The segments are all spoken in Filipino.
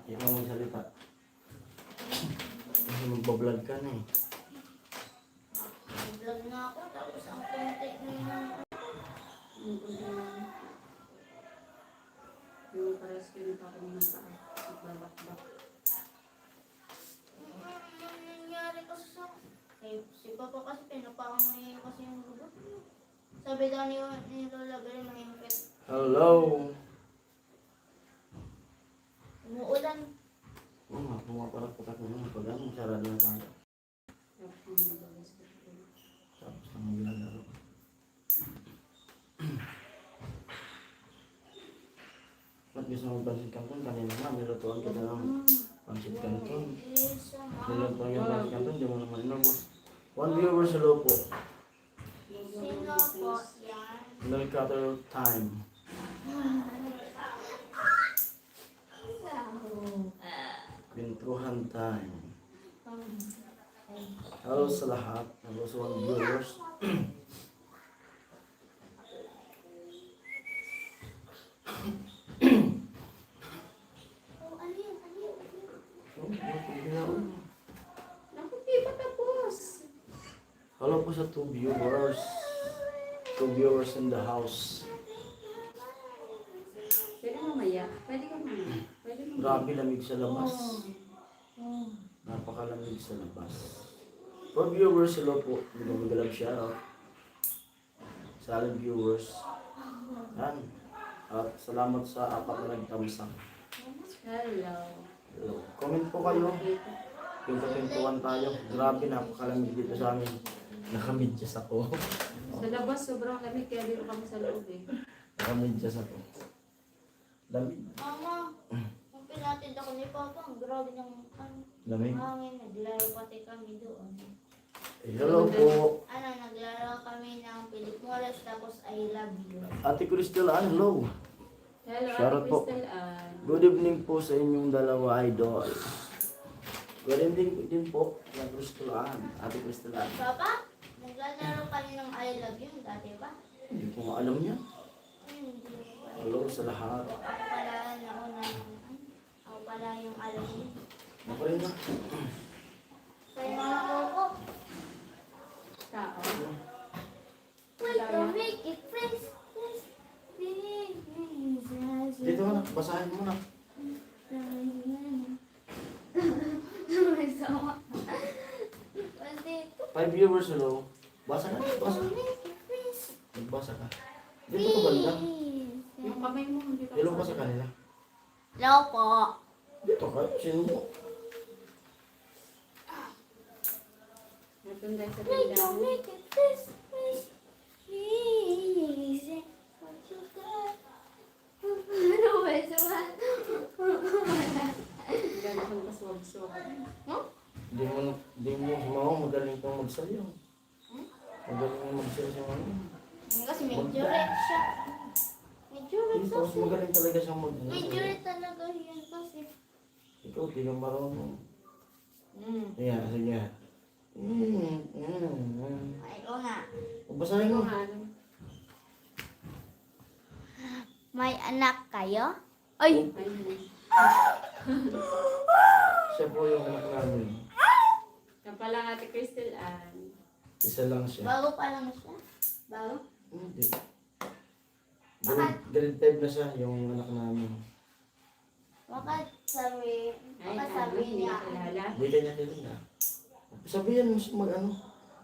ikaw magsalita. Kasi magbablog ka na eh. Vlog na ako, tapos ang content na yun. Yung pares ko yung ako ng paa. Nagbabakbak. Ano nangyari kasi sa... Eh, si Papa kasi pinapakamay kasi yung robot. Sabi daw ni Lola Bel, mahingpit. Hello! Umuulan. Oo nga, pumaparak-patak na yun. Pag ano, sarado na tayo. Tapos na maglalaro. Ba't gusto mo pansit canton? Kanina nga, nilutuan kita ng pansit canton. Nilutuan yung pansit canton, di mo naman inubos. 1 viewers, hello po. Sino po yan? Milk cutter time. Kwentuhan time. Hello sa lahat. Hello sa 1 viewers. Oh, ano yun? Ano yun? Naku, di pa tapos. Hello po sa 2 viewers. 2 viewers in the house. Pwede mamaya. Pwede ka mamaya. Pwede mamaya. Grabe lamig sa labas. Napakalamig sa labas. 4 viewers, hello po. Biglang shoutout. Sa aling viewers. Yan. At salamat sa apat na nagtamsak. Hello. Hello. Comment po kayo. Pintuan tayo. Grabe, napakalamig dito sa amin. Nakamidyas ako. Sa labas, sobrang lamig. Kaya dito kami sa loob eh. Nakamidyas ako. Lamig. Mama, kung pinatid ako ni Papa, ang grabe ng Lamig. hangin. Naglaro pati kami doon. Hello po. Ano, naglaro kami ng Philip Morris, tapos I love you. Ate Crystal, hello. Hello, Shoutout Ate po. Crystal Ann. Good evening po sa inyong dalawa idol. Good evening din po na Crystal Ate Crystal Ann. Papa, naglalaro kami ng I love you dati ba? Hindi ko nga alam niya. Hindi ko pa. Hello sa lahat. Ako pala nauna yung ako pala yung alam niyo. Ako rin na. Kaya mga koko, Tao. wait, don't make it, please, please, please. Dito ka na, basahin mo na. May sawa. Dito. 5 viewers, hello. Basa ka, basa. Don't make it, please. Magbasa ka. Dito ka banda. Yung kamay mo, hindi ka Hello ka sa kanila. Hello po. Dito ka, sino mo? Natunda sa Wait, don't tindahan. make it, please, please. Please. What you got? Ano ba ito? Gano'n kang kaswag-swag. Hindi mo sumawa, magaling kang magsayaw. Magaling kang magsayaw sa ano. Kasi medyo red siya. Medyo red Dito, kasi. magaling talaga siyang Medyo red talaga yan kasi. Ikaw, di ka marunong. Mm. Sige. Ay, ko nga. Basahin mo. Yung ano. May anak kayo? Ay! Ayun. Siya po yung anak namin. Yan pala Ate Crystal Ann. Isa lang siya. Bago pa lang siya. Bago? Hindi. Grade 5 na siya, yung anak namin. Baka sabi, Ay, baka ano, sabi hindi niya. ka kilala. Hindi kanya kilala. Sabihan mo siya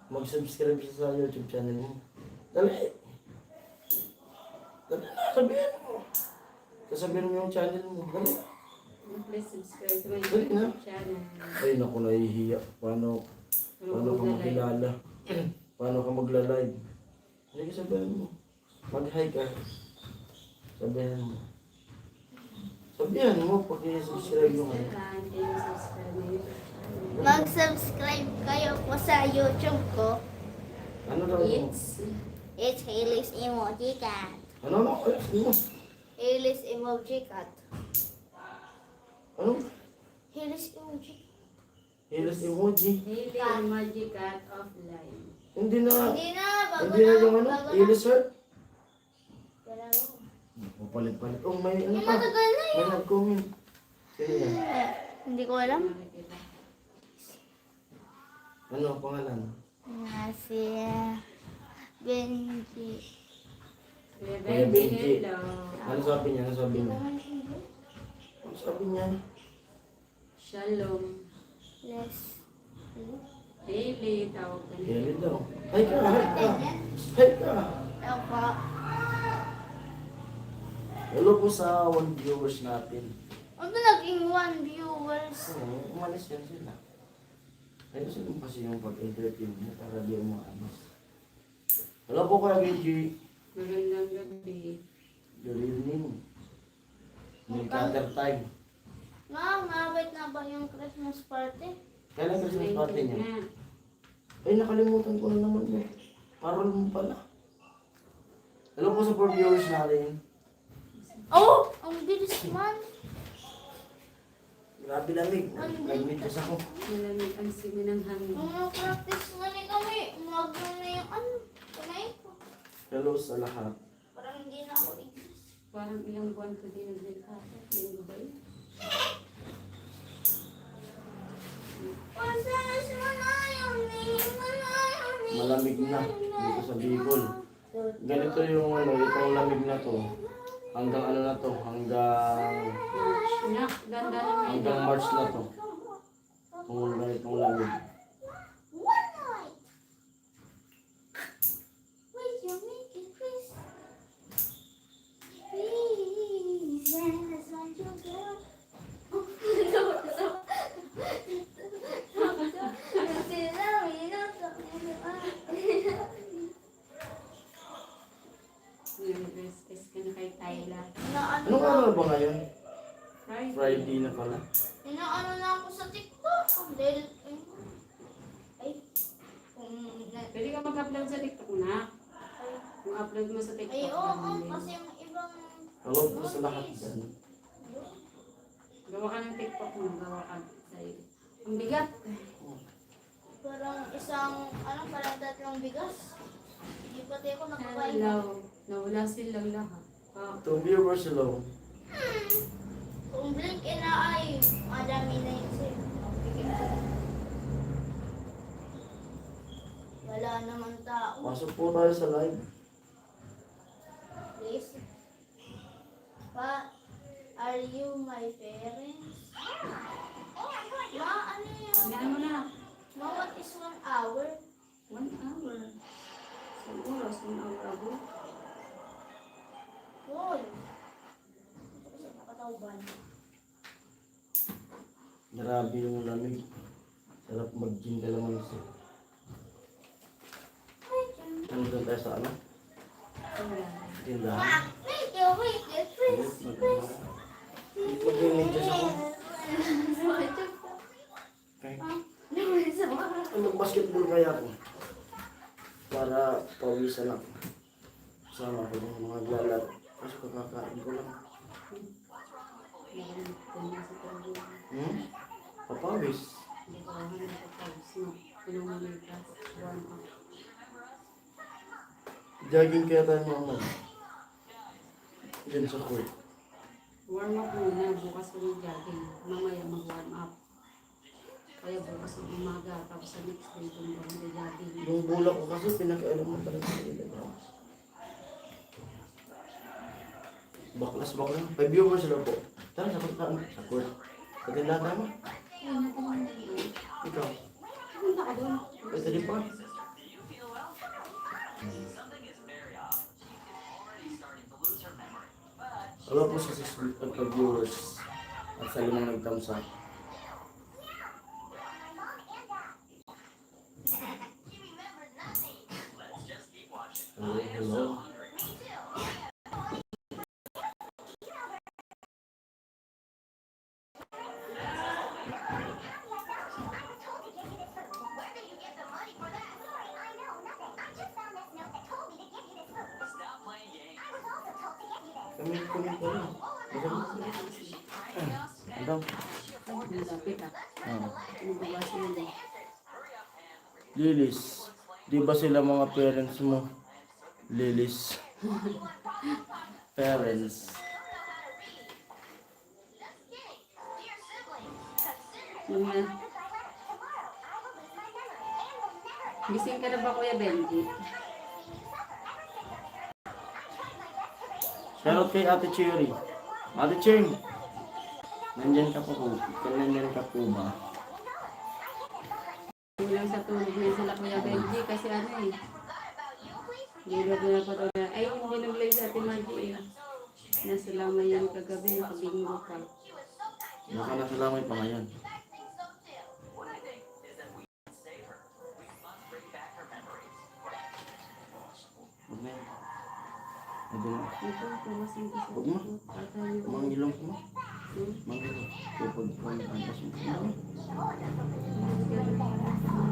mag-subscribe siya sa YouTube channel mo. Dali! Dali na, sabihan mo. Sasabihin mo yung channel mo. Dali. Please subscribe to my Dali na. YouTube channel. Ay, naku, nahihiya. Paano ka makilala? Paano ka magla-live? Sige, sabihan mo. Mag-hi ka. Sabihan mo. Sabihan mo, pag i-subscribe yung ano. Mag-subscribe kayo po sa YouTube ko. Ano daw mo? It's Hailey's Emoji Cat. Ano? Hailey's Emoji Cat. Ano? Hailey's Emoji. Hilas emoji. Hailey Magic Cat Offline. Hindi na. Hindi na, bago Hindi na yung ano? bago na. Hilas sir? Wala mo. Papalit-palit. Oh, may ano Yung pa. matagal na May yun. nag-comment. Sino yan? Hindi ko alam. Nakikita. Ano ang pangalan? Si Benji. Kuya Kuya Benji, Benji. hello. Ano sabi niya? Ano sabi niya? Ano sabi niya? Shalom. Yes. Daily, tawag ka niya. Kaya daw. Hi ka, hi ka. Hi ka. Ako. Hello po sa 1 viewers natin. Ano naging 1 viewers? Umalis yan sila. Ay, gusto mo kasi yung pag-entertain mo para di umaamas. Hello po Kuya Benji. Magandang gabi. Good evening. May cutter time. Mabait na ba yung Christmas party? Kailan Christmas party niya? Na. Ay, nakalimutan ko na naman yun. Parol mo pala. Hello po sa 4 viewers natin. Oh! Ang bilis man! Grabe lamig. Nag-meet ako. Malamig ang simi ng hangin. Nung nag-practice na ni kami, umagaw na yung kamay ko. Hello sa lahat. Parang hindi na ako exist. Parang ilang buwan ko din nagdilkata. Linggo ba yun? Malamig na. Dito sa Bicol. Ganito yung ano, itong lamig na to. Hanggang ano na to, hanggang March. Nak, ganda naman. hanggang March na to. Kung ganitong lamig. One night. Wait, you make it please. Please, that's what you girl. Nag-rest ka na kay Tyla. Anong araw ba ngayon? Friday. Friday na pala. Inaano na ako sa TikTok. Dahil, ay, kung, Pwede ka mag-upload sa TikTok na. Kung upload mo sa TikTok. ay, oo, naman din. kasi yung ibang, Hello po sa lahat dyan. Gawa ka ng TikTok mo. Gawa ka sa ang bigat. parang isang, parang 3 bigas. Hindi pati ako nakakain. Hello. Nawala silang lahat. Ah, 2 viewers hello. Kung blink na ay, madami na yun sa'yo. Wala naman tao. Pasok po tayo sa live. Please. Pa, are you my parents? Ma, ano yun? Tingnan mo na. Ma, what is 1 hour? 1 hour. Sa oras, 1 hour ago. Hoy. Kasi nakatauban. Grabe yung lamig. Sarap mag-gym ka naman siya. Ano doon tayo sa ano? Tindahan. Ma, wait, please. Mag-imedyas ako. Okay. Mag-basketball kaya ako. Para pawisan ako. Sama ko ng mga glalaro. Kasi kakakain ko lang. Ganyan sa trabaho. Papawis. Hindi ko alam na pagkakas mo. Kilometers. 1 hour. Jogging kaya tayo mga dyan sa court. Warm up muna. Bukas ulit jogging. Mamaya mag-warm up. Kaya bukas ng umaga. Tapos sa next day kung ba mag-jogging. Yung bulak ko kasi pinakailam mo talaga sa ilaw. Baklas. 5 viewers lang po. Tara sa court na. Sa court. Sa tindahan tama. Ikaw. Punta ka doon. Ay, tadi pa. Hello po sa 6 viewers at sa 5 nag-thumbs up. Hello. Kami ko rin. Ano? Malapit ah. Ano ba ba sila? Lilis. Di ba sila mga parents mo? Lilis. Parents. Yun na. Gising ka na ba, Kuya Benji? Shoutout kay Ate Cherry. Ate Cheng, nandyan ka po po. Nandyan ka po ba? Kulang sa tulog na sila, Kuya Benji, kasi ano eh. Gilog na po doon. Ay, hindi nag-live sa Ate Margie eh. Nasa lamay yan kagabi, nakabingo pa. Baka nasa lamay pa ngayon. Huwag na yun. Huwag na. Ito, tumasin ko sa Huwag mo. Atayo. Mangilong mo. Mangilong. Kapag pangkantas mo.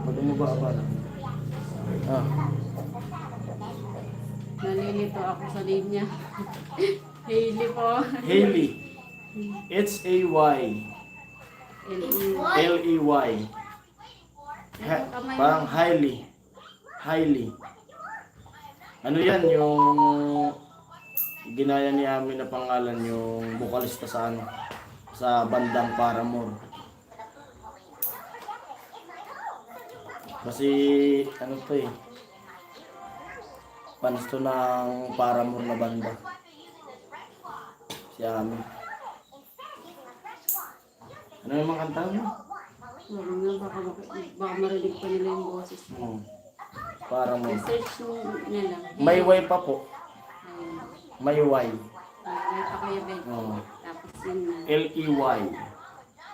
Pag mo ba para? Ah. Nalilito ako sa name niya. Hailey po. Hailey. H-A-Y. L-E-Y. Parang highly. Highly. Ano yan yung ginaya ni Amin na pangalan yung bukalista sa ano sa bandang Paramore. Kasi ano to eh. Fans to ng Paramore na banda. Si Amin. Ano yung mga kanta mo? Wala nga, baka marinig pa nila yung boses. Paramore. I-search nila. May way pa po. Ayun. May way. Ay, pa Kuya Ben. Oo. Tapos yun na. L-E-Y.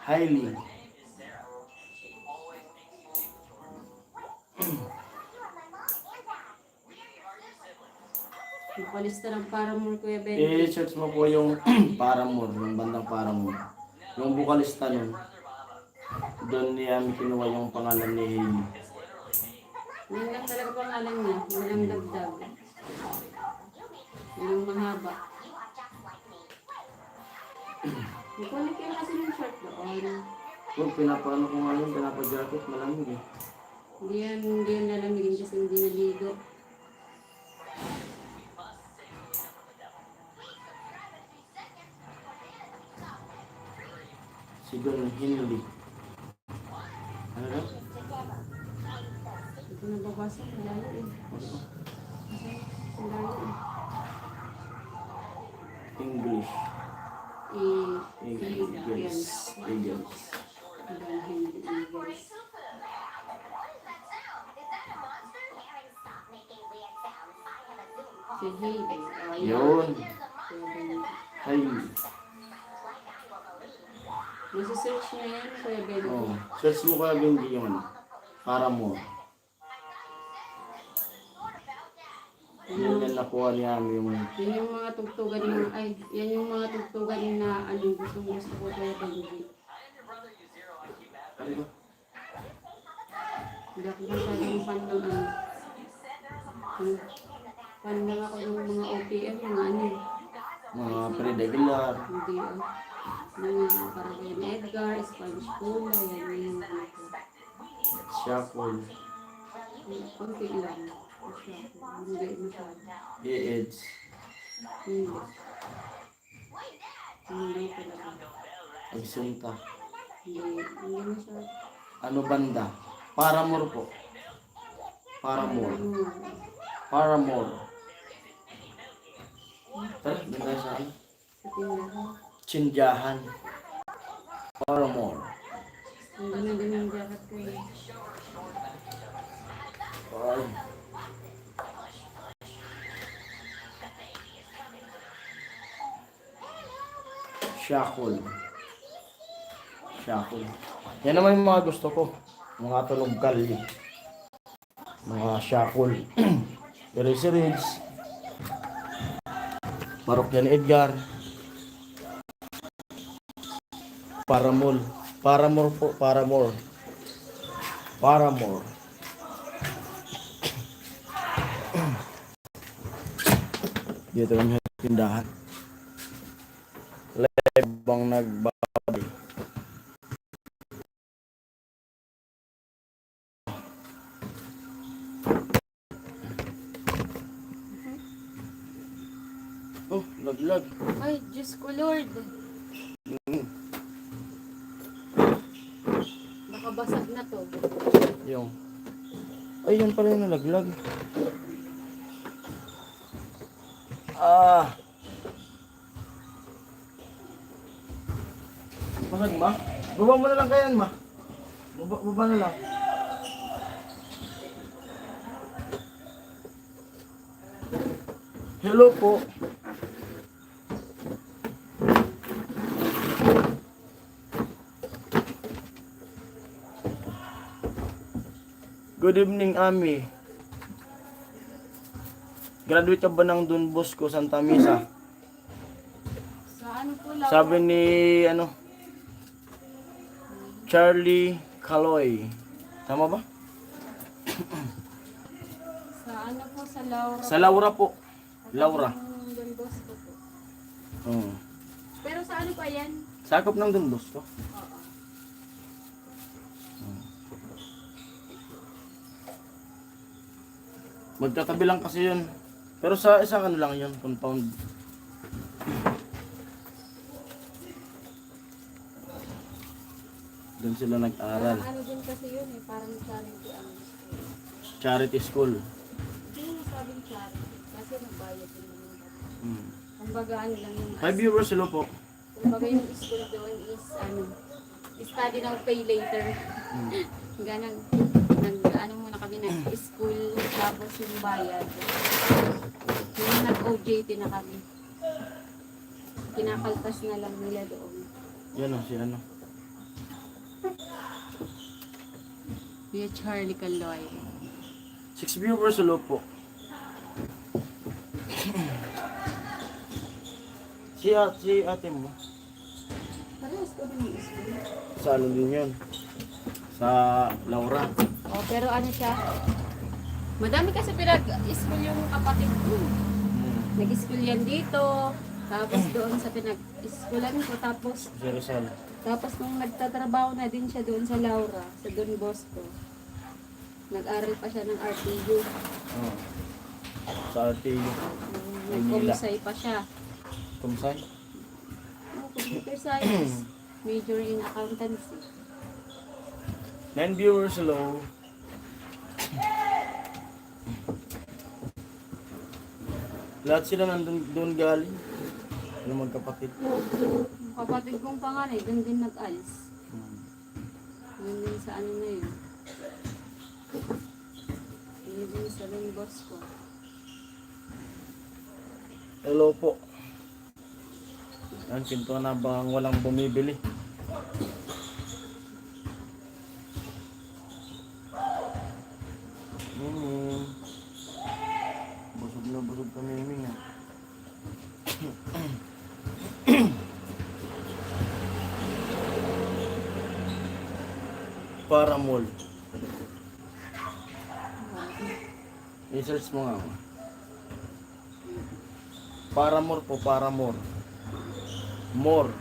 Highly. Palista ng Paramore, Kuya Ben. I-search mo po yung Paramore, yung bandang Paramore. Yung bukalista nun. Doon niya kinuha yung pangalan ni Hailey. Yun lang talaga pangalan niya. Walang dagdag. Walang mahaba. Nagkulit kayo kasi ng short doon. Kung pinapaano ko nga yun, pinapajacket, malamig eh. Hindi yan lalamigin kasi hindi naligo. Si Don Henley. Ano na? Ito nababasa, malayo eh. Kasi, malayo eh. English. Eagles. Eagles. Hanggang hindi Eagles. Si Hailey. Yun. Hailey. Nasa-search na yan, Kuya Ben. Oh. Search mo kaya Benji yung ano? Paramore. Yan yan nakuha niya yung... Yan yung mga tugtugan ng, yan yung mga tugtugan na gusto ko Kuya Benji. Ano ba? Hindi ako masyadong fan ng fan lang ako ng mga OPM, mga Mga Fred Aguilar. hindi mga parang yan Edgar, Spanish Pula, yan yung Shuffle. konti lang. Hindi masyado. E-Edge. Hindi. Hindi talaga. Agsunta. Hindi masyado. Ano banda? Paramore po. Paramore. Paramore. Tara, doon tayo sa akin. Sa tindahan. Tsindiyahan. Paramore. Ang ganda-ganda ng jacket ko eh. Ay. Shackle. Shackle. Yan naman yung mga gusto ko. Mga tunog kali. Mga shackle. Eraser Ridge. Parokyan Edgar. Paramore. Paramore po. Paramore. Paramore. Dito kami sa tindahan. Live bang nagbabay. Oh, laglag. Ay, Diyos ko Lord. Baka basag na to. Yung. Ay, yan pala yung nalaglag. Ah. Basag ma? Baba mo na lang kayan ma. Baba na lang. Hello po. Good evening, Ami. Graduate ka ba ng Don Bosco, Santa Misa? Sa ano po lang? Sabi ni, Charlie Caloy. Tama ba? Sa ano po, sa Laura. Sa Laura po. Laura. Yung Don Bosco po. Pero sa ano pa yan? Sakop ng Don Bosco. Oo. Magkatabi lang kasi yun. Pero sa isang ano lang yun, compound. Doon sila nag-aral. Ano din kasi yun eh, parang charity ang Charity school. Hindi mo sabing charity. Kasi nagbayad din naman kami. Hmm. Kumbaga ano lang yung... Hi viewers, hello po. Kumbaga yung school doon is ano, study now, pay later. Hmm. Ganun. Ano muna kami na school, tapos yung bayad. Yung nag-OJT na kami. Kinakaltas na lang nila doon. Yan o, si ano. Kuya Charlie Caloy. 6 viewers, hello po. si ate mo. Parehas ko din yung school. Sa ano din yun? Sa Laura. Oh, pero ano siya? Madami kasi pinag-school yung kapatid ko. Nag-school yan dito. Tapos doon sa pinag-schoolan ko. Tapos Si Rizal. nung nagtatrabaho na din siya doon sa Laura, sa Don Bosco. Nag-aral pa siya ng RTU. Oh. Sa RTU. Nag-commissary pa siya. Kumsay? Oh, computer science. Major in accountancy. 9 viewers, hello. Lahat sila nandun doon galing. Yung magkapatid. Yung kapatid kong panganay, doon din nag-ALS. Doon din sa ano na yun. Doon din sa Don Bosco. Hello po. Ang pinto na bang walang bumibili. Busog na busog kami Miming. Paramol. I-search mo nga. Paramore po, Paramore. More.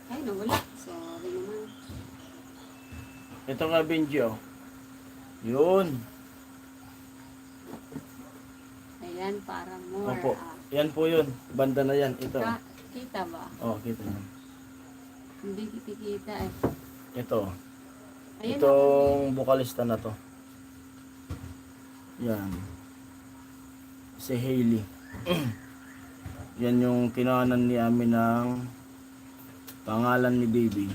Ay, nawala. Sorry naman. Ito nga Benji oh. Yun. Ayan, para more. Opo. Yan po yun. Banda na yan. Ito. Kita ba? Oh, kita na. Hindi kita eh. Ito. Ayan, Itong bukalista na to. Yan. Si Hailey. Yan yung kinanan ni amin ng pangalan ni baby.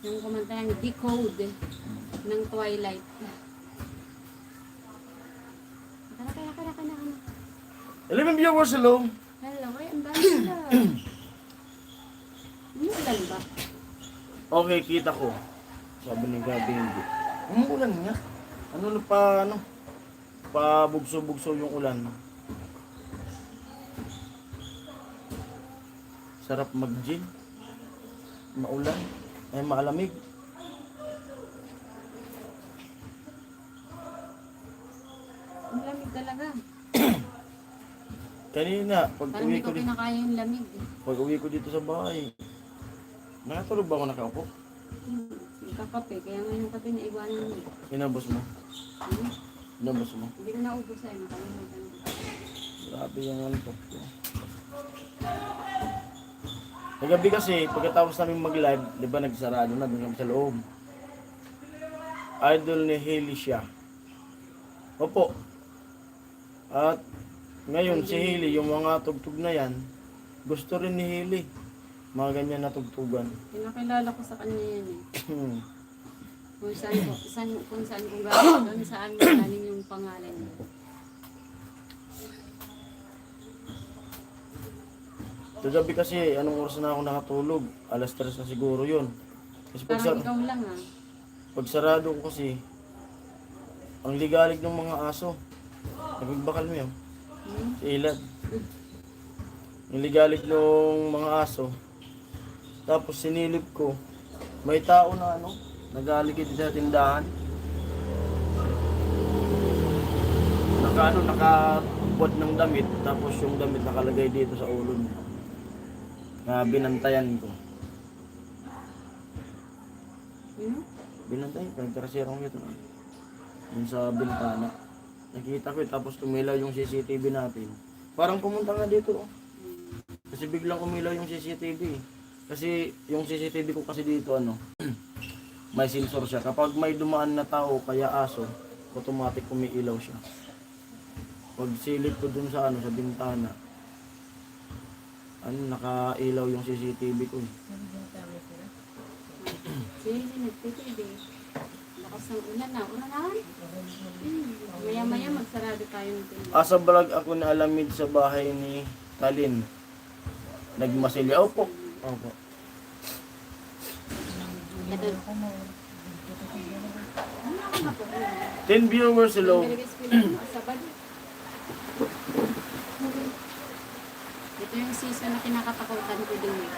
yung kumanta ng Decode ng Twilight. Kaya. 11 viewers, hello. Hello, ay, ang dami sila. Umulan ba? Okay, kita ko. Sabi ni Gabi hindi. Umulan nga. Pabugso-bugso yung ulan. Sarap mag-gym. Maulan. Ay maalamig. Ang lamig talaga. Kanina, pag Parang uwi hindi ko ko dito, kinakaya yung lamig. pag uwi ko dito sa bahay, nakatulog ba ako nakaupo? Kakape, kaya nga yung kape na iwanan mo. Inabos mo? Hmm? Inabos mo? Hindi ko naubos sa'yo. Nakalimutan ko. Grabe yung antok ko. Nagabi kasi, pagkatapos namin mag-live, di ba nagsarado na doon kami sa loob. Idol ni Hailey siya. Opo. At ngayon si Hailey, yung mga tugtog na yan, gusto rin ni Hailey. Mga ganyan na tugtugan. Pinakilala ko sa kanya yan eh. Kung saan kung galing, saan galing yung pangalan niya. Kagabi kasi, anong oras na ako nakatulog? Alas 3 na siguro yun. Kasi Parang ikaw lang ah. pag sarado ko kasi, ang ligalig ng mga aso. Nagbibakal mo yun. Hmm? Si Ilad. Yung ligalig ng mga aso. Tapos sinilip ko, may tao na nagaligid sa tindahan. Nakabot ng damit, tapos yung damit nakalagay dito sa ulo niya. Na binantayan ko. Hmm? Binantayan ko, nagkarasirang ito. Dun sa bintana. Nakita ko tapos tumilaw yung CCTV natin. Parang pumunta nga dito. Kasi biglang umilaw yung CCTV. Kasi yung CCTV ko kasi dito may sensor siya. Kapag may dumaan na tao kaya aso, automatic umiilaw siya. Pag silip ko dun sa sa bintana, nakailaw yung CCTV ko. Sige, nagtitid eh. Lakas ng ulan na. Urahan? Maya-maya magsarado tayo ng tindahan. Asa vlog ako na alamid sa bahay ni Talin. Nagmasilya. Opo. Opo. Ito. 10 viewers, hello. Ito yung season na kinakatakutan ko din eh.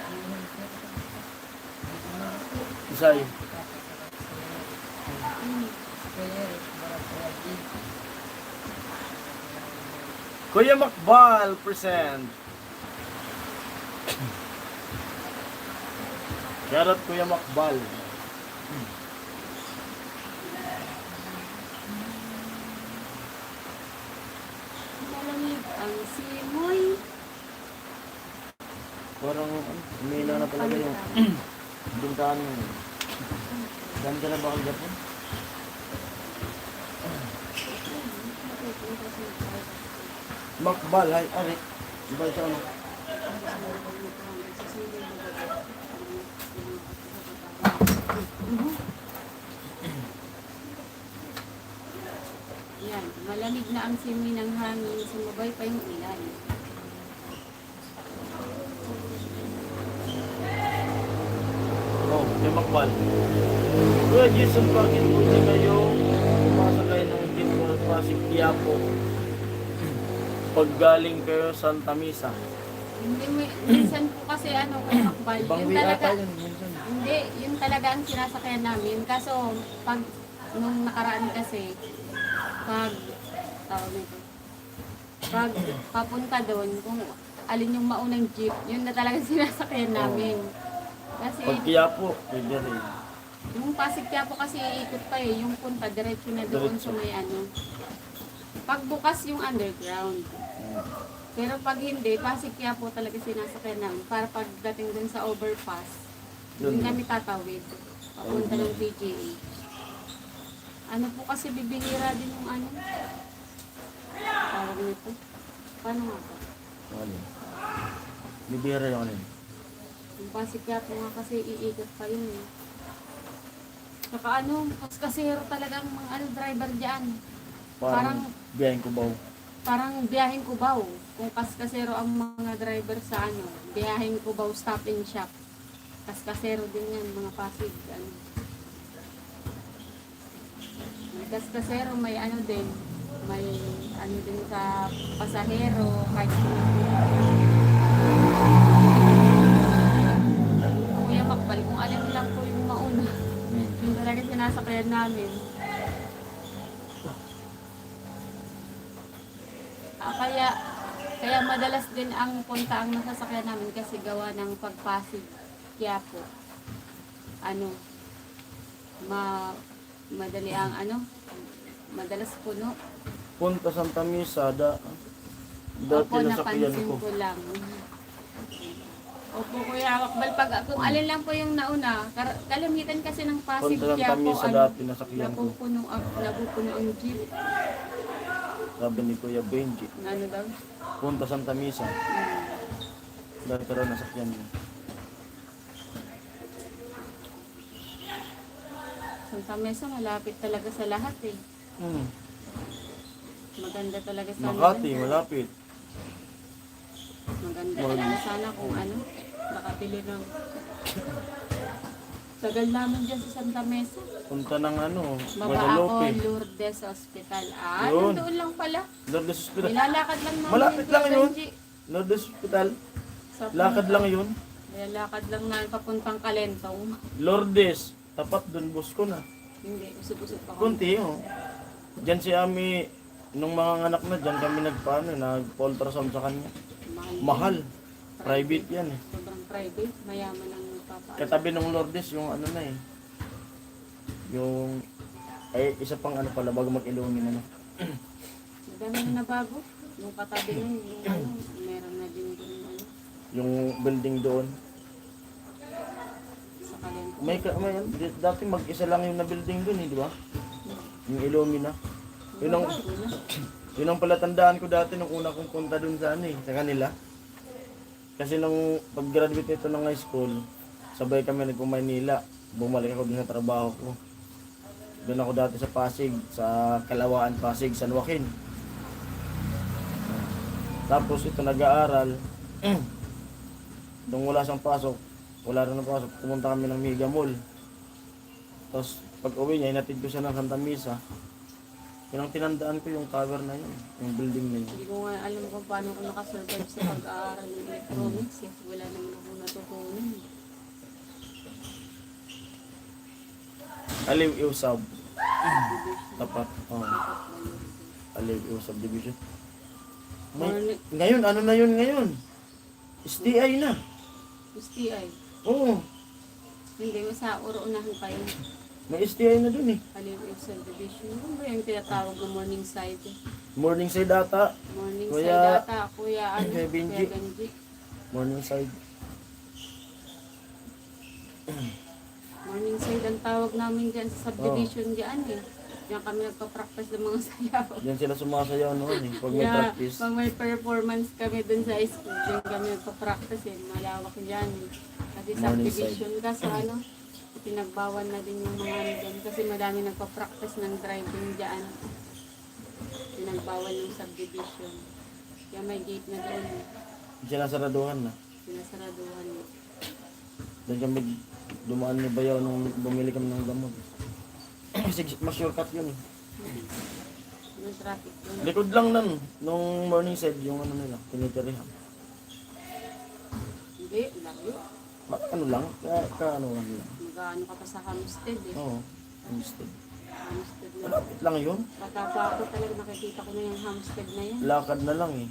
Isay. Kuya Makbal present. Shoutout Kuya Makbal. Malamig ang simoy. Parang umila na talaga yung bintaan mo. Dami ka na ba kagapon? Makbal, hay, ari. Iba siya Yan, malamig na ang simoy ng hangin, sumabay pa yung ilan. Oh, Kuya Makbal. Kuya Jason, bakit po hindi kayo sumasakay ng jeep or Pasig Quiapo pag galing kayo Santa Misa? Hindi, minsan po kasi Kuya Makbal, Ibang yun way talaga, ata yun, minsan. hindi, yun talaga ang sinasakyan namin. Kaso, pag, nung nakaraan kasi, pag papunta doon, kung alin yung maunang jeep, yun na talaga sinasakyan namin. Kasi, Pag Quiapo, pwede rin. yung Pasig Quiapo kasi iikot pa eh, yung punta, diretso na doon Diretso. sa may Pagbukas yung underground. Pero pag hindi, Pasig Quiapo talaga sinasakyan namin para pagdating dun sa overpass, doon kami tatawid. Papunta ng PGA. Ano po kasi bibihira din yung tawag nito. Paano nga ba? Ano? Bibira yung ano yun. Yung Pasig Quiapo nga kasi iikot pa yun eh. Saka kaskasero talagang mga driver dyan. Parang biyaheng ko ba? Parang biyaheng Cubao. Kung kaskasero ang mga driver sa biyaheng Cubao stop and shop. Kaskasero din yan, mga Pasig. May kaskasero, may din. May din sa pasahero, kahit Kuya Makbal, kung alin lang po yung mauna. Yung talaga sinasakyan namin. Kaya madalas din ang punta ang nasasakyan namin kasi gawa ng pagpasig. Kaya po, ano, madali ang madalas puno. Punta Santa Misa, dati Opo, nasakyan napansin ko. ko lang. Opo, Kuya Wakbal, kung alin lang po yung nauna, kalamitan kasi ng Pasig, Punta kaya Santa po, Misa dati nasakyan ko. napupuno ang jeep. Sabi ni Kuya Benji, Ano daw? punta Santa Misa. Dati raw nasakyan ko. Santa Mesa, malapit talaga sa lahat eh. Maganda talaga sana. Makati, dun. malapit. Maganda talaga sana kung nakabili ng... Tagal namin dyan sa Santa Mesa. Punta ng Baba ako, Guadalupe. Lourdes Hospital. Yun. Nandoon lang pala. Lourdes Hospital. Nilalakad lang namin. Malapit yung lang Kuya yun. Benji. Lourdes Hospital. Sa Lakad lang yun. Nilalakad lang namin papuntang Kalentong. Lourdes. Tapat dun, bus ko na. Hindi, usap-usap pa kami. Kunti, Diyan si Ami, nung mga anak na, diyan kami nag-ultrasound sa kanya. Mahal. Private yan eh. Sobrang private. Mayaman ang nagpapaano. Katabi ng Lourdes, yung yung, isa pang pala, bago mag-ilungin Madami na nabago. Yung katabi nun, meron na din doon yung building doon. sa Kalentong. Dati mag-isa lang yung na-building doon di ba? Yung Illumina. Yun ang, Nabago na. yun ang palatandaan ko dati nung una kong punta doon sa sa kanila. Kasi nung pag-graduate nito ng high school, sabay kami nagpo-Maynila. Bumalik ako dun sa trabaho ko. Doon ako dati sa Pasig, sa Kalawaan, Pasig, San Joaquin. Tapos ito nag-aaral. Nung wala siyang pasok, wala rin ng pasok, pumunta kami ng Mega Mall. Tapos pag uwi niya, inatid ko siya ng Santa Misa. Yun ang tinandaan ko yung tower na yun, yung building na yun. Hindi ko nga alam kung paano ko nakasurvive sa pag-aaral ng electronics. Wala naman ako natutunan. Aliw Iusab. Tapat. Aliw Iusab Division. Ngayon, ano na yun ngayon? STI na. STI. Oo, Hindi mo sa unahan pa yun. may STI na dun eh. Aliw subdivision. Ano ba yung tinatawag ng morning side? Morning side ata. Morning Kuya- side ata. Kuya Kuya Benji. Kuya Benji. Morning side. Morning side ang tawag namin dyan sa subdivision dyan eh. Diyan kami nagpa-practice ng mga sayaw. Diyan sila sumasayaw noon eh. Pag may Kaya practice. pag may performance kami dun sa school, diyan kami nagpa-practice eh. Malawak dyan eh. Kasi Morning subdivision kasi pinagbawal na din yung mga dyan. Kasi madami nagpa-practice ng driving dyan. Pinagbawal yung subdivision. Kaya may gate na doon eh. Sinasaraduhan na. Sinasaraduhan eh. Doon kami dumaan ni Bayaw nung bumili kami ng gamot. Kasi mas shortcut yun eh. Yung traffic doon. Likod lang nun, nung morning side, yung nila, tinitirihan. Hindi, layo. Ano lang, ano lang. Mag-ano ka pa sa Hampstead eh. Oo, instead. Hampstead na. Malapit lang yun. Bata pa ako talaga nakikita ko na yung Hampstead na yan. Lakad na lang eh.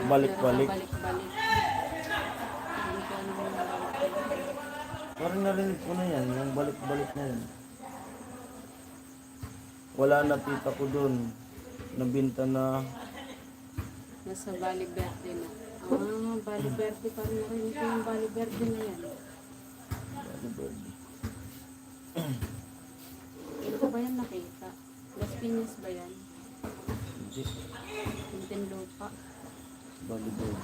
Balik-balik. Balik-balik. Hindi ko ano yung balik-balik. Parang narinig ko na yan, yung balik-balik na yun. Wala na tita ko dun. Nabinta na. Nasa Valle Verde na. Valle Verde. Parang narinig ko yung Valle Verde na yan. Hindi ko ba yan nakita? Las Piñas ba yan? Hindi. Muntinlupa. Volleyball.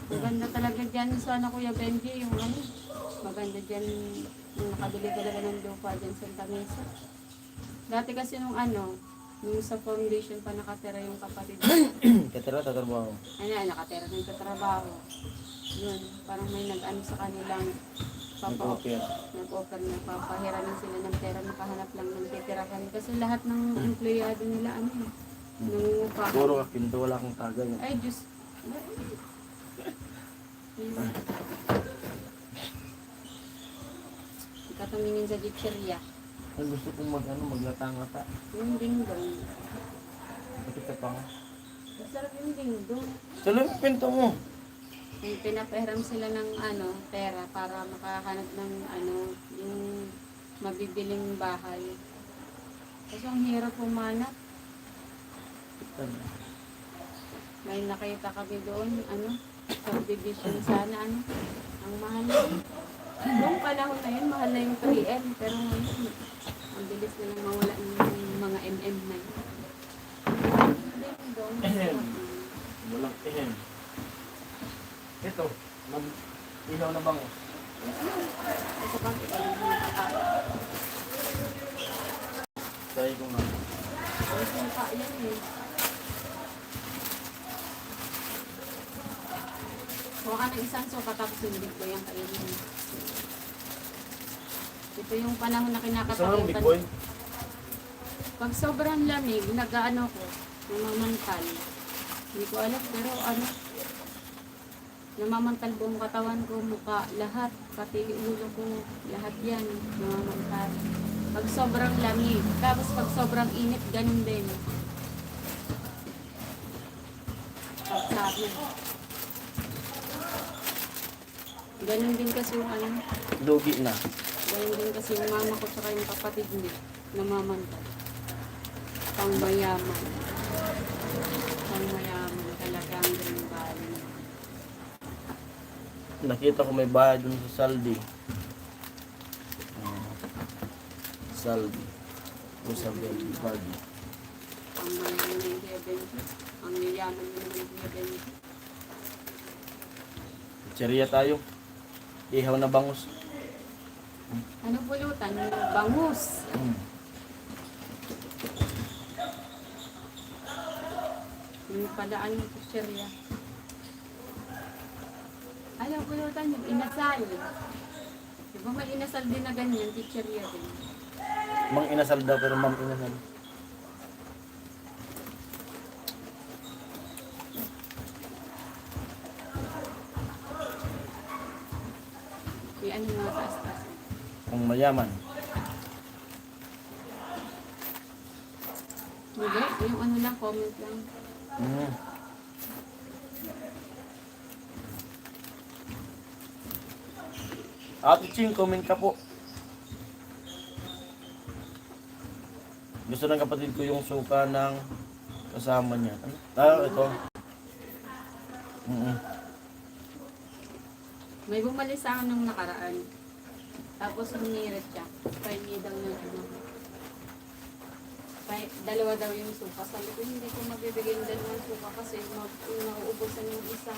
Maganda talaga dyan sana Kuya Benji, yung maganda dyan yung nakabili talaga ng lupa dyan sa Santa Mesa. Dati kasi nung nung sa foundation pa nakatira yung kapatid. Katira, tatrabaho. Nakatira ng katrabaho. Yun, parang may nag-ano sa kanilang Nag-offer. nag-offer na papahiramin sila ng pera, makahanap lang ng titirahan. Kasi lahat ng empleyado nila, nung Puro ka, pinto wala akong tagay. ay, Diyos. Katumingin sa chichirya. Ang gusto kong maglatang-lata. Yung dingdong. Bakit ka pa nga? Masarap yung dingdong. Tuloy yung pinto mo. May pinapahiram sila ng pera para makahanap ng yung mabibiling bahay. Kasi ang hirap pumanap. May nakita kami doon, subdivision sana, ang mahal na yun. Noong panahon na yun, mahal na yung 3M. Pero ngayon, ang bilis na lang mawala ng mga MM na yun. Dingdong. Walang ihem. Ito, mag-ilaw na bango. Ito pang ito yung nakakao. Tayo ko nga. Ay, sumpa yan eh. Huwag ka ng isang suka tapos hindi ko yung kainin. Ito yung panahon na Gusto mo ng kinakatakutan. big boy? Pag sobrang lamig, nag-ano ko, namamantal. Hindi ko alam, pero namamantal buong katawan ko, mukha, lahat, pati ulo ko, lahat yan, namamantal. Pag sobrang lamig, tapos pag sobrang init, ganun din. Pag sabi. Ganun din kasi yung Lugi na. ganun din kasi yung mama ko tsaka yung kapatid niya, namamantal. Pangmayaman. Pangmayaman talaga ang ganun bahay. Nakita ko may bahay dun sa Saldi. Saldi. O sa Saldi. Pangmayaman ng Kuya Benji. Ang yayaman mo naman ng Kuya Benji. Tseriya tayo. Ihaw na bangus. Ano pulutan? Bangus. Yung padaan ng kusirya. Alam, pulutan yung inasal. Diba may inasal din na ganyan, kusirya din. Mang inasal daw pero mang inasal. May ano mga taas-taas. Ang mayaman. Diba? Yung ano lang, comment lang. Ate Ching, comment ka po. Gusto ng kapatid ko yung suka ng kasama niya. Ito. May bumalik sa akin nung nakaraan. Tapos humirit siya. Pahingi daw ng dalawa daw yung suka. Sabi ko, hindi ko mabibigay yung dalawang suka kasi nauubusan yung isa.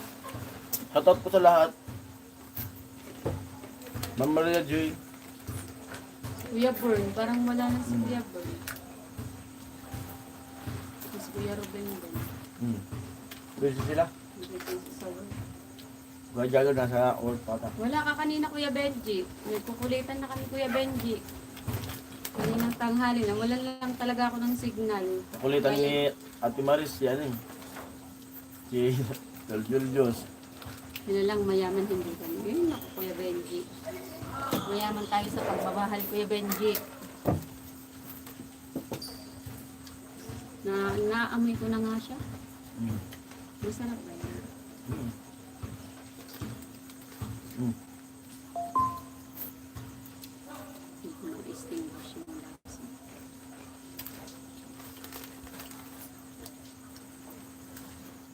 Shoutout ko sa lahat. Ma'am Maria Joy. Kuya Bern, parang wala na si Kuya Bern. Si Kuya Ruben din. Busy sila. Hindi ko sa work. Kuya Jago nasa work pata. Wala ka kanina Kuya Benji. Nagkukulitan na kami Kuya Benji. Kaninang tanghali na. Wala lang talaga ako ng signal. Kulitan ni Ate Maris yan eh. Si Julius. Yun na lang, mayaman hindi kami. Yun ako Kuya Benji. Mayaman tayo sa pagbabahal Kuya Benji. Naamoy ko na nga siya. Masarap ba yan? Hindi ko na-extinguish yung lasa.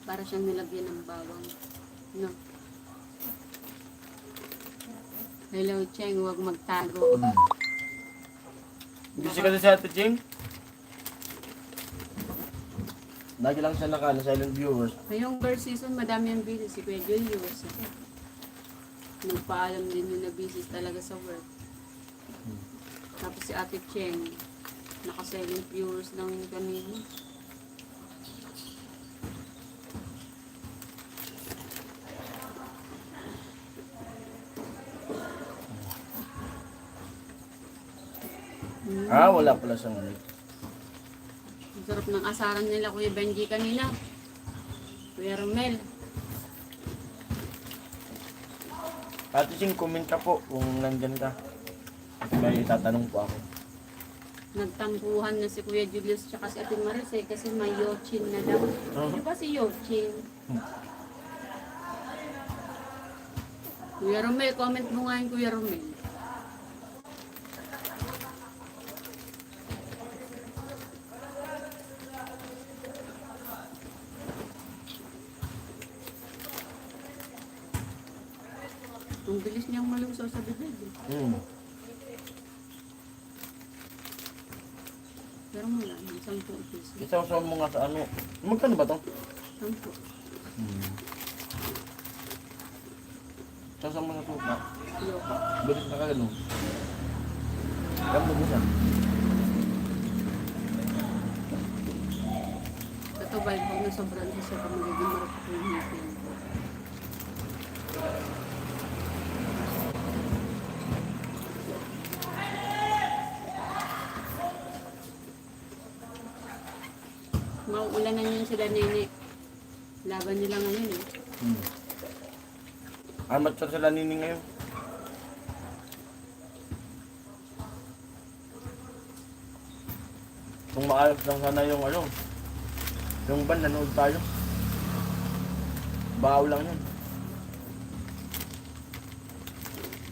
Para siyang nilagyan ng bawang. No. Hello, Cheng. Huwag magtago. Busy ka na si Ate Ching? Lagi lang siya silent viewers. Ngayong birth season, madami ang busy. Si Kuya Julius. Nagpaalam din yun na busy talaga sa work. Tapos si Ate Cheng. Naka-silent viewers lang yung kanina. Wala pala siyang mic. Ang sarap ng asaran nila Kuya Benji kanina. Kuya Romel. Ate Ching, comment ka po kung nandyan ka. Kasi may itatanong po ako. Nagtampuhan na si Kuya Julius tsaka si Ate Maris eh, kasi may Yochin na daw. Di ba si Yochin? Kuya Romel, comment mo nga yung Kuya Romel. Ang bilis niyang malusaw sa bibig eh. Pero wala, yung 10 piso. Isaw-saw mo nga sa ano. Magkano ba to? 10. Isaw-saw mo sa tupa. Yoka. Bilis na kagano. Ganda mo siya. Ito ba yung pag nasobrang siya pa magiging marapot yung ngipin. Mauulanan yun sila nene. Laban nila ngayon eh. Amat sa sila nini ngayon. Kung maayos lang sana yung ano. Yung ban, nanood tayo. Bahaw lang yun.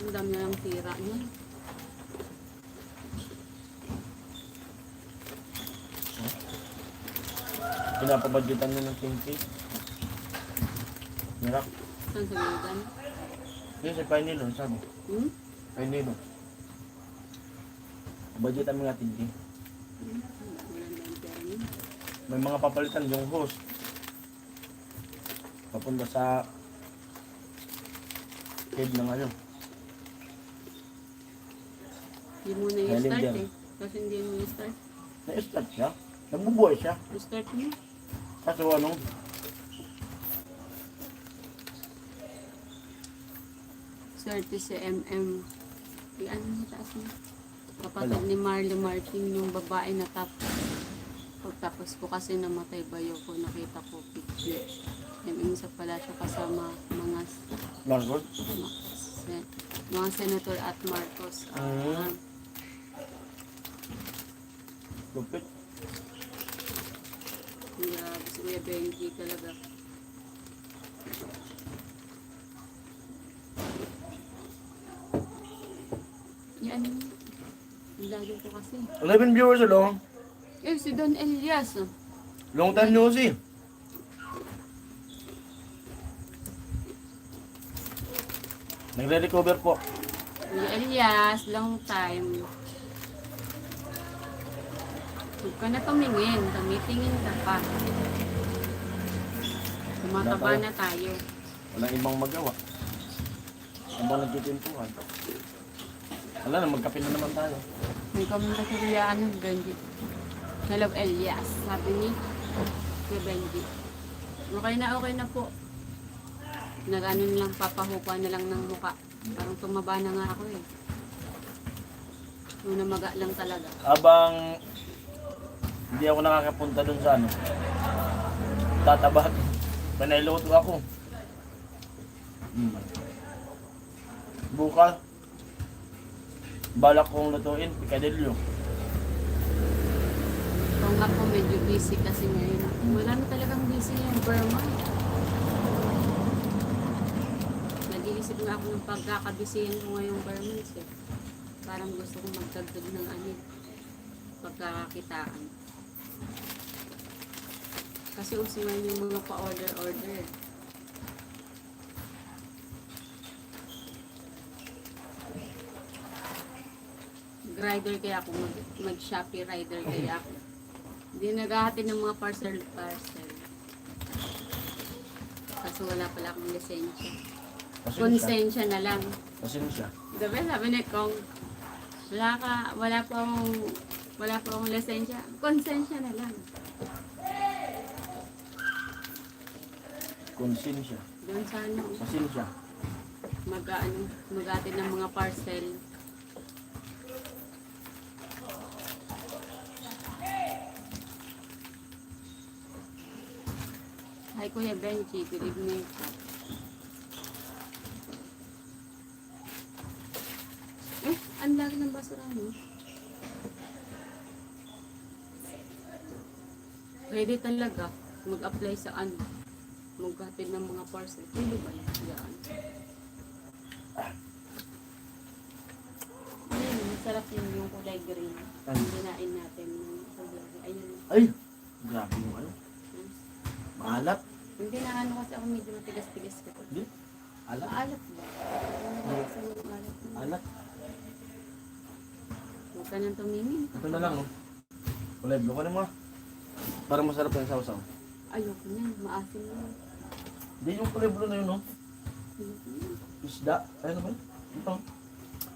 Ang dami na lang tira niya. Pinapabadgetan nyo ng 10K. Hirap. Saan sa Gildan? Yun si Painilo, sabi. Painilo. Budgetan mo nga 10K. Walang dami pera niya. May mga papalitan yung host. Papunta sa head ng ano. Hindi mo na Galing i-start dyan. eh. Kasi hindi mo i-start. Na-start siya. Nagbubuhay siya. I-start mo. Kaso ano, Swerte si ano mo taas mo? Kapatid ni Marley Martin, yung babae na top. Pagtapos ko kasi namatay bayo ko, nakita ko picture. Isa pala siya kasama Marcos. mga senator at Marcos. Lupit. Grabe si Kuya Benji talaga. Yan. Ang lagi ko kasi. 11 viewers along. Eh, si Don Elias. Oh. Long time no see. Nagre-recover po. Kuya Elias, long time. Huwag ka na tumingin. Tumitingin ka pa. Tumataba na tayo. Walang ibang magawa. Habang nagtitimpuhan. Wala na, magkape na naman tayo. May komenta si Kuya Benji. Hello Elias. Sabi ni Kuya Benji. Okay na po. Nag-ano lang, papahupa na lang ng muka. Parang tumaba na nga ako eh. Una maga lang talaga. Habang hindi ako nakakapunta dun sa ano, tatabat. Panailuto ako. Bukas, balak kong lutuin, pikadilyo. Kung nga po medyo busy kasi ngayon. Wala na talagang busy yung Burma. Nag-iisip nga ako ng pagkakabisihan ko ngayong Burmans eh. Parang gusto kong magdagdag ng pagkakakitaan. Kasi uso ngayon yung mga pa-order. Rider kaya ako, mag-Shopee rider kaya ako. Hindi naghahatid ng mga parcel. Kasi wala pala akong lisensya. Konsensya na lang. Pasensya. Diba sabi ni Kong, wala po akong lisensya. Konsensya na lang. Konsensya. Doon sa ano, Pasensya. mag-atid ng mga parcel. Hi Kuya Benji, good evening po. Ano daan lagi ng basura, no? Pwede talaga mag-apply sa ano, maghatid ng mga parcel. Pwede ba yan? Yan. Ayun, masarap yun yung kulay green. Ano? Dinain natin ng kulay. Ayun. Ay! Grabe yung ano. Maalat. Hindi na ano kasi ako medyo matigas-tigas ko. Hindi. Alat. Maalat ba? Kasi maalat na. Alat. Huwag ka nang tumingin. Ito na lang, oh. Kulay blue ka na mo. Para masarap yung sausaw. Ayoko niyan, maasim na. Hindi yung kulay blue na yun, no? Ayoko niyan. Isda. Ayun ba? Ito.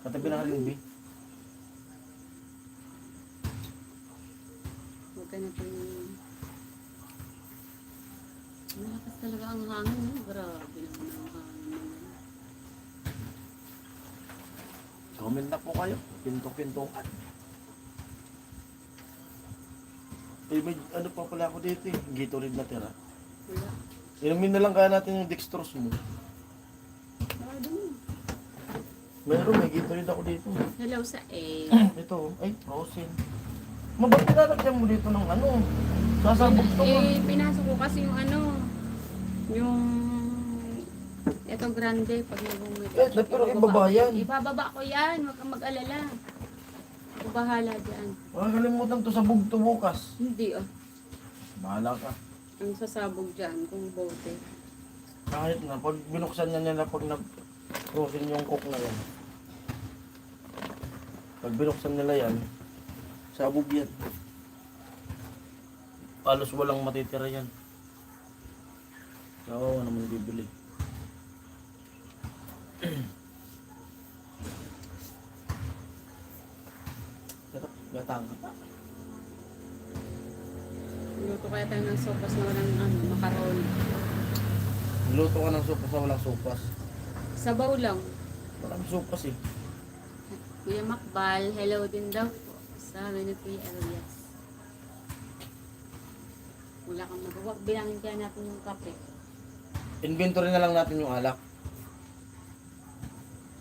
Katabi ng halimbi. Huwag ka nang tumingin. Malakas talaga ang hangin, no? Grabe naman ang hangin. Comment na po kayo. Pinto-pintukan. Eh, may ano pa pala ako dito eh. Gatorade na tira. Wala. Inumin na lang kaya natin yung dextrose mo. Baka dun. Meron, may Gatorade ako dito. Hello sa A. Ito, ay, frozen. Mabang nilalagyan mo dito ng ano? Sasabog to. Eh, pinasok ko kasi yung ano, yung ito grande pag nagumit. Pero ibaba yan. Ibababa ko yan, huwag kang mag-alala. Ako bahala dyan. Wala kalimutan to sabog to bukas. Hindi ah. Bahala ka. Ang sasabog dyan kung bote. Kahit na, pag binuksan niya nila pag nag-frozen yung coke na yan. Pag binuksan nila yan, sabog yan. Halos walang matitira yan. Oo, naman bibili. Sarap, gatang. Luto kaya tayo ng sopas na walang ano, macaroni. Luto ka ng sopas na walang sopas. Sabaw lang. Walang sopas eh. Kuya Makbal, hello din daw po. Sabi ni Kuya Elias. Wala kang magawa. Bilangin kaya natin yung kape. Inventory na lang natin yung alak.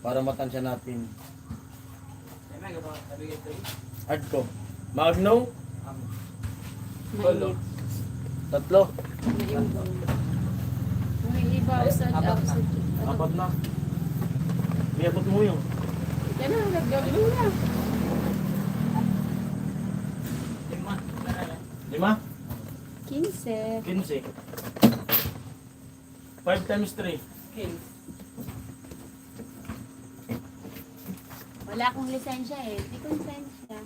Para matansya natin. Hard ko. Magno? Mainit. Tatlo. Maimbong. May iba outside. Apat na. May abot mo yung. Yan na, nagdaglo na. 5? 15. 15. 5 times 3. Wala akong lisensya eh. Di ko lisensya.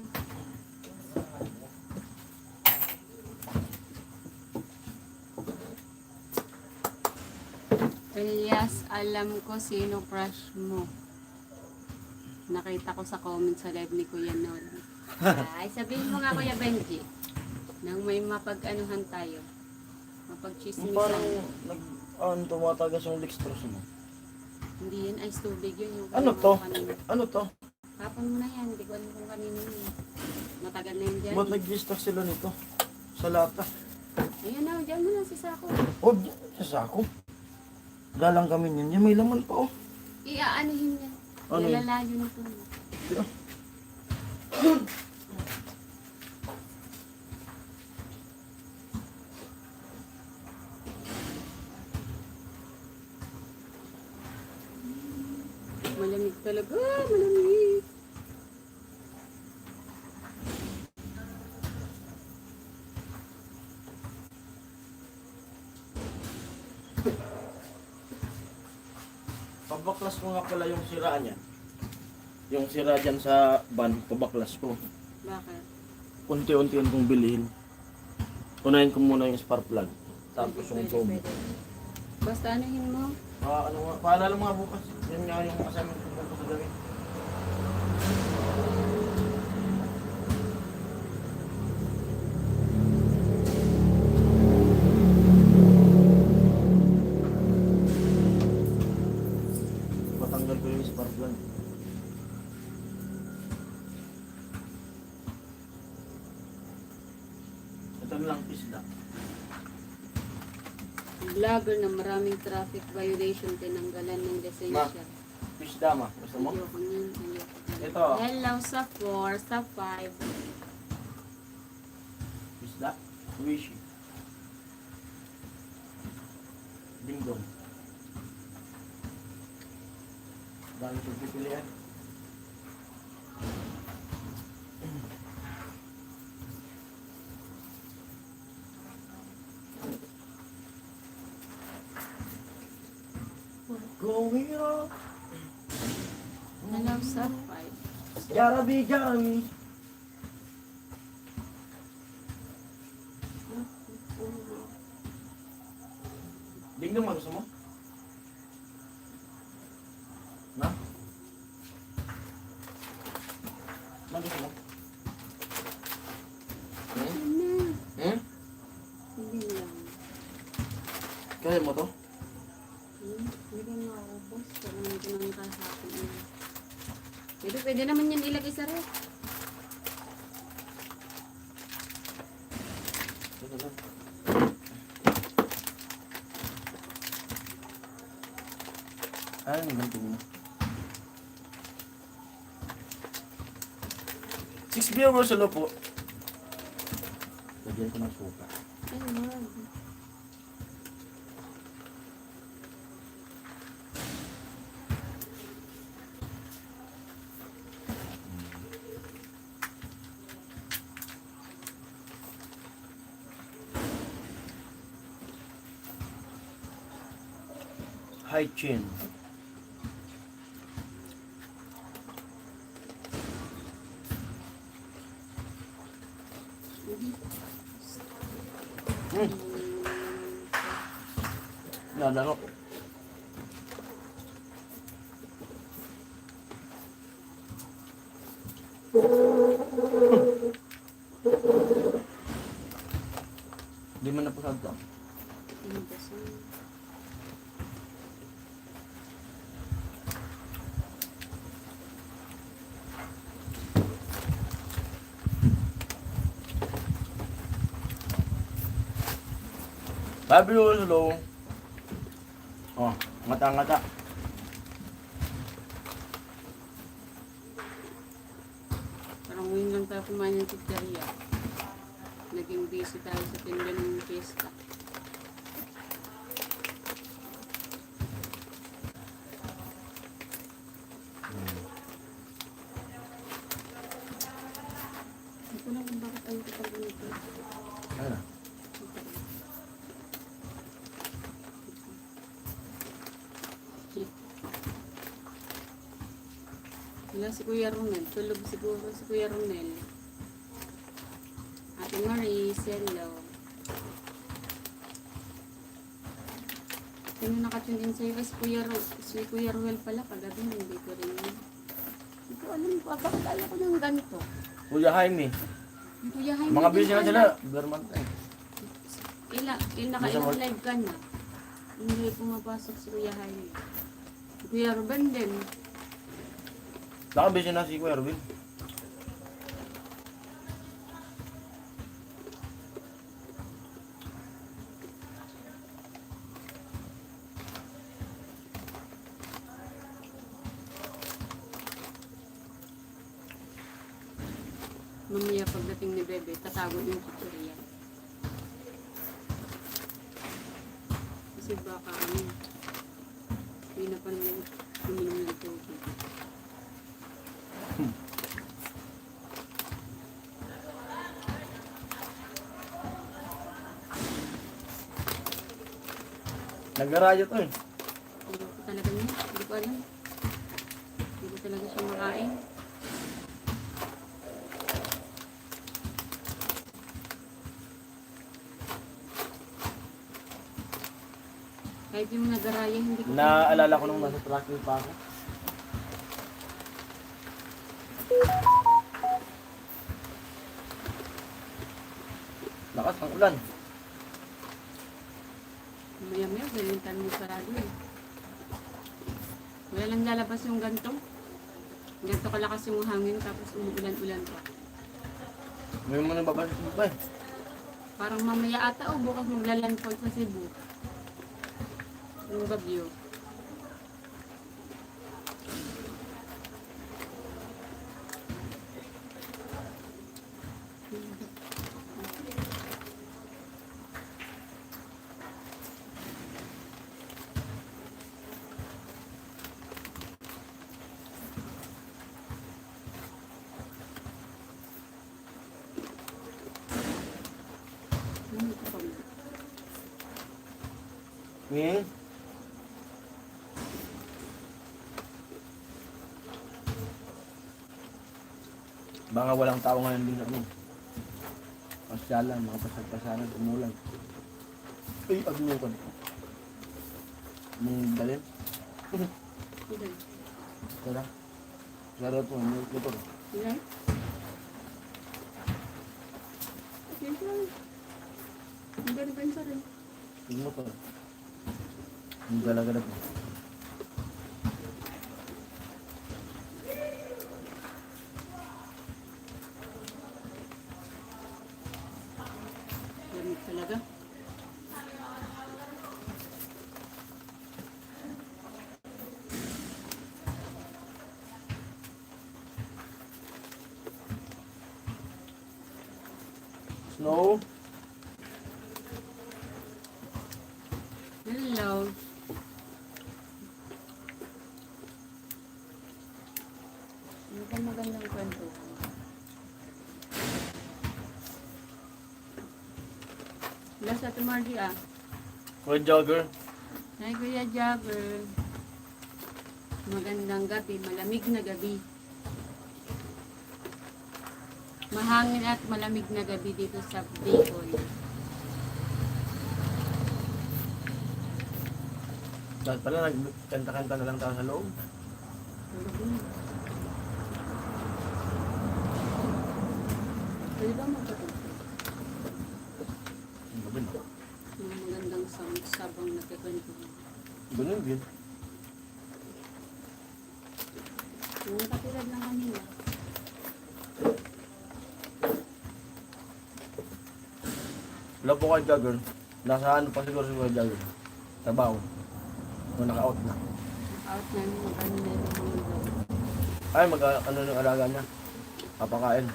Elias, alam ko sino crush mo. Nakita ko sa comment sa live ni Kuya Non. Ay, sabihin mo nga Kuya Benji. Nang may mapag-anuhan tayo. Mapag-chismisan. Parang tumatagas yung dextrose mo. Hindi yan, ice tubig yun. Yung Ano to? kanina. Ano to? Kapon mo na yan, hindi ko alam kung kanino yun. Matagal na yun dyan. Ba't nag-distract sila nito? Sa lata. Ayun na, dyan mo lang si Sako. Oh, sa sako. Galang kami niyan. Yan, may laman pa oh. Iaanihin yan. Ano yun? Ilalayo nito. Yeah. Malamig talaga, malamig. Pabaklas ko nga pala yung sira niya. Yung sira dyan sa van, pabaklas ko. Bakit? Unti-unti kong bilhin. Unahin ko muna yung spark plug. Tapos yung Pwede, tubo. pwede. Basta anuhin mo. Ano nga, paalala mo nga bukas. Yan nga yung assignment ko bukas sa gabi. Patanggal ko yung spark plug. Ito na lang pisla. Vlogger na maraming traffic violation tinanggalan ng lisensya. Pisda ma, gusto mo? Ayoko niyan, ayoko. Ito. Hello sa 4, sa 5. Isda. Wishi. Dingdong. Dami sa pipilian. Going up. Hello sa 5. Yarabi Jami. Dingdong mo gusto mo? Na? Gusto mo? Hmm? Hindi lang. Kaya mo to? Hindi ko maubos. Kaya naman ito nang kahapon. Pero pwede naman yan ilagay sa ref. Ito lang. Ano yung ganito mo? 6 viewers sa po. Lagyan ko ng suka. Ay, wag. High chin. Nalaro. Di mo na pasad to. Hindi kasi. Babi hello. Oh, ngata-ngata. Parang ngayon lang tayo kumain ng pizzeria. Naging busy tayo sa tinda ng fiesta. Hindi ko lang kung bakit ayaw ko pag ganito. Ano? Wala si Kuya Ronel. Tulog siguro si Kuya Ronel. Ate Marie, hello. Sino nakatune in sa'yo? Si Kuya Ruel pala. Kagabi, hindi ko rin yun. Hindi ko alam pa. Bakit ayaw ko ng ganito? Kuya Jaime. Yung Kuya Jaime Mga din busy na pala. sila. Berman tayo. Nakailang live ka na. Hindi pumapasok si Kuya Jaime. Si Kuya Ruben din. Baka busy na si Kuya Ruben. Mamaya pagdating ni Bebe, tatago yung pizzeria. Kasi baka hindi na pa nang uminom ng tubig. Nagarayo to eh. Hindi ko talaga niya. Hindi ko alam. Hindi ko talaga siya makain. Kahit yung nagaraya, hindi ko Naalala ko nung nasa tracking pa ako. Lakas ng ulan. Maya-maya, galintan mo sarado eh. Wala lang lalabas yung ganito. Ganito kalakas yung hangin tapos umuulan-ulan pa. Ngayon mo nang babalik mo pa eh. Parang mamaya ata o bukas maglalandfall sa Cebu. Yung bagyo. Nging? Baka walang tao ngayon din ano. Pasyalan, mga pasagpasalan, umulan. Ay, aglukan. Dalim? Ilan? Tara. Sarap mo, motor. Ilan? Okay, sir. Ang ganda pa yun, rin. Yung motor. Yung gala-gala po. Lamig talaga. Snow? Hello. Ano ka magandang kwento? Wala sa Ate Margie ah. Kuya Jogger? Hi Kuya Jagger. Magandang gabi, malamig na gabi. Mahangin at malamig na gabi dito sa Bicol. Dahil pala nagkanta-kanta na lang tayo sa loob. Pwede ba magpatuloy? Ang gabi na. Mga magandang sounds habang nagkikwento. Ganun din. Yung katulad ng kanina. Wala po kay Jogger. Nasa ano pa siguro si Kuya Jogger. Trabaho. O naka-out na. Out na yung magano na yung mga daw. Ay, ano ng alaga niya. Papakain.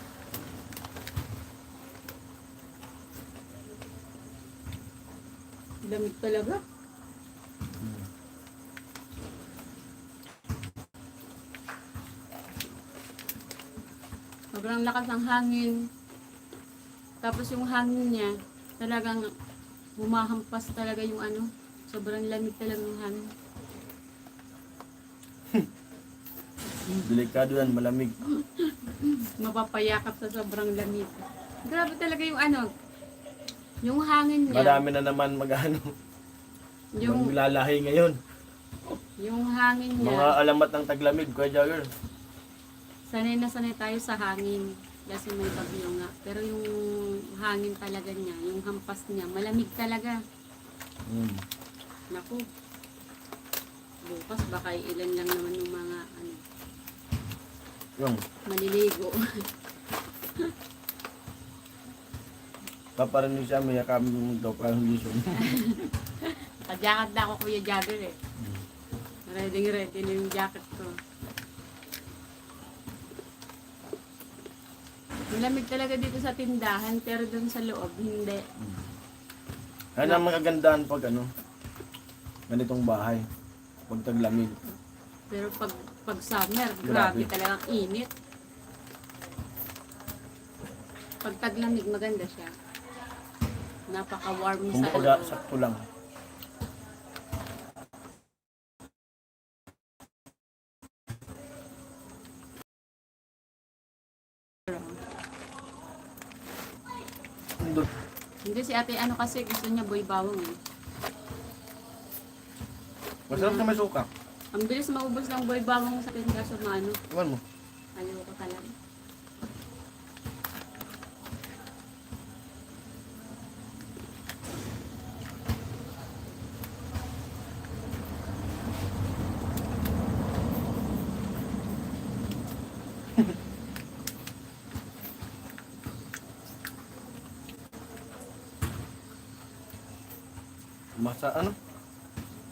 Lamig talaga. Sobrang lakas ng hangin. Tapos yung hangin niya, talagang humahampas talaga yung ano. Sobrang lamig talaga ng hangin. Delikado yan, malamig. Mapapayakap sa sobrang lamig. Grabe talaga yung ano. Yung hangin niya. Marami na naman mag-ano. Yung, Maglalahi ngayon. yung hangin niya. Mga alamat ng taglamig, Kuya Jogger. Sanay na sanay tayo sa hangin. Kasi may bagyo nga. Pero yung hangin talaga niya, yung hampas niya, malamig talaga. Naku. Bukas baka ilan lang naman yung mga ano, Yung, maliligo. paparinig siya, may kami yung daw condition. Kajakat na ako Kuya Jagger eh. Ready na yung jacket ko. Malamig talaga dito sa tindahan, pero dun sa loob, hindi. Yan ang magagandaan pag ano, ganitong bahay. Pag taglamig. Pero pag summer, Grabe. grabe talagang init. Pag taglamig, maganda siya. Napaka-warm sa Kumbaga, loob. sakto lang. Hindi si ate ano kasi gusto niya boy bawang eh. Masarap na may suka. Ang bilis maubos ng boy bawang sa akin kaso maano. Iwan mo. Ayaw ko talaga.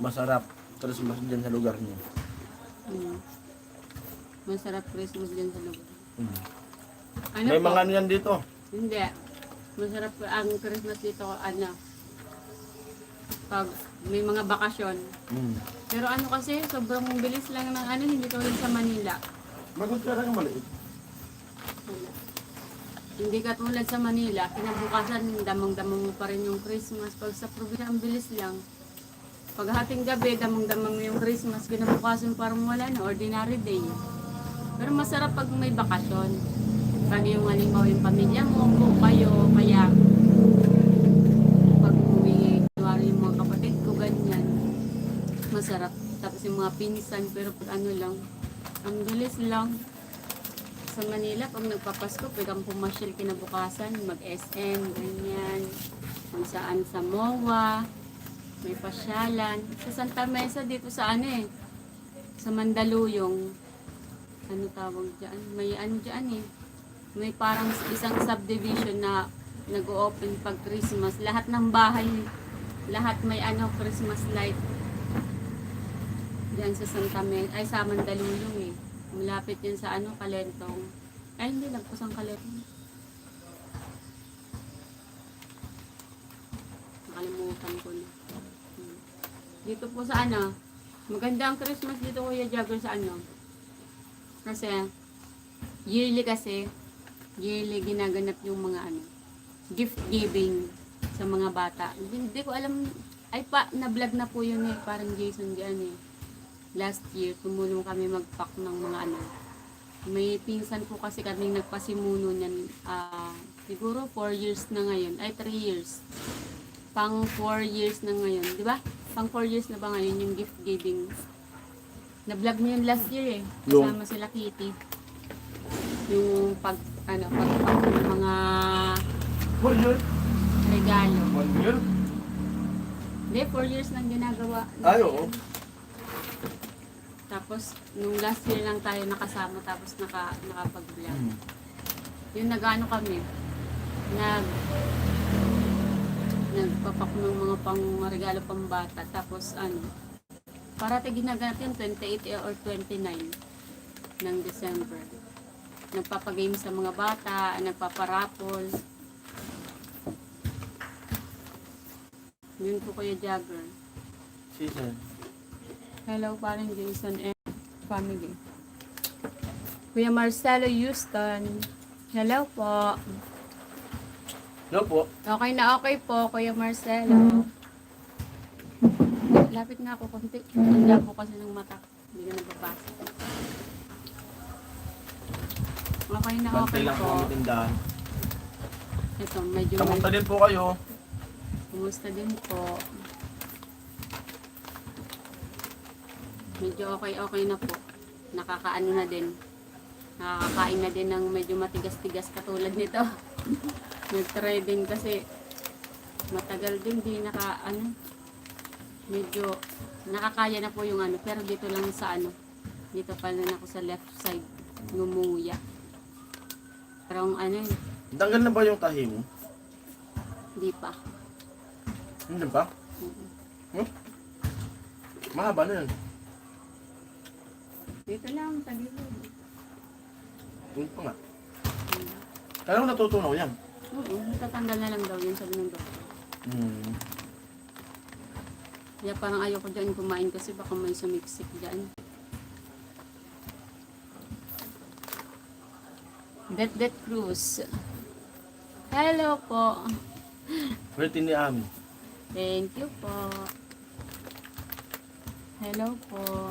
Masarap. Christmas dyan sa lugar niyo. Masarap Christmas dyan sa lugar. Ano May po? mga ano yan dito. Hindi. Masarap ang Christmas dito ano. Pag may mga bakasyon. Pero ano kasi, sobrang bilis lang ng ano, hindi tulad sa Manila. Magod ka lang maliit. Wala. Hindi katulad sa Manila, kinabukasan damang-damang mo pa rin yung Christmas. Pag sa probinsya, ang bilis lang. Paghating gabi, damang-damang mo yung Christmas, kinabukasan parang wala na, ordinary day. Pero masarap pag may bakasyon. Pag yung halimbawa yung pamilya mo, kung kayo, kaya pag uwi, kunwari yung mga kapatid ko, ganyan, masarap. Tapos yung mga pinsan, pero pag ano lang, ang bilis lang. Sa Manila, pag nagpapasko, pwede kang pumasyal kinabukasan, mag-SM, ganyan, kung saan sa MOA, may pasyalan. Sa Santa Mesa, dito sa ano eh, sa Mandaluyong, ano tawag dyan, may ano dyan eh, may parang isang subdivision na nag-open pag Christmas. Lahat ng bahay, lahat may ano, Christmas light. Diyan sa Santa Mesa, ay sa Mandaluyong eh. Malapit yun sa ano, Kalentong. Ay hindi, nagpusang Kalentong. Nakalimutan ko na. Dito po sa ano, maganda ang Christmas dito Kuya Jagger sa ano. Kasi, yearly ginaganap yung mga ano, gift giving sa mga bata. Hindi ko alam, ay pa, na-vlog na po yun eh, parang Jason diyan eh. Last year, tumulong kami mag-pack ng mga ano. May pinsan po kasi kaming nagpasimuno niyan, siguro 4 years na ngayon, ay 3 years. Pang 4 years na ngayon, di ba? Pang 4 years na ba ngayon yung gift giving? Na-vlog niya yun last year eh. Kasama sila Kitty. Yung pag-pack ng mga 4 years? regalo. 1 year? Hindi, 4 years nang ginagawa. Ay, oo. Tapos, nung last year lang tayo nakasama, tapos nakapag-vlog. Yung nag-ano kami, nagpapak ng mga pang regalo pang bata. Tapos, parating ginaganap yun, 28 or 29 ng December. Nagpapagame sa mga bata, nagpaparapol. Yun po Kuya Jagger. Season. Hello, parang Jason and family. Kuya Marcelo Houston. Hello po. No po. Okay na okay po, Kuya Marcelo. Lapit na ako konti. Tanda po kasi ng mata. Hindi na nababasa. Okay na okay Bantay lang po po. ang tindahan. Ito, medyo Kamusta din po kayo? Kumusta din po. Medyo okay na po. Nakakaano na din. Nakakain na din ng medyo matigas-tigas katulad nito. Nag-try din kasi matagal din di medyo nakakaya na po yung ano, pero dito lang sa dito pa lang ako sa left side ngumuya. Parang Tanggal na ba yung tahi mo? hindi pa. Hindi pa? Mahaba na yan. Dito lang sa gilid. Yun pa nga. Kaya ko natutunaw yan. Oo, tatanggal na lang daw yun sabi ng doktor. Kaya parang ayoko dyan kumain kasi baka may sumiksik dyan. Det Cruz. Hello po. Birthday ni Ami. Thank you po. Hello po.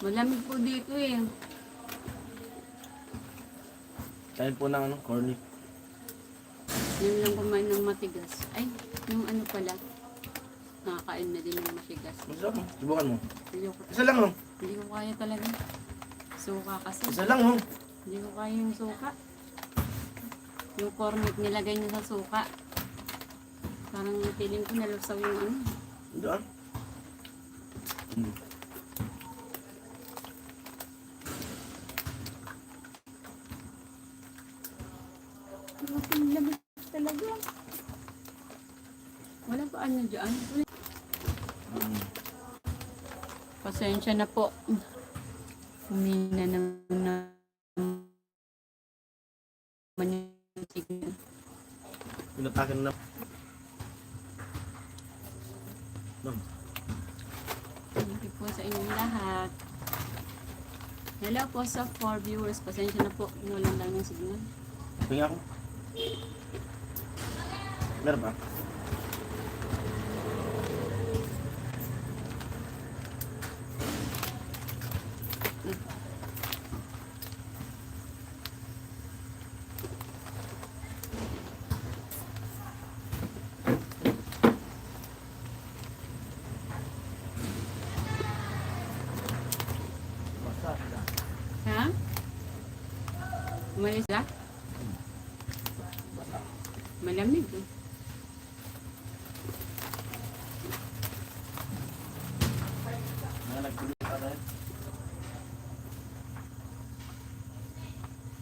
Malamig po dito eh. Kain po ng corny. Yan lang kumain ng matigas. Ay, yung pala. Nakakain na din ng matigas. Masarap mo. Subukan mo. Ayoko. Isa lang, no? Hindi ko kaya talaga. Suka kasi. Isa lang, no? Hindi ko kaya yung suka. Yung cornet nilagay niya sa suka. Parang feeling ko nalusaw yung Hindi ah. Ang lamig talaga. Wala pa dyan. Pasensya na po. Humina naman yung signal. Pinatakin na. Thank you po sa inyong lahat. Hello po sa 4 viewers. Pasensya na po. Walang lang yung signal. Tingnan ako. Meron ba? Ha? Umalis ka? Malamig eh.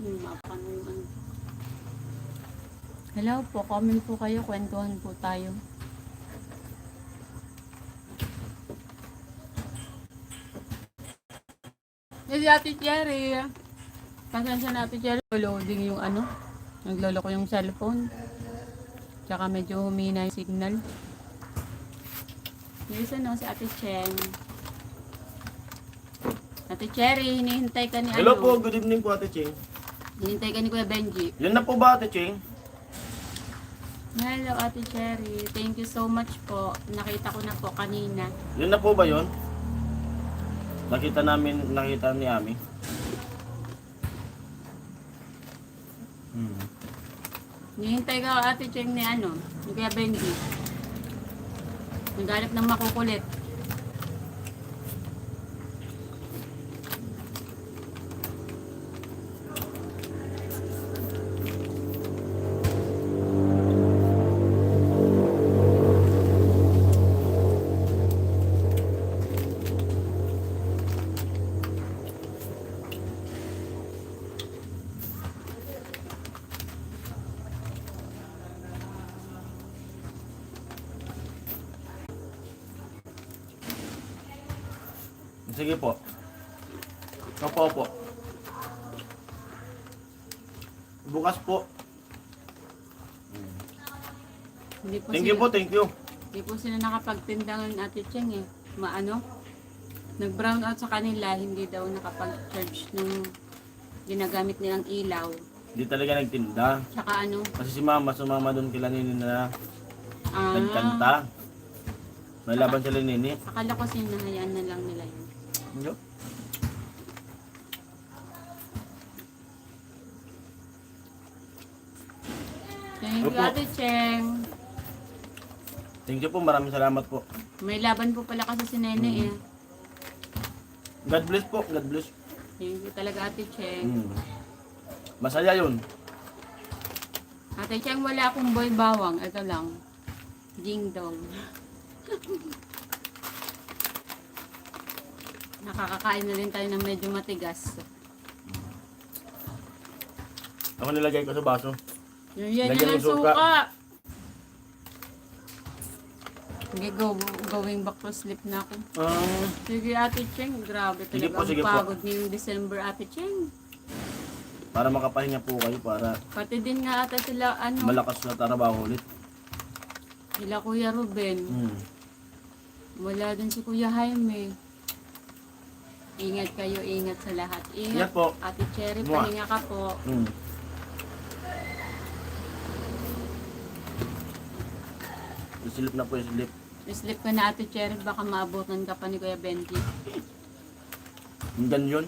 Mapano yung ano. Hello po, comment po kayo, kwentuhan po tayo. Yes, Ate Cherry. Pasensya na Ate Cherry. Loading yung ano. Naglolo ko yung cellphone. Tsaka medyo humina yung signal. Yes, ano, si Ate Cheng. Ate Cherry, hinihintay ka ni Hello ano. po, good evening po Ate Ching. Hinihintay ka ni Kuya Benji. Yan na po ba Ate Ching? Hello Ate Cherry. Thank you so much po. Nakita ko na po kanina. Yan na po ba yon? Nakita ni Ami. Hinihintay ka Ate Cheng ni ano, ni Kuya Benji. Naghanap ng makukulit. Sige po. Opo, opo. Bukas po. Thank you po, thank you. Hindi po sila nakapagtinda ng Ate Cheng eh. Maano? Nag-brown out sa kanila, hindi daw nakapag-charge nung ginagamit nilang ilaw. Hindi talaga nagtinda. Tsaka ano? Kasi si Mama, sumama doon kila Nini na nagkanta. May laban sila Nini. Akala ko sinahayaan na lang nila yun. Yo. Thank you Opo. Ate Cheng. Thank you po, maraming salamat po. May laban po pala kasi si Nene eh. God bless po, God bless. Thank you talaga Ate Cheng. Masaya yun. Ate Cheng, wala akong boy bawang. Ito lang. Ding dong. Nakakakain na rin tayo ng medyo matigas. Ako nilagay ko sa baso. Yan Lagyan yung ng suka. suka. Okay, going back to sleep na ako. Sige Ate Cheng, grabe Sige talaga po, sige ang po. pagod ngayong December Ate Cheng. Para makapahinga po kayo, para Pati din nga ata sila ano, malakas na trabaho ulit. sila Kuya Ruben. Wala din si Kuya Jaime. Ingat kayo, ingat sa lahat. Ingat Ingat po. Ate Cherry, Mwah. pahinga ka po. Isilip na po, isilip. Sleep ka na Ate Cherry, baka maabutan ka pa ni Kuya Benji. Hanggang yun.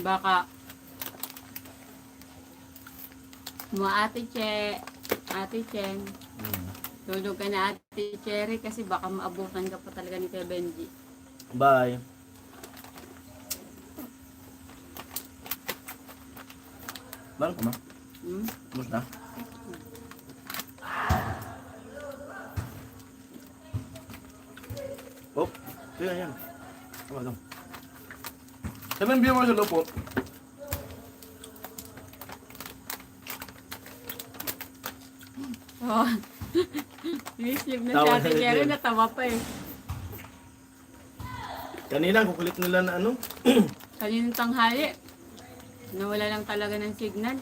Baka Ate Cheng. Tulog ka na Ate Cherry kasi baka maabutan ka pa talaga ni Kuya Benji. Bye. Bang ka ma? Musta? Oh, yan. Tama. Sabihin viewers sa loob po. Oh. Sleep na si Tawa Ate na Cherry, din. natawa pa eh. Kanina, kukulit nila na ano. Kaninang tanghali, nawala lang talaga ng signal.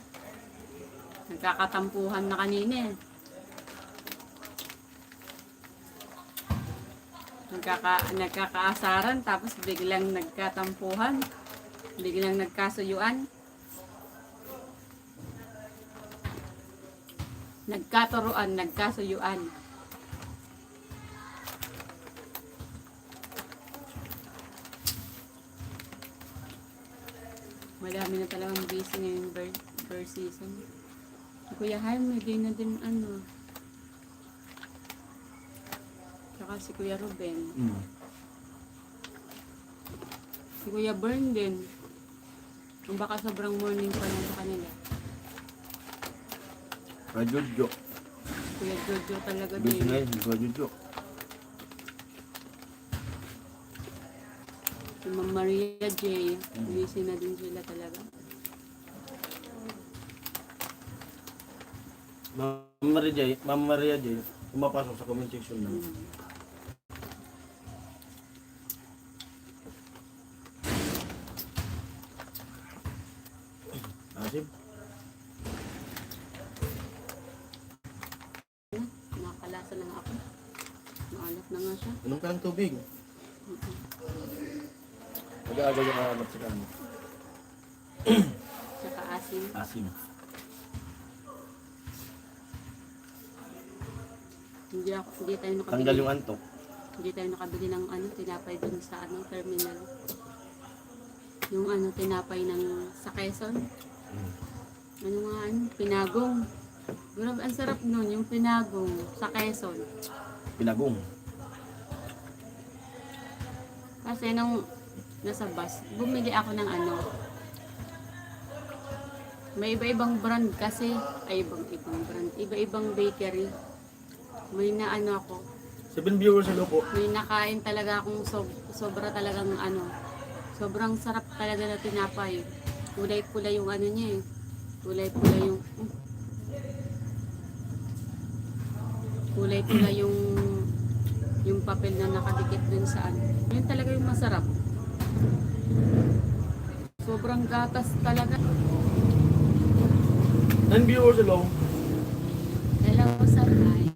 Nagkakatampuhan na kanina eh. Nagkakaasaran tapos biglang nagkatampuhan. Biglang nagkasuyuan. Nagkaturuan, nagkasuyuan. Madami na talagang busy ngayong bird season. Si Kuya Jaime, di na din ano. Tsaka si Kuya Ruben. Si Kuya Bern din. Kung baka sobrang morning pa lang sa kanila. Kaya Jojo. Kuya Jojo talaga Busy din. ngayon, Kaya Jojo. Si Ma'am Maria J. Busy na din sila talaga. Ma'am Maria J. Pumapasok sa comment section lang. Asip. Nakakalasa na nga ako. Maalat na nga siya. Inom ka ng tubig. Pag-aagal yung alat sa kanya. Tsaka asin. Asim. Hindi tayo nakabili. Tanggal yung antok. Hindi tayo nakabili ng ano, tinapay dun sa ano, terminal. Yung ano, tinapay ng sa Quezon. Ano nga ano, pinagong. Grabe, ang sarap nun, yung pinagong sa Quezon. Pinagong. Kasi nung nasa bus, bumili ako ng ano. May iba-ibang brand kasi, ay ibang brand, iba-ibang bakery. May na ano ako, 7 viewers sa lupo. may nakain talaga akong sobra talagang ano, sobrang sarap talaga na tinapay. Kulay-pula yung ano niya eh. Kulay-pula yung papel na nakadikit dun sa ano. Yun talaga yung masarap. Sobrang gatas talaga. 10 viewers sa lupo. Hello sa live.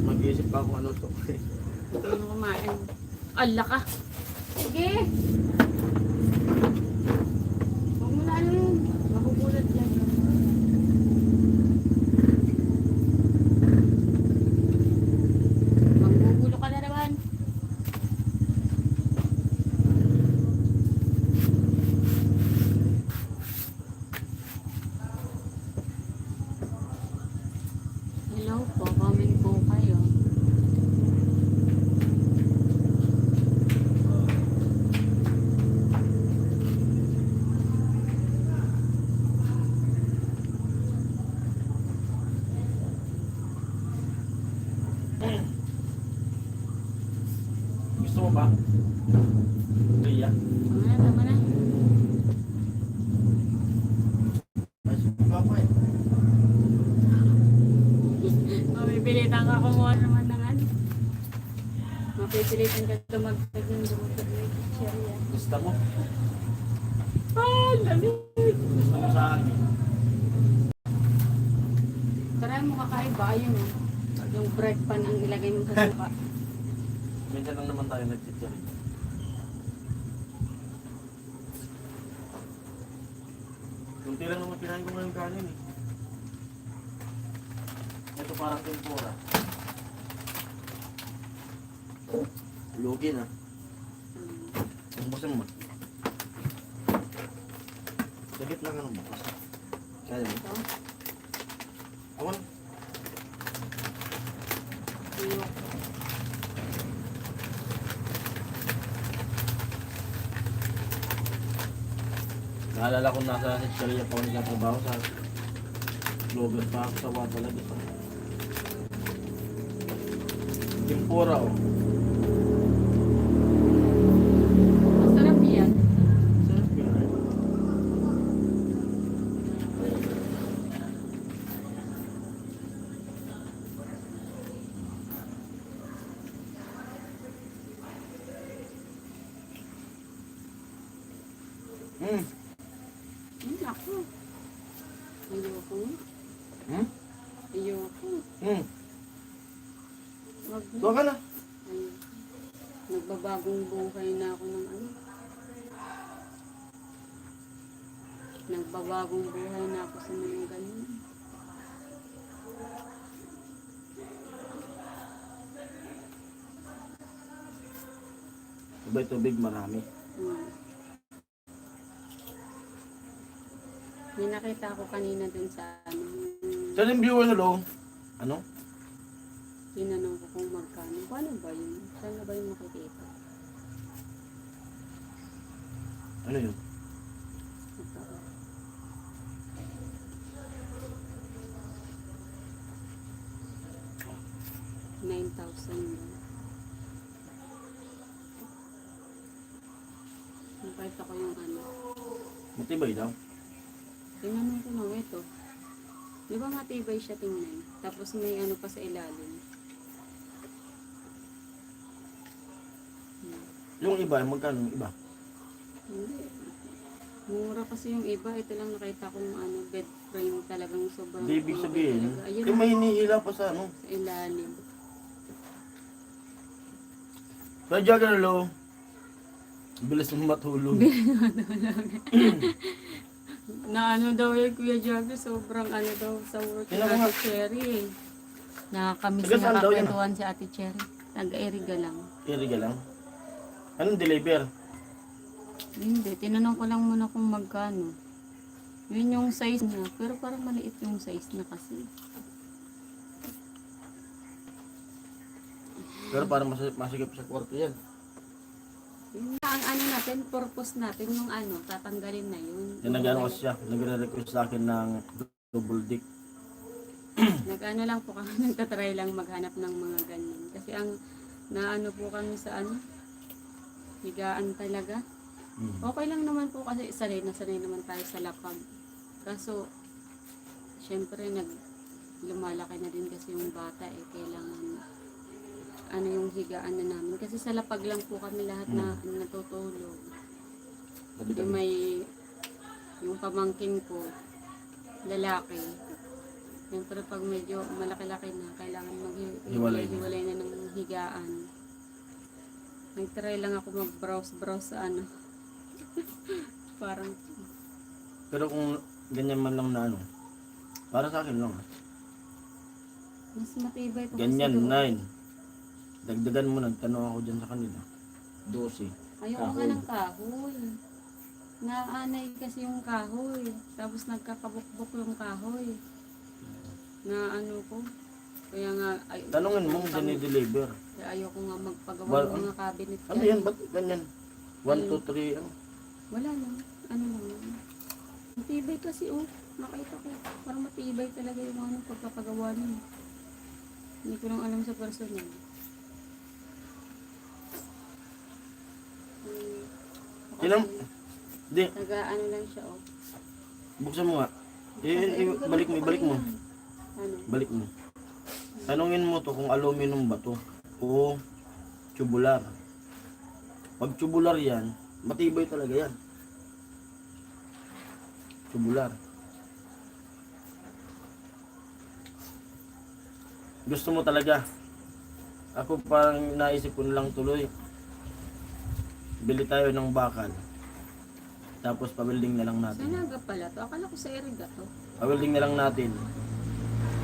Mag-iisip pa ako ano to. Ano kumain? Ala ka! Sige! Huwag mo na ano yun. Makukulat yan. Manggugulo ka na naman. Hello po, comment po kayo. Gusto mo ba? Iya. Tama na. Ay, suka pa eh. Mapipilitan ka kumuha naman ng ano. Mapipilitan ka dumagdag ng chicheria. Gusto mo? Ah, lamig! Gusto mo sa akin? Try mo kakaiba, yun oh. Yung bread pan ang ilagay mo sa suka. Minsan lang naman tayo nag-chicharin. Kunti lang naman kinain ko ngayong kanin eh. Ito parang tempura. Lugi na. Umbasan mo. Sagit lang ano bukas. Kaya mo? Ito. Awan. Ayoko. Naalala ko nasa Australia pa ako nagtatrabaho sa vlogger pa ako sa Wata talaga. Tempura oh. Masarap yan. Sarap yun eh. Ako. Ayoko nga. Ayoko. Wag na. Doon ka na. Ay, nagbabagong buhay na ako ng ano. Nagbabagong buhay na ako sa mga ganun. Tubig marami. May nakita ko kanina dun sa ano. Saan yung viewer na lo? Ano? Tinanong ko kung magkano. Paano ba yun? Saan na ba yung makikita? Ano yun? Magkano? $9,000 yun. Nakita ko yung ano. Matibay daw. Tinanong ko nga ito. Di ba matibay siya tingnan? Tapos may ano pa sa ilalim. Yung iba, magkano yung iba? Hindi. Mura kasi yung iba. Ito lang nakita kong ano, bed frame talagang sobrang. Hindi ibig sabihin. talaga. Ayun, Yung may hinihila pa sa ano. sa ilalim. Kaya Jagger lo. Bilis mo matulog. Na ano daw yung Kuya Jagger, sobrang ano daw sa work ni Tingnan mo Ate Cherry. Nakakamiss Taga saan na daw yan, kakwentuhan si Ate Cherry. Taga-Eriga lang. Iriga lang. Anong deliver? Hindi, tinanong ko lang muna kung magkano. Yun yung size niya, pero parang maliit yung size na kasi. Pero parang masigap sa kwarto yan. Yun na ang ano natin, purpose natin, yung ano, tatanggalin na yun. Yung nag-ano kasi siya, nagre-request sa akin ng double dick. Nag-ano lang po kami, nagtatry lang maghanap ng mga ganyan. Kasi ang naano po kami sa ano, higaan talaga. Okay lang naman po kasi sanay na sanay naman tayo sa lapag. Kaso, syempre lumalaki na din kasi yung bata eh, kailangan ano yung higaan na namin. Kasi sa lapag lang po kami lahat na natutulog. Yung may, yung pamangkin ko, lalaki. Siyempre pag medyo malaki-laki na, kailangan maghiwalay na ng higaan. Nag-try lang ako mag-browse sa ano. Parang, Pero kung ganyan man lang na ano, para sa akin lang. mas matibay po Ganyan, kasi doon. 9. Dagdagan mo, nagtanong ako dyan sa kanila. 12. Ayoko nga Kahoy. ng kahoy. Naanay kasi yung kahoy. Tapos nagkakabukbok yung kahoy. Na ano ko. Kaya nga, Tanungin mo kung dyan i-deliver. kaya ayoko nga magpagawa Well, ng mga cabinet. Ano yan? Ba't ganyan? 1, 2, 3, ano? Wala lang. Ano lang yan. Matibay kasi oh. Nakita ko. Parang matibay talaga yung ano pagkapagawa niya. Hindi ko lang alam sa personal. Tinam? Di, Taga-ano lang siya oh. buksan mo nga. Balik mo. Ano? Balik mo. Tanungin mo to kung aluminum ba to o tubular. Pag tubular yan, matibay talaga yan. Tubular. Gusto mo talaga. Ako parang naisip ko na lang tuloy. Bili tayo ng bakal. Tapos pa-welding na lang Sa natin. Naga pala to. Akala ko sa Eriga to. Pa-welding na lang natin.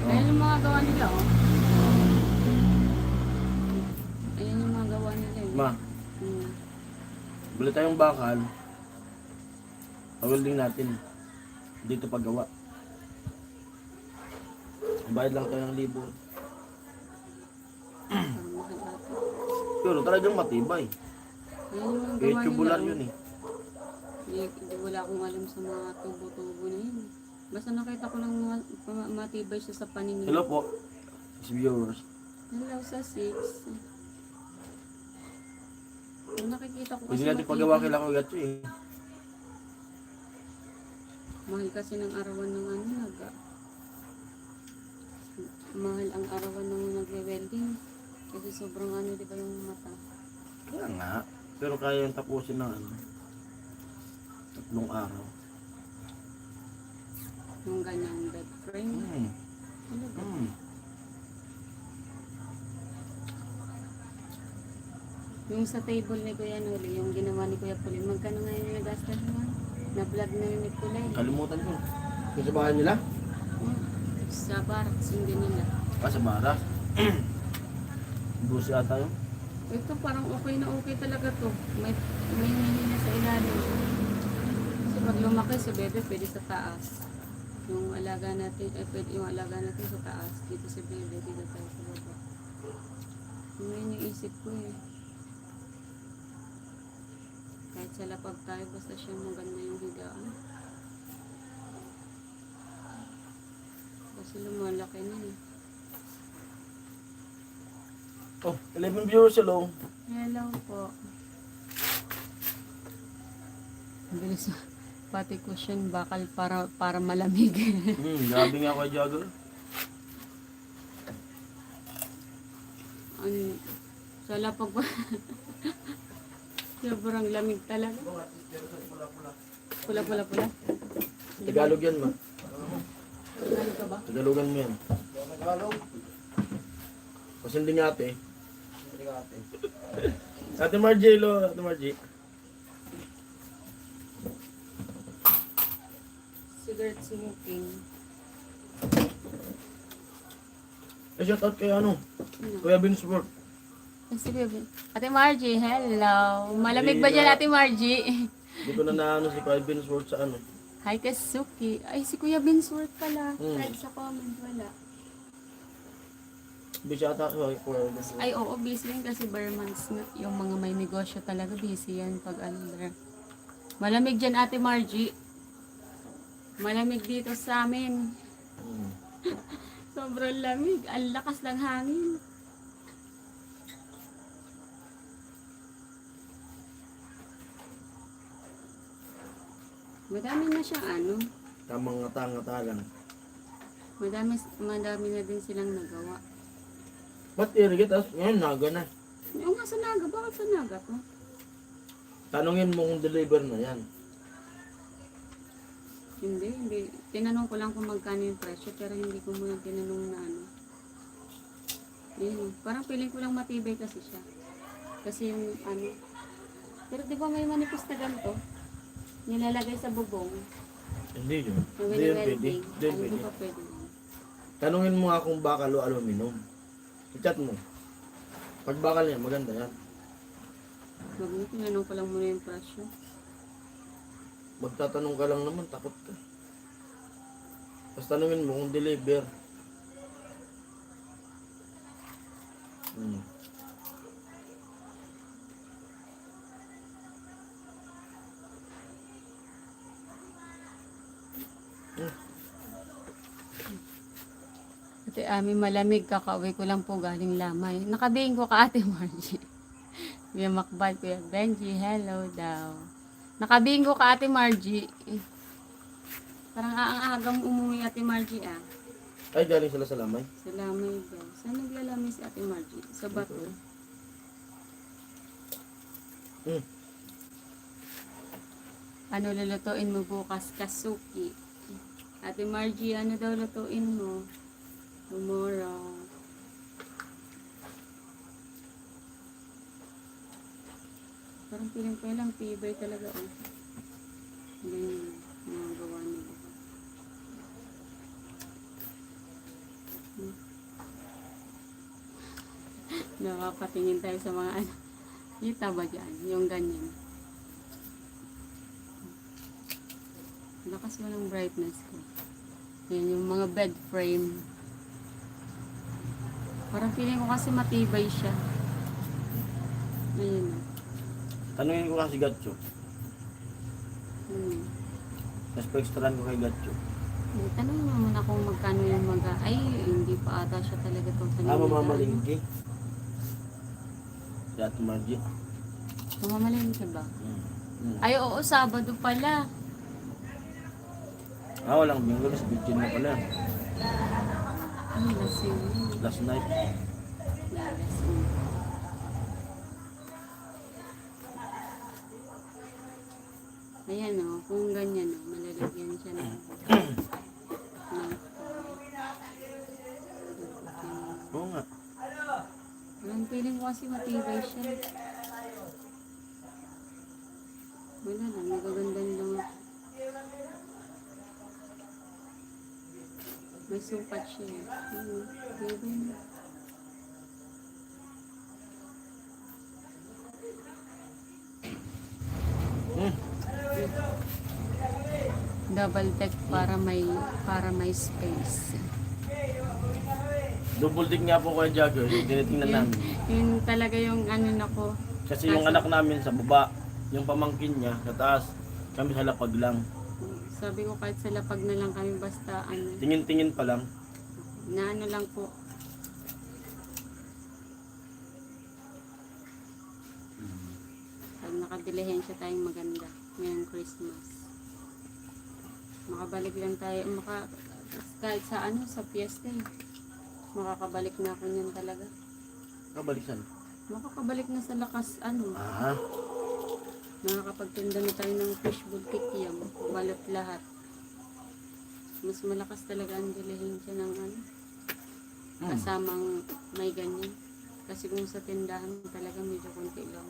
Ayan yung mga gawa nila oh. Ayan yung mga gawa nila eh. Ma, Hmm. bili tayong bakal. Pa-welding natin. Dito paggawa. Bayad lang tayo ng 1,000. Parang mahal ata. Pero talagang matibay. Ayan yung mga Eh, gawa tubular nila yun eh. Hindi wala akong alam sa mga tubo-tubo na yun. Basta nakita ko lang matibay siya sa paningin. Hello po. Viewers. Hello sa 6. Kung nakikita ko kasi Hindi natin paggawa kay Kuya Gatsu eh. mahal kasi ng arawan ng ano naga. Mahal ang arawan ng nagwe-welding. Kasi sobrang ano di ba yung mata. Kaya nga. Pero kaya yung tapusin ng ano. 3 araw. Yung ganyang bed frame. Talaga. Yung sa table ni Kuya Noli, yung ginawa ni Kuya Pulin, magkano nga yung nagastos mo? Na-vlog na yun ni Kulay. Kalimutan ko. Yung sa bahay nila? Sa barracks yung ganyan nila. Sa bara. Busi ata yun. Ito parang okay na okay talaga to. May hihina sa ilalim. Kasi pag lumaki si bebe, pwede sa taas. Yung alaga natin, pwede yung alaga natin sa taas. Dito si bebe, dito tayo sa baba. Yun yung isip ko eh. Kahit sa lapag tayo, basta siya maganda yung higaan. Kasi lumalaki na eh. Oh, 11 viewers, hello. Hello po. Bilis pati cushion bakal para malamig. Grabe nga kay Jagger. Sa lapag pa. Sobrang lamig talaga. Pula. Tagalog yan, ma. Ano ka ba? Tagalogan mo yan. Kasi hindi nga ate. Ate Margie, hello. Ate Margie. Cigarette smoking. Shout out kay ano? Ano? Kuya Binsworth. Si Bebe. Ate Margie, hello. Malamig ba dyan, Ate Margie? Hindi ko na naano si Kuya Binsworth sa ano. Hi, Kasuki. Ay, si Kuya Binsworth pala. Hmm. Fred sa comment, wala. Busy ata kay Kuya Binsworth. Ay, oo, busy yan kasi Bermans na. Yung mga may negosyo talaga, busy yan pag ano. Malamig dyan, Ate Margie. Malamig dito sa amin. Sobrang lamig. Ang lakas ng hangin. Madami na siyang ano. Tamang ngata-ngata lang. Madami na din silang nagawa. Ba't irigit? Ngayon, naga na. Yung nga sa Naga, bakit sa Naga to? Tanungin mo kung deliver na yan. Hindi. Tinanong ko lang kung magkano yung presyo, pero hindi ko muna tinanong na ano. Yun, parang feeling ko lang matibay kasi siya. Kasi yung ano. Pero di ba may manipis na ganito? Nilalagay sa bubong. Hindi yun. Yung Hindi yun pwede. welding. Hindi yun Ano pwede. ba pwede yun? Tanungin mo nga kung bakal o aluminum. I-chat mo. Pag bakal yan, maganda yan. Wag mo, tinanong ko lang muna yung presyo. Magtatanong ka lang naman, takot ka. Tapos tanungin mo kung deliver. Ate Ami, malamig, kakauwi ko lang po galing Lamay. Nakabihin ko ka, Ate Margie. Kuya Makbal, Kuya Benji, hello daw. Nakabihin ko ka, Ate Margie. Parang aang-agang umuwi, Ate Margie, ah. Ay, galing sila sa lamay. Sa Lamay daw. Saan naglalamay si Ate Margie? Sa Bato. Ano lulutuin mo bukas? Kasuki. Ate Margie, ano daw lutuin mo? Tomorrow. Parang feeling ko lang tibay talaga, oh. Ganyan, mga gawa nila. Nakapatingin tayo sa mga ano. Kita ba dyan? Yung ganyan. Lakas mo ng brightness ko. Yan yung mga bed frame. Parang feeling ko kasi matibay siya. Ayun na. Tanungin ko kasi Gatcho. Tapos pa-extrahan ko kay Gatcho. Tanong mo muna kung magkano yung ay, hindi pa ata siya talaga itong Mamamalingki. Si Ate Margie. Mamamalingki ba? Ay, oo, Sabado pala. Walang bingo. Sa Virgin na pala. Ay, lasing. Last night. Lasing. Ayan o, kung ganyan o, malalagyan siya ng Oo nga. Parang feeling ko kasi matibay siya. Wala lang, nagaganda lang. May sukat siya. Double deck para may space. Double dick nga po kaya Jagger, yung tinitingnan Yun, namin. yun talaga yung ano na ko. Kasi yung anak namin sa baba, yung pamangkin niya sa taas, kami sa lapag lang. Sabi ko kahit sa lapag na lang kami basta ano. Tingin-tingin pa lang. Na ano lang po. Pag nakadilihensya tayong maganda ngayong Christmas. Makabalik lang tayo. Kahit sa ano, sa fiesta eh. Makakabalik na ako niyan talaga. Kabalikan. Makakabalik na sa lakas ano. Ah, Nakakapagtinda na tayo ng fishbowl kikiam. Balot lahat. Mas malakas talaga ang dilihensya ng ano. Kasamang may ganyan. Kasi kung sa tindahan talaga medyo konti lang.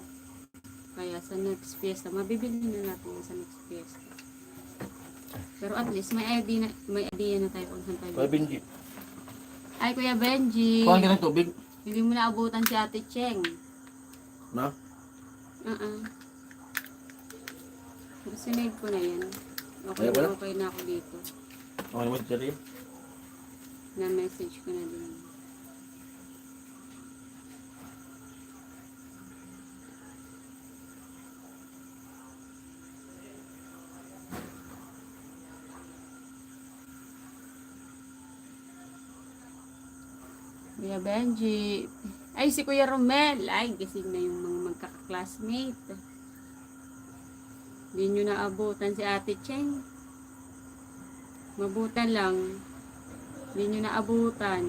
Kaya sa next fiesta, mabibili na natin sa next fiesta. Pero at least may idea na tayo kung saan tayo. Kuya Benji. Ay, Kuya Benji. Kuhaan ka ng tubig? Hindi mo na abutan si Ate Cheng. Na? Sinave ko na yan. Okay, Ayaw ko na? okay na ako dito. Okay naman si Jerry. Na-message ko na din. Kuya Benji. Ay, si Kuya Romel. Ay, gising na yung mga magkaka-classmate. Hindi nyo naabutan si Ate Cheng. Mabutan lang. Hindi nyo naabutan.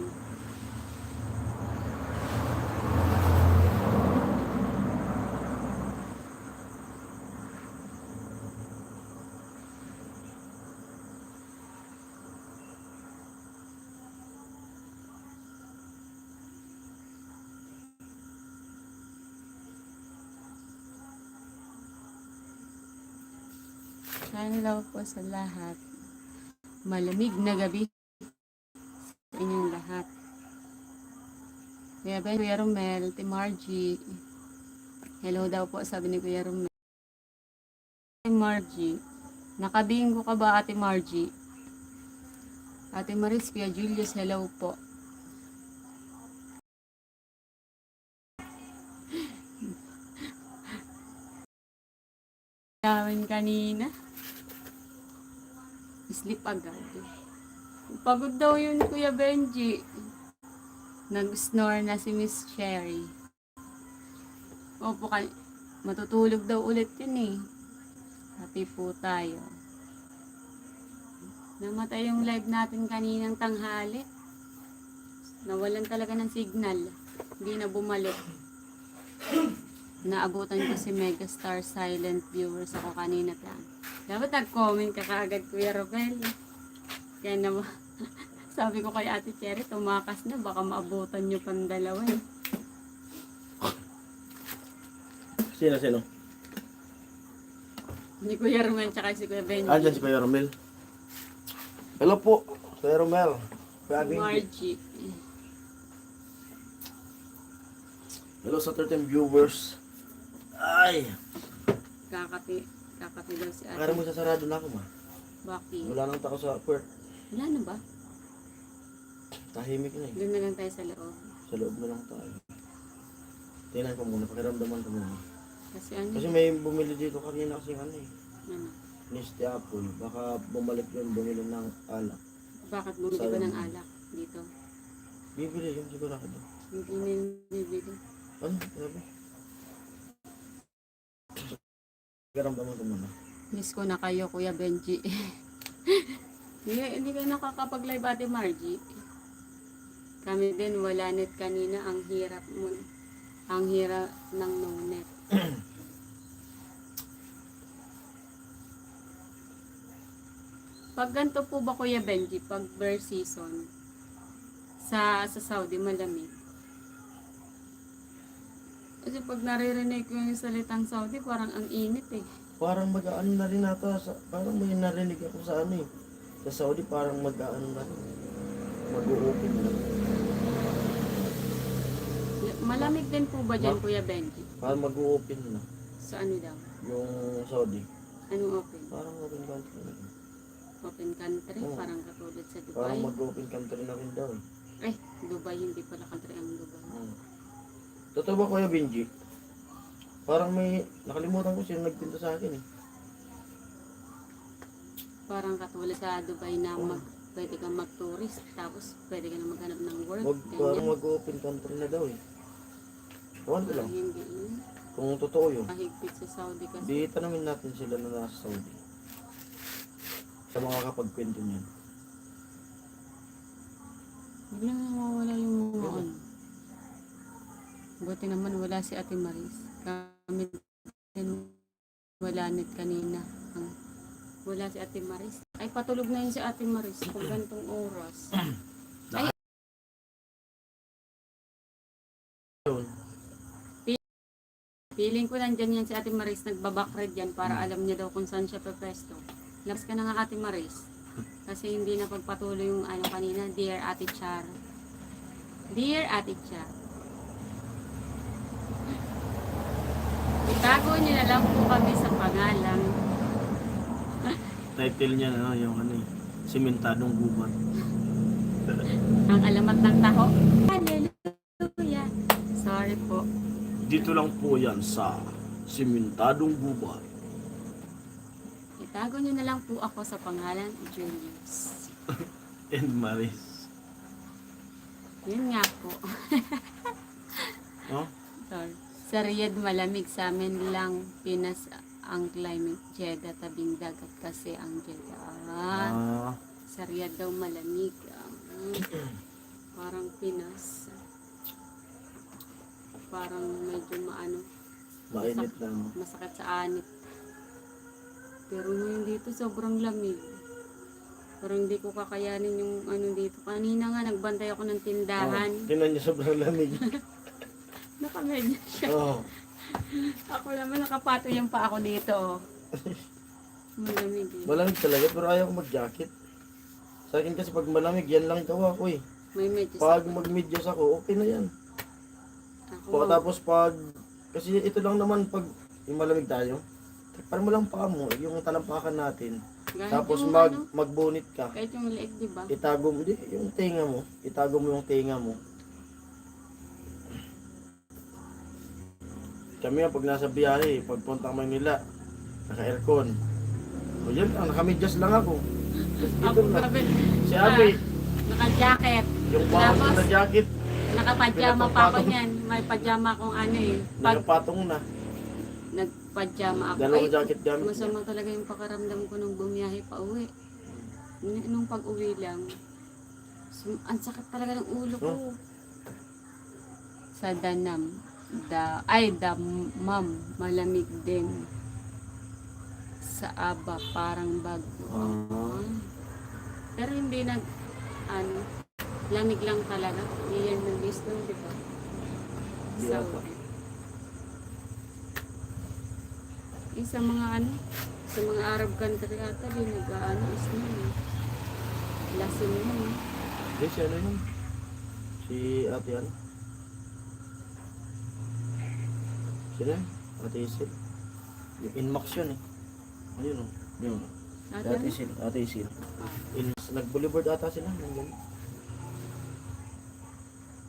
Sana daw po sa lahat. Malamig na gabi sa inyong lahat. Kuya Ben, Kuya Romel, Ate Margie. Hello daw po, sabi ni Kuya Romel. Ate Margie. Nakabingo ka ba, Ate Margie? Ate Maris, Kuya Julius, hello po. Namin kanina. Sleep agad. Pagod daw yun, Kuya Benji. Nag-snore na si Miss Sherry. Opo, matutulog daw ulit yun eh. Happy po tayo. Namatay yung live natin kaninang tanghali. Nawalan talaga ng signal. Hindi na bumalik. Naabutan ko si Megastar silent viewers ako kanina lang. Dapat nag-comment ka kaagad, Kuya Robel. Kaya naman, sabi ko kay Ate Cherry, tumakas na, baka maabutan nyo pang dalawa eh. Sino? Ni Kuya Romel tsaka si Kuya Benji. Andyan si Kuya Romel. Hello po, Kuya Romel. Kuya Si Benji. Margie. Hello sa 13 viewers. Ay! Kakati daw si Ate. Akala mo sasarado na ako, ma. Bakit? Wala nang tao sa court. Wala na ba? Tahimik na eh. Doon na lang tayo sa loob. Sa loob na lang tayo. Tingnan ko muna, pakiramdaman ko muna. Kasi ano? Kasi may bumili dito kanina kasi ano eh. Ano? Niste Apple. Baka bumalik yun, bumili ng alak. Bakit bumili ba ng alak dito? Bibili yun sigurado. Hindi na yung bibili. Ano? Sabi? Pakiramdaman ko muna. Miss ko na kayo, Kuya Benji. Hindi kayo nakakapag-live, Ate Margie. Kami din, wala net kanina. Ang hirap mo. Ang hirap ng no net. Pag ganito po ba, Kuya Benji, pag bear season, sa Saudi, malamig. Kasi pag naririnig ko yung salitang Saudi, parang ang init eh. Parang mag-aano na rin ata. Parang may narinig ako sa ano eh. Sa Saudi parang mag-aano na rin. Mag-u-open na. Malamig din po ba dyan, Kuya Benji? Parang mag-u-open na. Sa ano daw? Yung Saudi. Anong open? Parang open country na rin. open country, Oo. parang katulad sa Dubai. Parang mag-open country na rin daw. Dubai, hindi pala country ang Dubai. Totoo ba Kuya Benji? Parang may, nakalimutan ko sino nagpinto sa akin eh. Parang katulad sa Dubai na Oo. pwede kang mag-tourist, tapos pwede ka na maghanap ng work. Parang mag-open country na daw eh. Ewan ko lang. Hindi yun. Kung totoo yun. Mahigpit sa Saudi kasi. Di tanungin natin sila na nasa Saudi. Sa mga kapagkwento niyan. Biglang nawawala yung mga ano. Buti naman wala si Ate Maris. Kami din wala nit kanina. Wala si Ate Maris. Ay patulog na yun si Ate Maris kung gantong oras. Feeling ko nandyan yan si Ate Maris, nagbabakred yan para alam niya daw kung saan siya pepesto. Labas ka na nga Ate Maris. Kasi hindi na pagpatuloy yung ano kanina, Dear Ate Char. Dear Ate Char. Itago niyo na lang po kami sa pangalang. Title niya na yung ano eh. Simentadong gubat. Ang alamat ng taho. Hallelujah. Sorry po. Dito lang po yan sa Simentadong gubat. Itago niyo na lang po ako sa pangalan Julius. And Maris. Yun nga po. Oh? Sorry. Sa Riyadh malamig, sa amin lang Pinas ang climate. Jeddah tabing dagat kasi ang Jeddah. Sa Riyadh daw malamig. Parang Pinas. Parang medyo maano. Mainit na. Masakit sa anit. Pero ngayon dito sobrang lamig. Parang hindi ko kakayanin yung ano dito. Kanina nga nagbantay ako ng tindahan. Tinan niya sobrang lamig. Nakamedyo siya. Oh. Ako naman nakapato yung pa ako dito. Oh. Malamig eh. Malamig talaga pero ayaw ko mag-jacket. Sa akin kasi pag malamig, yan lang gawa ko eh. May medyas. Pag mag-medyas ako, okay na yan. Ako, Tapos pag, kasi ito lang naman pag yung malamig tayo, parang mo lang paa mo, yung talampakan natin. kahit Tapos yung magbunit ka. kahit yung leeg, di ba? Itago mo, di, yung tenga mo. Itago mo yung tenga mo. Kami nga, pag nasa biyahe, pagpunta ng Manila, naka-aircon. O yun lang, naka-medyas lang ako. Tapos Ako dito na. grabe. Si Abi, Naka-jacket. yung pangako na jacket, Naka-pajama pa ako niyan. May pajama akong ano eh. Pag nakapatong na. nagpajama ako. Dalawang jacket gamit niya. Masama talaga yung pakaramdam ko nung bumiyahe pa uwi. Nung pag-uwi lang. Ang sakit talaga ng ulo ko. Sa Danam. Damam. Malamig din. Sa Aba, parang bago. Pero hindi lamig lang talaga. Iyan ng gusto, di ba? Di So, ata. sa mga sa mga Arab country ata, di is na eh. Lasin mo eh. Hindi, si ano yun? Si Ate Ann. Sino yun? Ate Isil. Yung Inmax yun eh. Ayun o. Yun. Si Ate Isil. Ate Isil. Nag-boulevard ata sila.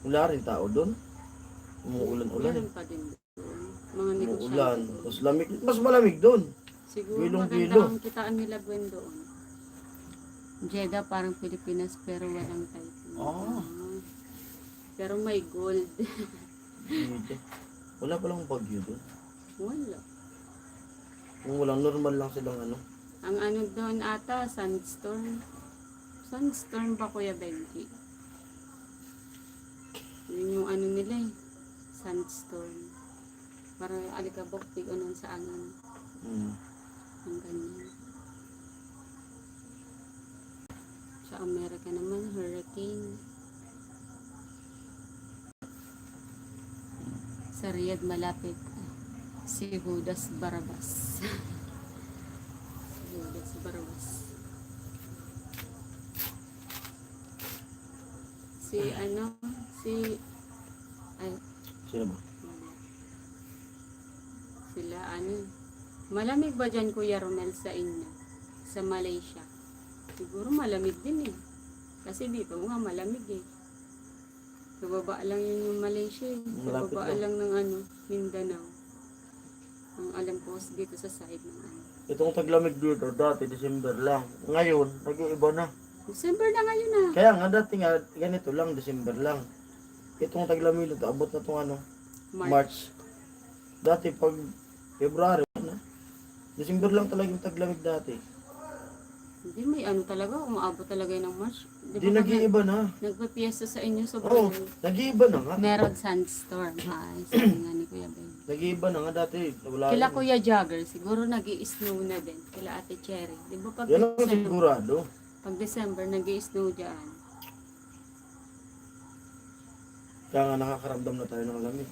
Wala rin tao doon. Umuulan-ulan eh. Meron pa din doon. Mga negosyante. Umuulan. Tapos lamig. Mas malamig doon. Siguro Bilong-bilo. maganda ang kitaan nila Gwen doon. Jeddah parang Pilipinas pero walang typhoon. Pero may gold. Dito. Wala palang bagyo doon. Wala. Kung walang normal lang silang ano. Ang ano doon ata, sandstorm. Sandstorm ba Kuya Benji? Yun yung ano nila eh. Sandstorm. Parang alikabok, tigunan sa angin. Ang ganyan. Sa Amerika naman, hurricane. Sa Riyadh malapit si Judas Barabas. Si Judas Barabas. Sino ba? Sila malamig ba dyan Kuya Romel sa inyo? Sa Malaysia? Siguro malamig din eh. Kasi dito nga malamig eh. Sa baba lang yun yung Malaysia eh. Sa Malapit baba lang. lang ng Mindanao. Ang alam ko dito sa side ng Itong taglamig dito, dati December lang. Ngayon, nag-iiba na. December na ngayon ah. Kaya nga, dati nga, ganito lang, December lang. Itong taglamig dito, abot na itong March. Dati pag February, na. December lang talaga yung taglamig dati. Hindi, may talaga, umaabot talaga yun ng March. Hindi nag-iiba na. Nagpa-piyesta sa inyo sa Oo, bayan. nag-iiba na nga. Meron sandstorm. Ay, sabi nga ni Kuya Ben. Nag-iiba na nga dati. Wala Kila yun. Kuya Jagger, siguro nag-i-snow na din. Kila Ate Cherry. Di ba pag Yan ang December, sigurado. pag December nag-i-snow dyan. Kaya nga nakakaramdam na tayo ng lamig.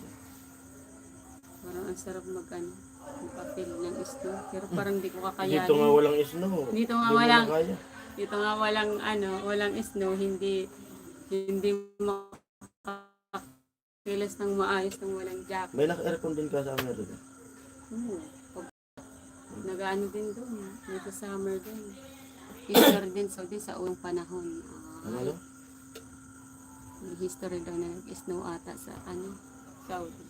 Parang ang sarap magpa-feel ng snow. Pero parang di ko kakayanin. Dito nga walang snow. Dito nga Di mo walang- na kaya. Dito nga walang snow, hindi makakilos ng maayos ng walang jacket. May naka-aircon din ka sa Amerika. Oo. Nag-ano din doon, may sa summer din. History din sa unang panahon. Ano lang? May history daw na nag-snow ata sa Saudi.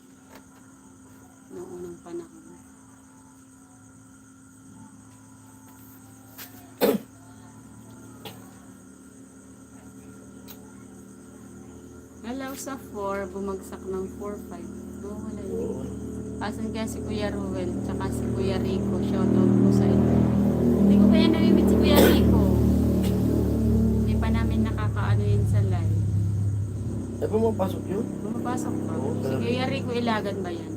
Noong unang panahon. Hello sa 4, bumagsak ng 4-5. Oh, wala yun. Oo. Asan kaya si Kuya Ruel, tsaka si Kuya Rico. Shoutout po sa inyo. Hindi ko kaya namimit si Kuya Rico. Hindi pa namin nakakaano yun sa live. Eh, pumapasok yun? Bumapasok pa. Oo, Si talaga. Kuya Rico, ilagan ba yan?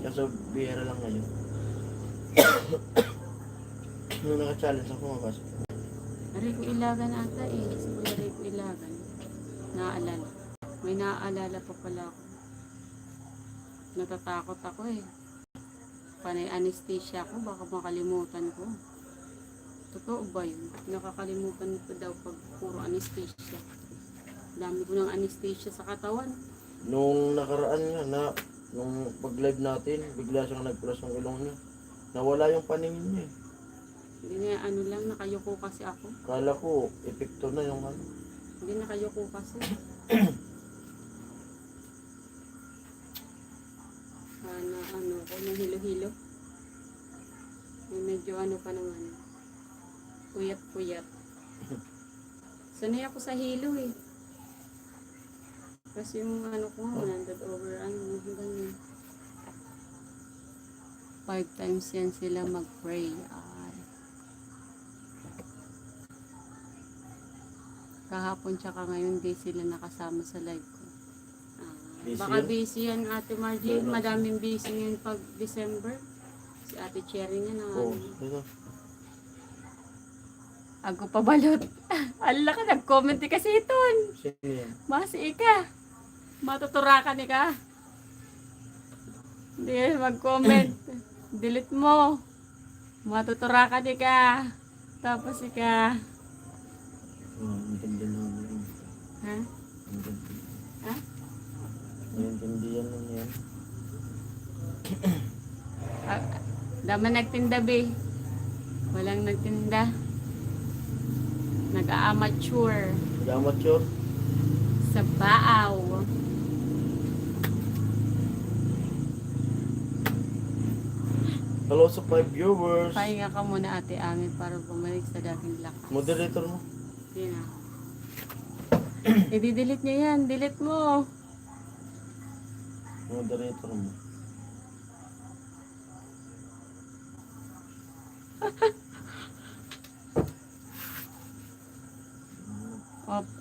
Kaso bihira lang ngayon. Nung naka-challenge ako, pumapasok. Rico ilagan ata eh. Si Kuya Rico ilagan. Naaalala. May naaalala pa pala ako. Natatakot ako eh. Panay anesthesia ako, baka makalimutan ko. Totoo ba yun? Nakakalimutan ko daw pag puro anesthesia. Dami ko ng anesthesia sa katawan. Nung nakaraan nga, nung pag-live natin, bigla siyang nag-press ng ilong niya. Nawala yung paningin niya eh. Hindi na lang, nakayuko kasi ako. Kala ko, epekto na yung Hindi nakayuko kasi. Ko ng hilo-hilo. May medyo pa naman. Puyat-puyat. Sanay ako sa hilo eh. Kasi yung ko, 100 over ganyan. 5 times yan sila mag-pray. Kahapon tsaka ngayon di sila nakasama sa live ko. Busy Baka yan? busy yan Ate Margie. Madaming busy ngayon pag December. Si Ate Cherry nga na. Oo, ito. Ako pabalot. Ala ka, nag-comment kasi iton. Sino yan? Masi ka. Matuturakan ka. Hindi mag-comment. Delete mo. Matuturakan ka. Tapos ika. Intindihan lang yun. Ha? Ha? Intindihan lang yan. Daman nagtinda be. Walang nagtinda. Nag-amateur. Amateur. Sa Baaw. Hello sa 5 viewers. Pahinga ka muna Ate Ami para bumalik sa dating lakas. Moderator mo. Yun na. I-delete niya yan. Delete mo. Moderator mo.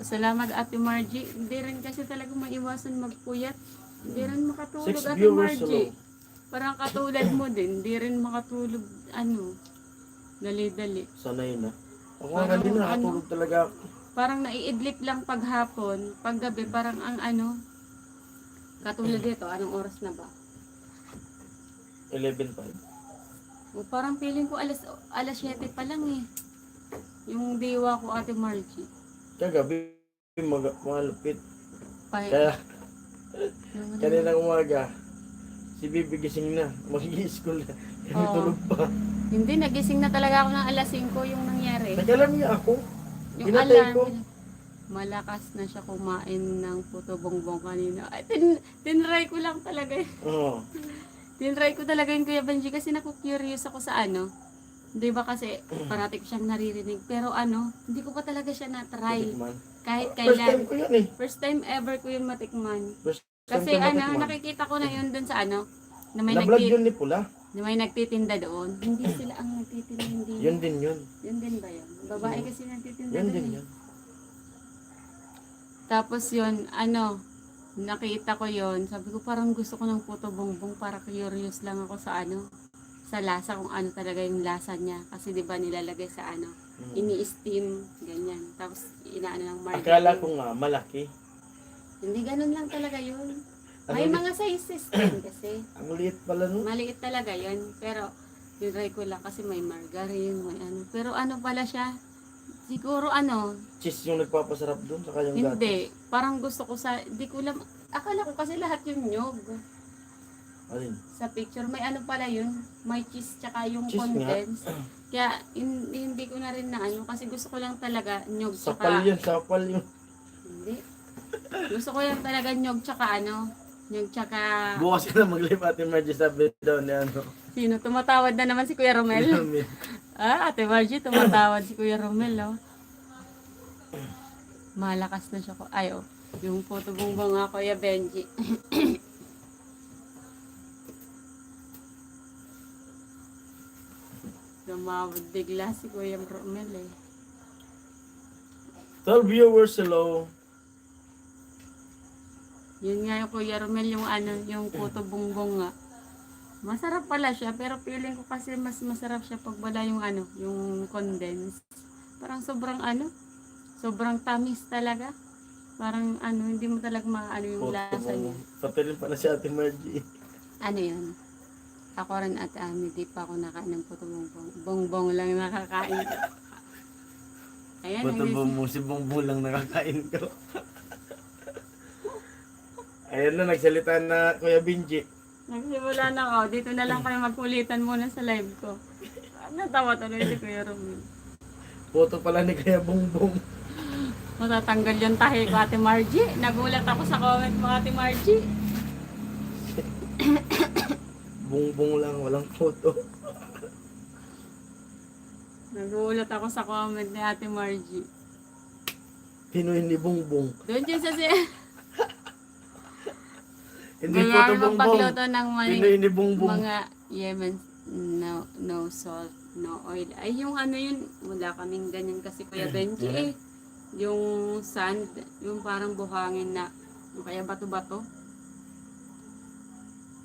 Salamat Ate Margie. Hindi rin kasi talaga maiwasan magpuyat. Hindi rin makatulog 6 Ate viewers, Margie. Parang katulad mo din. Hindi rin makatulog dali-dali. Sanay na. Ako Parang nga din nakatulog talaga ako. Parang naiidlip lang paghapon. Paggabi parang ang katulad dito. Anong oras na ba? 11:05. O, parang feeling ko alas 7 pa lang eh. Yung diwa ko Ate Margie. Kagabi, malupit. Kaya, Kaya, kanina umaga, si Bibi gising na. Mag-i-school na. Kami Oo. tulog pa. Hindi, nagising na talaga ako ng alas 5 yung nangyari. Nag-alam niya ako. Yung Pinatay alarm. ko. Malakas na siya kumain ng puto bongbong kanina. Ay, tinry ko lang talaga. Oo. Tinry ko talaga yung Kuya Benji kasi naku-curious ako sa ano. Di ba kasi parati ko siyang naririnig. Pero ano, hindi ko pa talaga siya na-try. Tikman. Kahit First time kailan. ko yan eh. First time ever ko yung matikman. First time Kasi ko ano, matikman. nakikita ko na yun dun sa ano. Na may, Na-vlog yun ni Pula. na may nagtitinda doon. Hindi sila ang nagtitinda. Hindi. Yun din yun. Yun din ba yun? Babae kasi nagtitinda Yun doon din eh. yun. Tapos yun, ano, nakita ko yun. Sabi ko parang gusto ko ng puto bongbong para curious lang ako sa ano, sa lasa kung ano talaga yung lasa niya. Kasi di ba nilalagay sa ano, ini-steam, ganyan. Tapos inaano ng margarine. Akala ko nga malaki. Hindi ganun lang talaga yun. Ang May li- mga sizes din kasi. Ang liit pala nun. Maliit talaga yun. Pero tinry ko lang kasi may margarine, may ano. Pero ano pala siya, siguro ano, Cheese yung nagpapasarap dun sa kanyang gatas. hindi. Parang gusto ko sa, di ko lang, akala ko kasi lahat yung nyog. Alin? Sa picture, may ano pala yun, may cheese tsaka yung Cheese nga. condensed. Kaya hindi ko na rin na ano, kasi gusto ko lang talaga nyog Sapal tsaka, yun, sapal yun. hindi. Gusto ko lang talaga nyog tsaka ano, nyog tsaka, Bukas ka na mag-live Ate Margie, sabi daw ni ano. sino, tumatawad na naman si Kuya Romel. Ah, Ate Margie, tumatawad si Kuya Romel, oh. Malakas na siya ko. Ay, oh. Yung puto bongbong nga, Kuya Benji. Lumawad bigla si Kuya Romel, eh. 12 viewers, hello. Yun nga yung Kuya Romel, yung ano, yung puto bongbong nga. Masarap pala siya, pero feeling ko kasi mas masarap siya pag wala yung ano, yung condensed. Parang sobrang ano, sobrang tamis talaga. Parang ano, hindi mo talaga maano yung lasa niya. Pati rin pala si Ate Margie. Ano yun? Ako rin at hindi pa ako nakain ng puto bongbong. Bongbong lang nakakain ko. Ayan, Puto ang mo si Bongbong lang nakakain ko. Ayan na, nagsalita na Kuya Benji. nagsimula na ako. Dito na lang kayo magkulitan muna sa live ko. Natawa tuloy si Kuya Romel. Puto pala ni Kuya Bongbong. Matatanggal yung tahi ko, Ate Margie. Nagulat ako sa comment mo, Ate Margie. Bongbong lang, walang puto. Nagulat ako sa comment ni Ate Margie. Pinoy ni Bongbong. Doon yun sa Hindi puto Ganyan Bongbong. magpagluto ng Pinoy ni Bongbong. mga Yemen, no salt, no oil. Ay, yung ano yun, wala kaming ganyan kasi Kuya Benji eh. Yung sand, yung parang buhangin na, yung kaya bato-bato.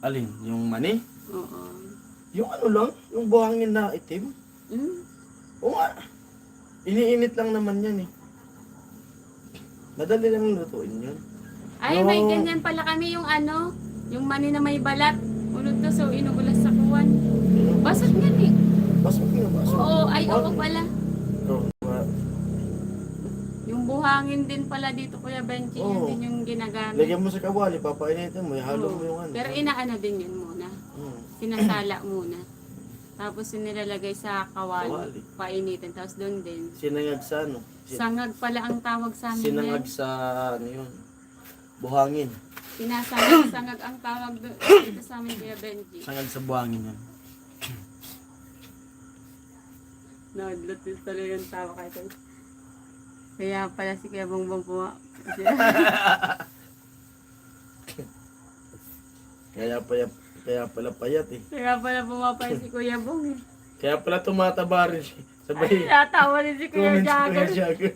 Alin? Yung mani? Oo. Yung ano lang? Yung buhangin na itim? Mm. Oo nga. Iniinit lang naman yan eh. Madali lang lutuin yun. Ay, may ganyan pala kami yung ano, yung mani na may balat. Unod to, so inuulas sa kuwan. Basot nga eh. Basok nga, basok. Oo, ay oo pala. Oo, Yung buhangin din pala dito, Kuya Benji, yun Oo. din yung ginagamit. lagyan mo sa kawali, papainitin mo, ihalo mo yung ano. Pero inaano din yun muna. Sinasala muna. Tapos yung nilalagay sa kawali, Kawali. painitin. Tapos doon din. Sinangag sa ano? Sangag pala ang tawag sa amin Sinangag yan. sa ano yun? Buhangin. Sinasangag ang tawag dito sa amin, Kuya Benji. Sangag sa buhangin yan. Naudlot din talaga yung tawa kayo. Kaya pala si Kuya Bongbong po. Kaya pala payat eh. Kaya pala pumapay si Kuya Bong eh. Kaya pala tumataba rin siya. Sabay, Ay, natawa din si Kuya comments ko Jagger. Jagger.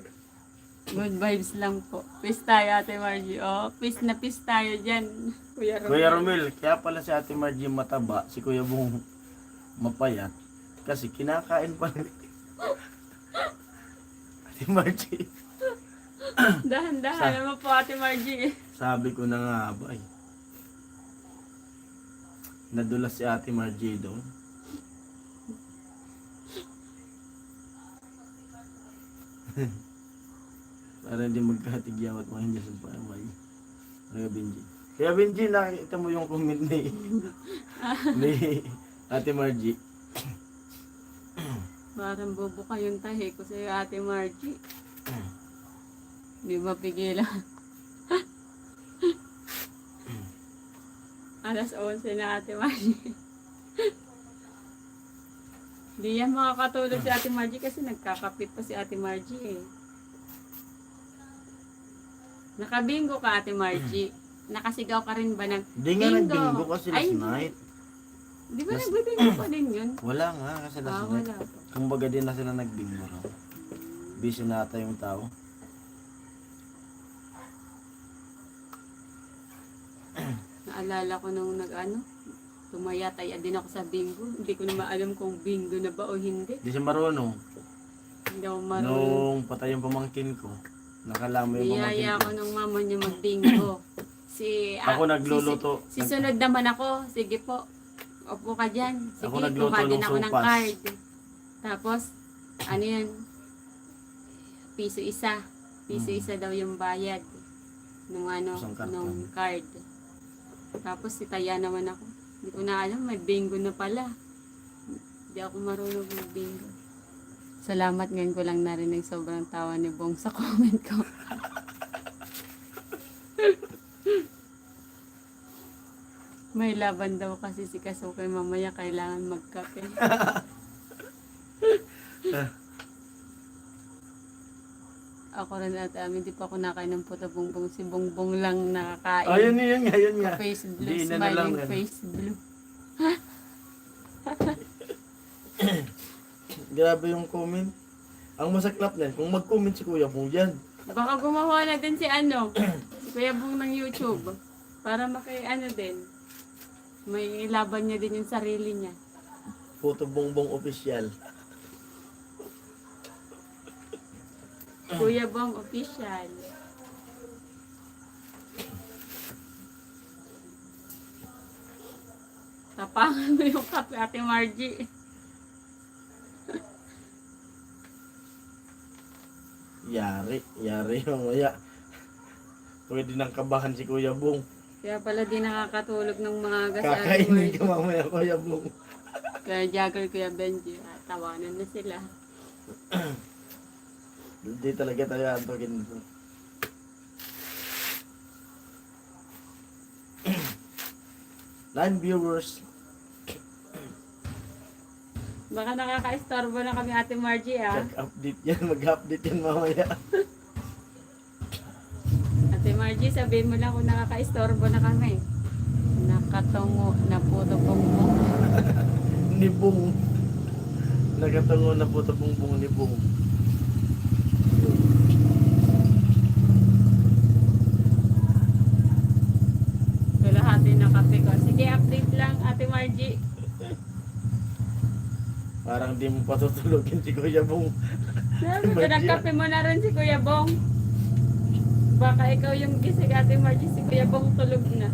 Good vibes lang po. Peace tayo, Ate Margie. Oh, peace na peace tayo dyan. Kuya Romel. Kuya Romel, kaya pala si Ate Margie mataba, si Kuya Bong mapayat. Kasi kinakain pa rin. Ate Margie. Dahan-dahan naman po, Ate Margie. Sabi ko na nga ba eh. Nadulas si Ate Margie doon. Para hindi magkatigyawat mga hindi sa pamay. Kuya Benji. Kuya Benji, nakita mo yung comment ni Ate Margie. Parang bubuka yung tahi ko sa'yo, Ate Margie. Di mapigilan. Alas 11 na, Ate Margie. Di yan makakatulog si Ate Margie kasi nagkakapit pa si Ate Margie eh. Nakabingo ka, Ate Margie. Nakasigaw ka rin ba ng Hindi nga nagbingo kasi last Ay, night. Di ba nagbibingo pa din yun? Wala nga kasi last night. Wala pa. Kumbaga din na sila nagbingo raw. Busy na ata yung tao. Naalala ko nung tumayatay din ako sa bingo. Hindi ko na maalam kung bingo na ba o hindi. Di siya marunong. Hindi ako marunong. Nung patay yung pamangkin ko, nakalamo yung pamangkin Niyaya ko. ako nung mama niya magbingo. Ako nagluluto. Si sunod naman ako. Sige po. Opo ka dyan. Sige, Ako nagluto kuha din ng ako ng sopas. card. Tapos, ano yan? Piso isa. Piso isa daw yung bayad. Nung Isang karton. nung card. Tapos si Taya naman ako. Hindi ko na alam, may bingo na pala. Hindi ako marunong mag-bingo. Salamat, ngayon ko lang narinig sobrang tawa ni Bong sa comment ko. May laban daw kasi si Kasuke mamaya kailangan magkape. Ako rin at hindi pa ako nakain ng puto bongbong. Si Bongbong lang nakakain. Ayun yun nga. Face blue, Di na lang smiling yan. face blue. Grabe yung comment. Ang masaklap niyan, kung mag-comment si Kuya Bong dyan. Baka gumawa na din si si Kuya Bong ng YouTube. Para din. May laban niya din yung sarili niya. Photo Bongbong official. Kuya Bong official. Tapangan mo yung kape, Ate Margie. Yari mamaya. Pwede nang kabahan si Kuya Bong. Kaya pala di nakakatulog ng mga gas si Ate Kakainin Margie. ka mamaya, Kuya Bong. Kaya Jagger, Kuya Benji, tawanan na sila. Hindi talaga tayo antogin ito. Line viewers. Baka nakaka-istorbo na kami, Ate Margie, ah. Mag-update yan. Mag-update yan mamaya. Ate Margie, sabihin mo lang kung nakaka-istorbo na kami. Nakatungo na puto bongbong. Ni Bong. Nakatango na po Bongbong ni Bong. Kalahati na kape ko. Sige, update lang, Ate Margie. Parang di mo patutulogin si Kuya Bong. Sabi ko, nagkape mo na rin si Kuya Bong. Baka ikaw yung gising, Ate Margie, si Kuya Bong tulog na.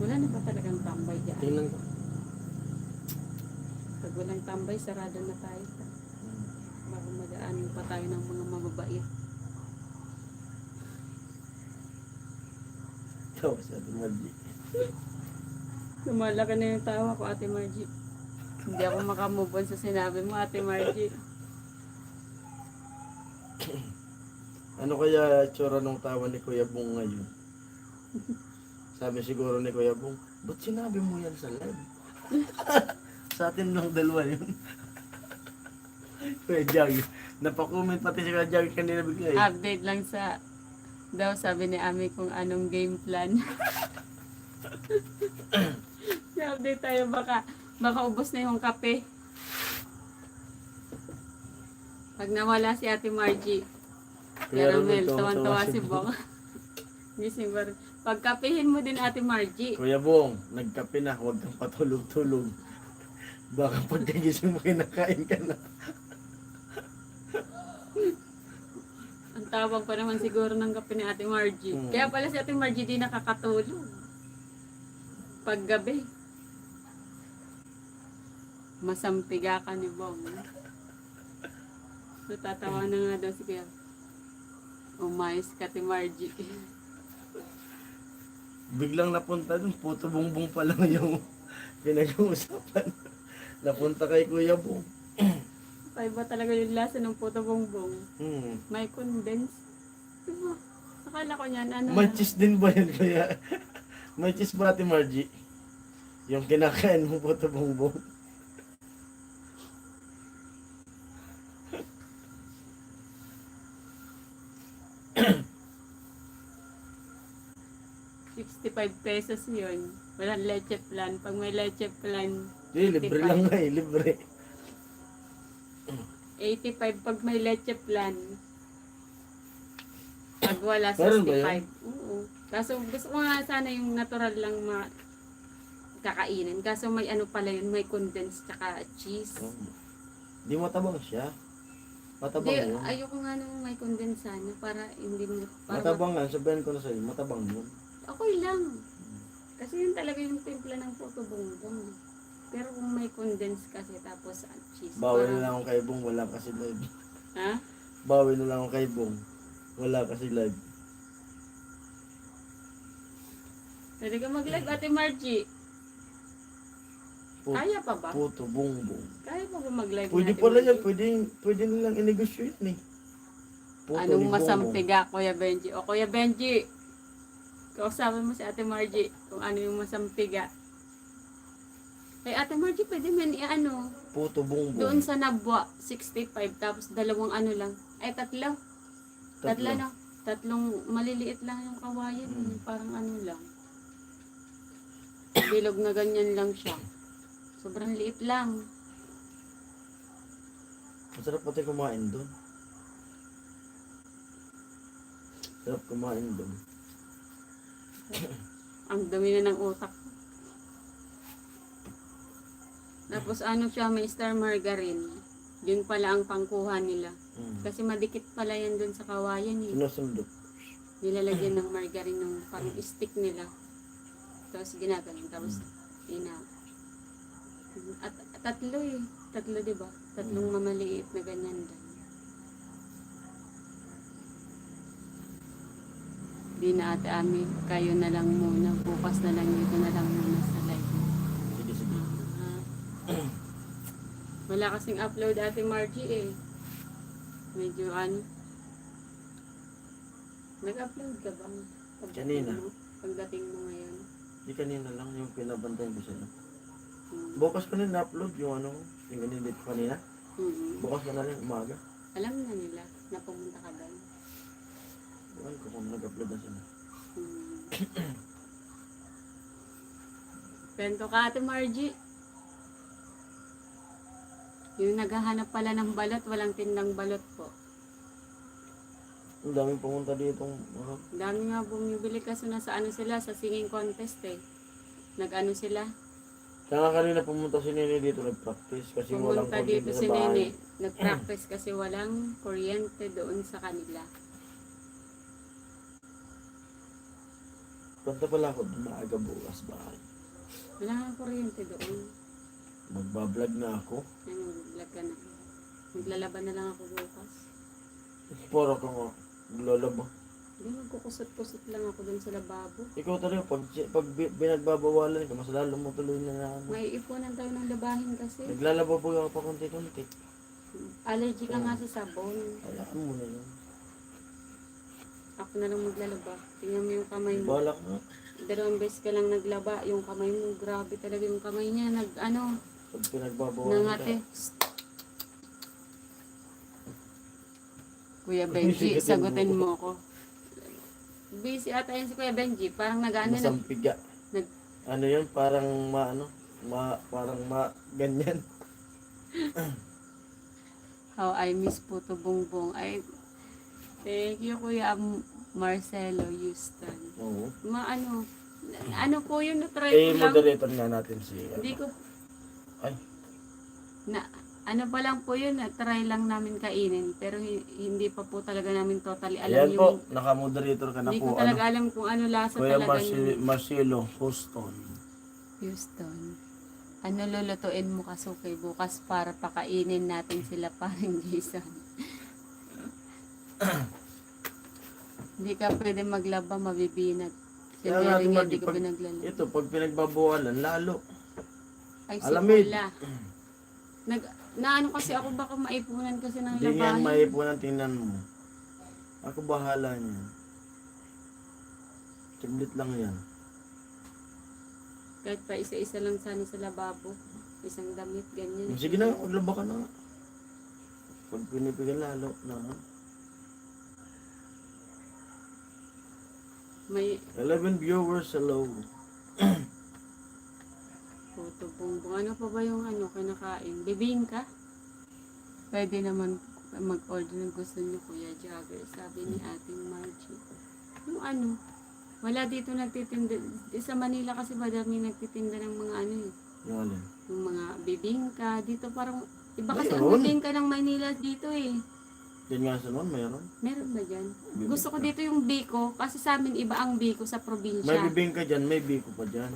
Wala na ba talagang tambay dyan? Tingnan ko. Pag walang tambay, sarado na tayo. Baka madaanin pa tayo ng mga mababait. Ikaw si Ate Margie. Lumalaki na yung tawa ko, Ate Margie. Hindi ako makamove on sa sinabi mo, Ate Margie. Ano kaya tsura nung tawa ni Kuya Bong ngayon? Sabi siguro ni Kuya Bong, ba't sinabi mo yan sa live? Sa atin lang dalawa yun. Kuya Jag, napakomment pati si Kuya Jag kanina bigla eh. Update lang daw sabi ni Ami kung anong game plan. I-update tayo, baka ubos na yung kape. Pag nawala si Ate Margie, Kuya Caramel, Romel, tawan-tawa si Bong. Gising ba rin? Pagkapehin mo din, Ate Margie. Kuya Bong, nagkape na, huwag kang patulog-tulog. Baka pagkagising mo kinakain ka na. Ang tawag pa naman siguro ng kape ni Ate Margie. Kaya pala si Ate Margie di nakakatulog. Paggabi. Masampiga ka ni Bong. So tatawa na nga daw si Kuya. Umayos ka, Ate Margie. Biglang napunta dun, puto bongbong pa lang yung pinag-uusapan. Napunta kay Kuya Bong. Kaiba talaga yung lasa ng puto bongbong. Hmm. May condense. Diba? Akala ko niyan, ano May lang. cheese din ba yun kaya? May cheese ba Ate Margie? Yung kinakain mo puto bongbong. 65 pesos yun. Walang leche plan. Pag may leche plan, Di, libre lang nga eh, libre. 85 pag may leche plan. Pag wala, Meron ba 65. Oo. Kaso gusto ko nga sana yung natural lang kakainin. Kaso may ano pala yun, may condensed tsaka cheese. Di matabang siya. Matabang Hindi, yun. ayoko nga nung may condensed sana para hindi mo... Para Matabang nga, sabihin ko na sa'yo, matabang yun. okay lang. Kasi yun talaga yung timpla ng puto bongbong. Pero kung may condensed kasi tapos cheese. Bawal parang- na lang ako kay Bong, wala kasi live. Ha? Bawal na lang ako kay Bong, wala kasi live. Pwede ka mag-live, Ate Margie. Puto, Kaya pa ba? puto bongbong. Kaya pa ba mag-live Pwede Ate pala yan, Margie? pwede nilang inegosyo yun eh. Puto Anong ni Bongbong. masampiga, Kuya Benji? O Kuya Benji, kausapin mo si Ate Margie kung ano yung masampiga. Kay Ate Margie, pwede man i-ano, Puto bongbong. doon sa Nabwa, 65, tapos dalawang ano lang. Ay, tatlo. Tatlo, no? Tatlong maliliit lang yung kawayan. Parang ano lang. Bilog na ganyan lang siya. Sobrang liit lang. Masarap pati kumain doon. Sarap kumain doon. Ang dami na ng utak. Tapos ano siya, may star margarine. Yun pala ang pangkuha nila. Kasi madikit pala yan dun sa kawayan eh. Sinusundot. Nilalagyan ng margarine ng parang stick nila. Tapos ginaganon. Tapos ina. At tatlo eh. Tatlo diba? Tatlong mamaliit na ganyan lang. Di na ate Ami. Kayo na lang muna. Bukas na lang dito na lang muna sa live. Sige, sige. Wala kasing upload Ate Margie eh. Medyo ano. Nag-upload ka ba? Kanina. Pagdating mo ngayon. Di kanina lang yung pinabantayan ko sa'yo. Hmm. Bukas ko na na-upload yung ano, yung inedit ko kanina. Mm-hmm. Bukas ko na lang umaga. Alam na nila na pumunta ka doon. Bukan ko kung nag-upload na sila. Hmm. Kwento ka Ate Margie. Yung naghahanap pala ng balot, walang tindang balot po. Ang daming pumunta dito. Ano, Ang dami nga bumibili kasi nasa ano sila, sa singing contest eh. Nag-ano sila? kaya nga kanina pumunta si Nene dito nag-practice kasi walang Pumunta kuryente dito sa si bahay. Nene. Nag-practice kasi walang kuryente doon sa kanila. Punta pala ako maaga bukas bahay. Wala nga kuryente doon. Magbablog na ako. Ay, mag-vlog ka na. Maglalaban na lang ako bukas. Puro ko nga. Lolabo. Hindi, magkukusot-kusot lang ako doon sa lababo. Ikaw talaga, pag binagbabawalan ka, mas lalo mo tuloy na ano. May ipunan tayo ng labahin kasi. Naglalaba po ako pa konti-konti. Allergy ka nga sa sabon. Hayaan mo na yun. Ako na lang maglalaba. Tingnan mo yung kamay mo. Balak nga. 2 beses ka lang naglaba. Yung kamay mo, grabe talaga yung kamay niya. Pag pinagbabawalan Nangate. ka. Kuya Benji, sagutin mo ako. Busy ata yun si Kuya Benji. Parang nag-ano na. Masampiga. Ano yun, parang ganyan. How I miss Puto Bongbong. Ay, thank you Kuya Marcelo Houston. Oo. Ano po yun, na-try ko lang. Moderator nga natin si... Hindi ko, Ay, ano pa lang po yun, try lang namin kainin. Pero hindi pa po talaga namin totally alam ayan yung... po, naka-moderator ka na Hindi po. ko talaga alam kung ano lasa Kuya talaga yung Marcelo Houston. Houston. Ano lulutuin mo Kasuke bukas para pakainin natin sila parang Jason? Hindi ka pwede maglaba, mabibinat. Si Kaya nga, Mary nga, Margie, di ko pag- pinaglala. Ito, pag pinagbabawalan, lalo. Ay, si Alamid. Paula. Naano kasi ako, baka maipunan kasi ng Hindi nga labahin. maipunan, tingnan mo. Ako bahala niyan. Saglit lang yan. Kahit pa isa-isa lang sana sa lababo. Isang damit, ganyan. Sige na, maglaba ka na. Pag pinipigan lalo na. May 11 viewers, hello. photo bongbong. Ano pa ba yung kinakain? Bibingka? Pwede naman mag-order ng gusto niyo, Kuya Jagger. Sabi ni Ating Margie. Yung wala dito nagtitinda. Sa Manila kasi madami nagtitinda ng mga Yung alin? yung mga bibingka. Dito parang, iba kasi ang Mayroon. bibingka ng Manila dito eh. Yan nga sa noon, mayroon. Meron ba dyan? Bibingka. Gusto ko dito yung biko. Kasi sa amin iba ang biko sa May probinsya. bibing ka dyan, may biko pa dyan.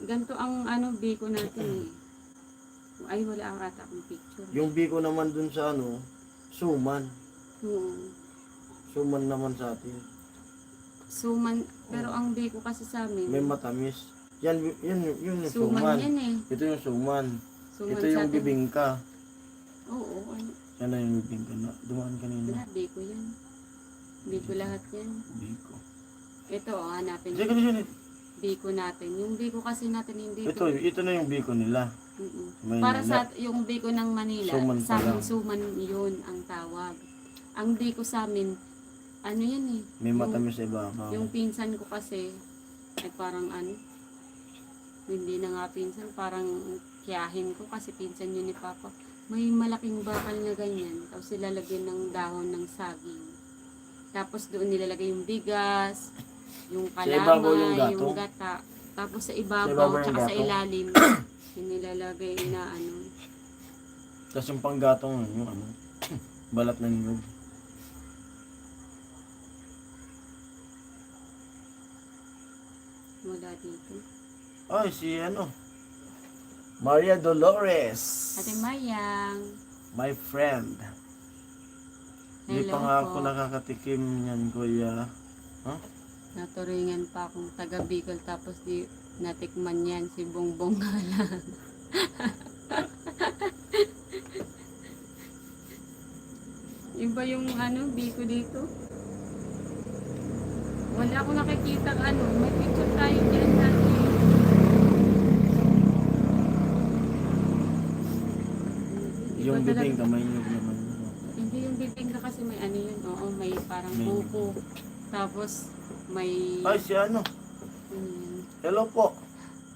Ganto ang biko natin eh. Ay, wala ang ata akong picture. Yung biko naman dun sa suman. Oo. Suman naman sa atin. Suman, pero ang biko kasi sa amin, May matamis. Yan yung suman suman. yan eh. Ito yung suman. Suman Ito sa yung atin. bibingka. Oo, Yan na yung bibingka na. Dumaan kanina. lahat biko yan. Biko lahat yan. Biko. Ito, hanapin Sige, yung sige. biko natin. Yung biko kasi natin hindi Ito na yung biko nila. May Para nila. sa yung biko ng Manila, Suman sa amin pala. suman yun ang tawag. Ang biko sa amin, yan eh. May matamis sa ibabaw. Yung pinsan ko kasi, ay parang hindi na nga pinsan, parang kiyahin ko kasi pinsan yun ni Papa. May malaking bakal na ganyan, tapos ilalagyan ng dahon ng saging. Tapos doon nilalagay yung bigas, yung Sa ibabaw yung kalamay, gato? yung gata. Tapos sa Sa ibabaw, ibabaw yung tsaka sa gato? ilalim, yung nilalagay na Tapos yung panggatong, yung balat ng nyug. wala dito. Ay, si Maria Dolores. Ate Mayang, My friend. Hindi hello pa nga po. ako nakakatikim yan, kuya. Naturingan pa akong taga Bicol tapos di natikman yan si Bongbong nga lang. Iba yung Bicol dito. Wala akong nakikita may picture tayo dyan dati. Iba Yung talaga- bibing kamay nyug naman. Hindi yung bibingka kasi may yun, oo, may parang May- buko. Tapos may Ay, si yun. Hello po.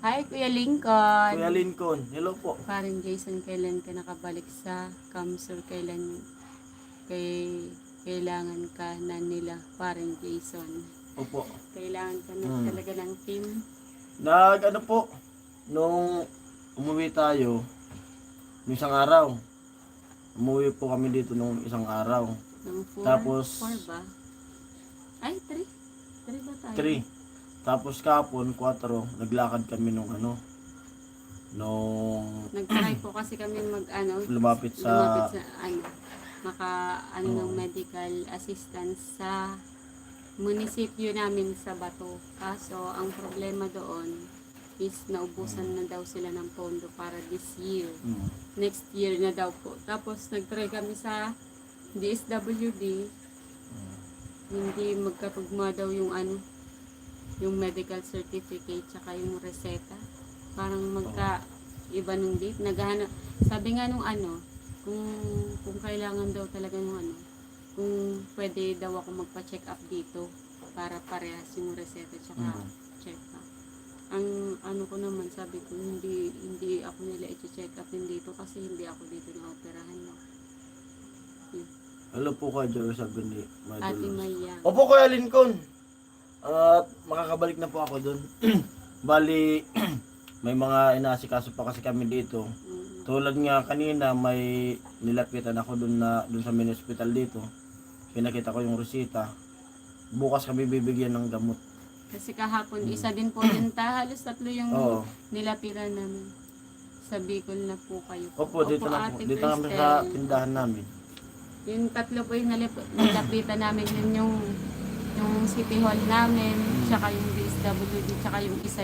Hi Kuya Lincoln. Kuya Lincoln. Hello po. Parang Jason, kailan ka nakabalik sa Kamsur? Kailangan ka na nila, parang Jason. Opo. Kailangan ka na talaga ng team. Po, nung umuwi tayo, nung isang araw, umuwi po kami dito nung isang araw. Ng 4? Tapos- 4 ba? Ay, 3. 3 ba tayo? 3. Tapos kapon, 4, naglakad kami nung Nag-try po kasi kami lumapit sa ng medical assistance sa munisipyo namin sa Bato. Kaso, ang problema doon is naubusan na daw sila ng pondo para this year. Next year na daw po. Tapos, nag-try kami sa DSWD. Hindi magkatugma daw yung yung medical certificate tsaka yung reseta. Parang iba nung date. Naghahanap. Sabi nga nung kung kailangan daw talaga nung kung pwede daw ako magpa-check up dito para parehas yung reseta tsaka check up. Ang ko naman, sabi ko, hindi ako nila i-check up dito kasi hindi ako dito na-operahan. Hello po kayo, Joey, sabi ni Ate Maya. Opo, Kuya Lincoln. At makakabalik na po ako doon. Bali, may mga inaasikaso pa kasi kami dito. Tulad nga kanina, may nilapitan ako doon sa mini hospital dito. Pinakita ko yung resita. Bukas kami bibigyan ng gamot. Kasi kahapon, isa din po yun. Halos 3 yung Oo. nilapitan namin. Sa Bicol na po kayo. Opo, dito na po. Ate Dito kami Cristel. sa tindahan namin. Yung 3 po yung nilapitan namin. Yun yung yung City Hall namin, tsaka yung DSWD, tsaka yung isa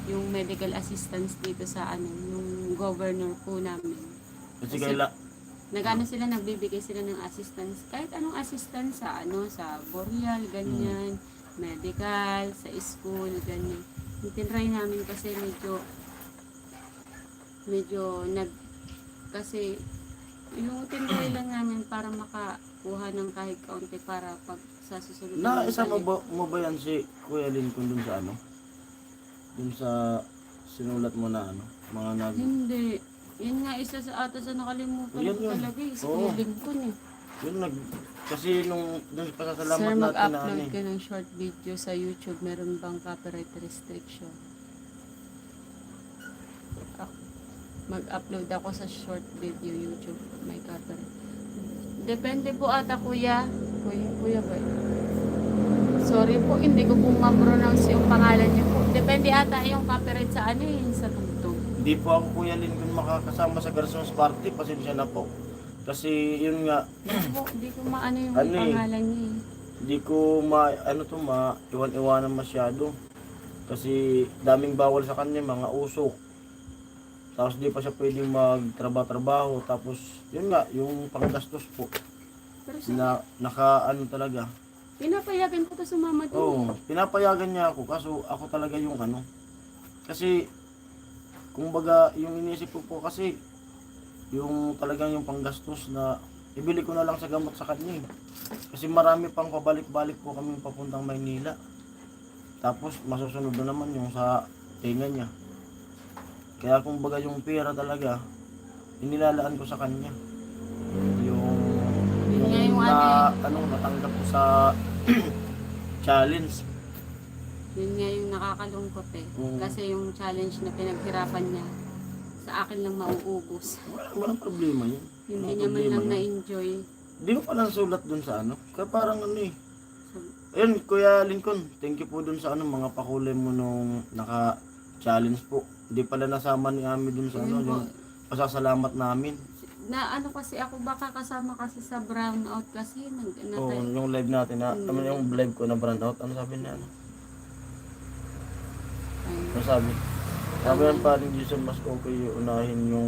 yung medical assistance dito sa ano, yung governor po namin. Kasi Kasi- kaila, Nagano sila, nagbibigay sila ng assistance, kahit anong assistance sa ano, sa boreal, ganyan, medical, sa school, ganyan. Yung tinry namin kasi medyo kasi yung tinry lang namin para makakuha ng kahit kaunti para pag sa susunod na isa mo balik. mo ba yan si Kuya Lincoln dun sa ano? Dun sa sinulat mo na ano? Mga nag... Hindi. Yun nga isa sa ata sa nakalimutan Yan ko yun. talaga eh. Sa Oo. Lincoln eh. Yun nag... Kasi nung dun sa pasasalamat Sir, natin na ano mag-upload eh. ka ng short video sa YouTube. Meron bang copyright restriction? Mag-upload ako sa short video YouTube. May copyright. Depende po ata kuya. Kuya ba? Sorry po, hindi ko po ma-pronounce yung pangalan niyo po. Depende ata yung copyright sa ano eh, sa tugtog. Hindi po ako Kuya Lincoln makakasama sa Garzon's Party. Pasensya na po. Kasi yun nga, Hindi ko maano yung Ano eh? pangalan niya eh. hindi ko iwan-iwanan masyado. Kasi daming bawal sa kanya, mga usok. Tapos di pa siya pwedeng magtrabaho. Tapos yun nga, yung panggastos po. Pero sa, Na, naka-ano talaga. pinapayagan ko to sumama doon. Oo, pinapayagan niya ako. Kaso ako talaga yung ano. Kasi, kumbaga, yung iniisip ko po kasi, yung talagang yung panggastos na ibili ko na lang sa gamot sa kanya eh. Kasi marami pang pabalik-balik po kami papuntang Maynila. Tapos masusunod na naman yung sa tinga niya. Kaya kumbaga yung pera talaga, inilalaan ko sa kanya. Yun nga yung Natanggap ko sa challenge. Yun nga yung nakakalungkot eh. Oo. Kasi yung challenge na pinaghirapan niya, sa akin lang mauubos. Walang problema yun. Hindi Walang niya man problema lang yun. na-enjoy. Hindi ko palang sulat dun sa ano. Kaya parang ano eh. So, Ayun, Kuya Lincoln, thank you po dun sa ano, mga pakulay mo nung naka-challenge po. Hindi pala nasama ni Ami dun sa ano, yun po. yung pasasalamat namin. Na ano kasi ako baka kasama kasi sa brownout kasi Oo, yung live natin na, Mm. yung live ko na brand out, ano sabi niya? Ano Ayun. sabi? Sabi yan paring Jason, mas okay yung unahin yung,